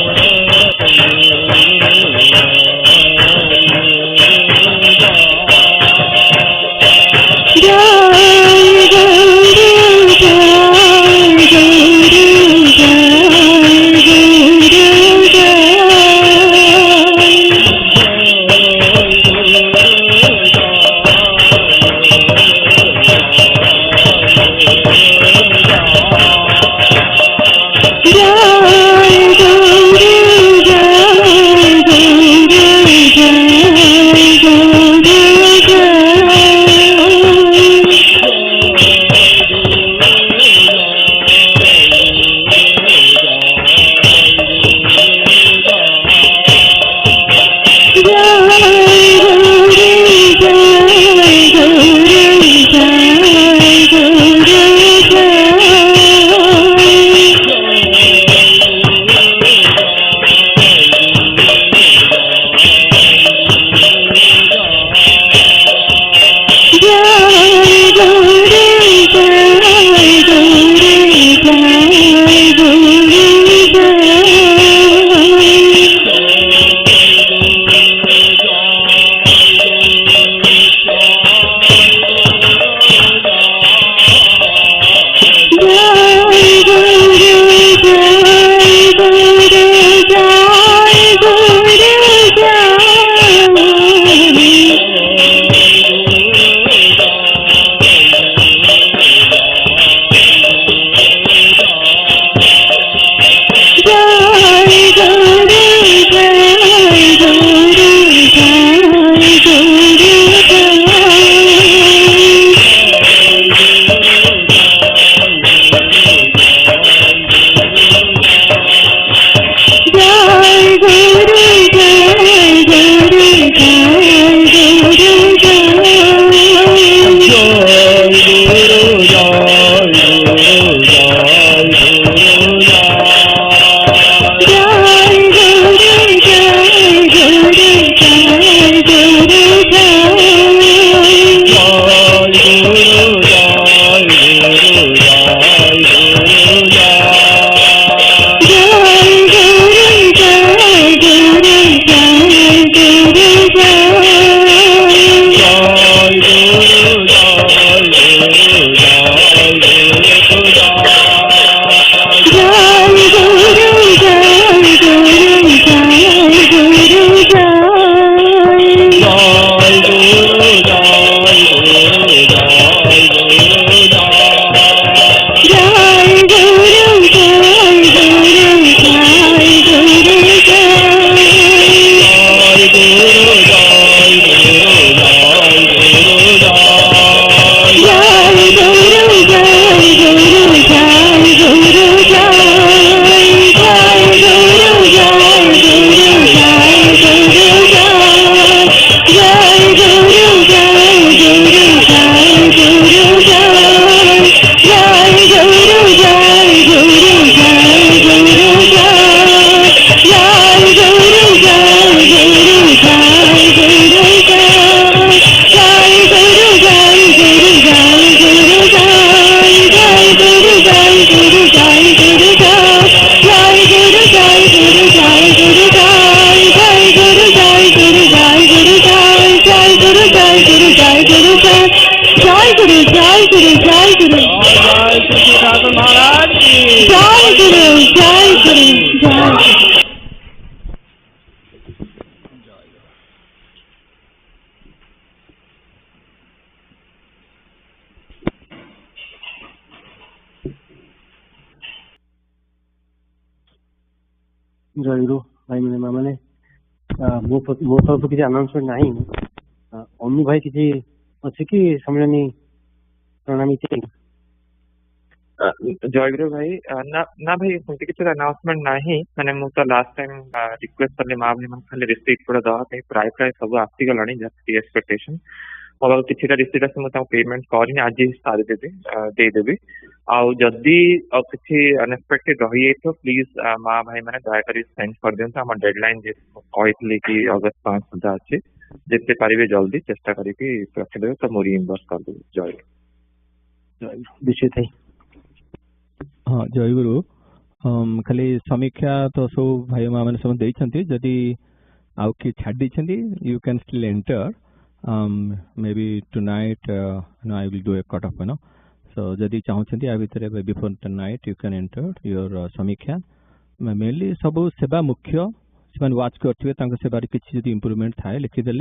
ଜୟଗୁରୁ ଭାଇ ମା ମାନେ ମୋ ତରଫରୁ କିଛି ଆନାଉନ୍ସମେଣ୍ଟ ନାହିଁ। ଅନୁ ଭାଇ କିଛି ଅଛି କି ସମ୍ମିଳନୀ ପ୍ରଣାମୀ? ଜୟଗୁରୁ ଭାଇ ନା ଭାଇ ସେମିତି କିଛି ଆନାଉନ୍ସମେଣ୍ଟ ନାହିଁ। ମାନେ ମୁଁ ତ ଲାଷ୍ଟ ଟାଇମ୍ ରିକ୍ୱେଷ୍ଟ କଲି ମା ଭାଇ ମାନେ ଖାଲି ରିସିପ୍ଟ ଗୁଡ଼ା ଦେବା ପାଇଁ, ପ୍ରାୟ ସବୁ ଆସିଗଲାଣି ଯାହା ଏକ୍ସପେକ୍ଟେସନ। ମୋ ପାଖକୁ କିଛିଟା ରିସିପ୍ଟ ଅଛି, ମୁଁ ତାଙ୍କୁ ପେମେଣ୍ଟ କରିନି, ଆଜି ସାରିଦେବି, ଦେଇଦେବି। ଆଉ ଯଦି କିଛି ଅନଏକ୍ସପେକ୍ଟେଡ ରହିଯାଇଥିବ ପ୍ଲିଜ ମା ଭାଇ ମାନେ ଦୟାକରି ସେଣ୍ଡ କରିଦିଅନ୍ତୁ। ଆମ ଡେଡଲାଇନ୍ କହିଥିଲି କି ଅଗଷ୍ଟ 5 ସୁଦ୍ଧା ଅଛି, ଯେତେ ପାରିବେ ଜଲ୍ଦି ଚେଷ୍ଟା କରିକି ରଖିଦେବେ, ତ ମୁଁ ରିଇମ୍ବର୍ସ କରିଦେବି। ଜୟ ହଁ ଜୟଗୁରୁ ଖାଲି ସମୀକ୍ଷା ତ ସବୁ ଭାଇ ମା ମାନେ ସବୁ ଦେଇଛନ୍ତି। ଯଦି ଆଉ କିଏ ଛାଡ଼ି ଦେଇଛନ୍ତି you can still enter maybe tonight I will do a cut off so ଯଦି ଚାହୁଁଛନ୍ତି ଆ ଭିତରେ before the night you can enter your ସମୀକ୍ଷା। ମେନଲି ସବୁ ସେବା ମୁଖ୍ୟ ସେମାନେ ୱାଚ୍ କରିଥିବେ, ତାଙ୍କ ସେବାରେ କିଛି ଯଦି ଇମ୍ପ୍ରୁଭମେଣ୍ଟ ଥାଏ ଲେଖିଦେଲେ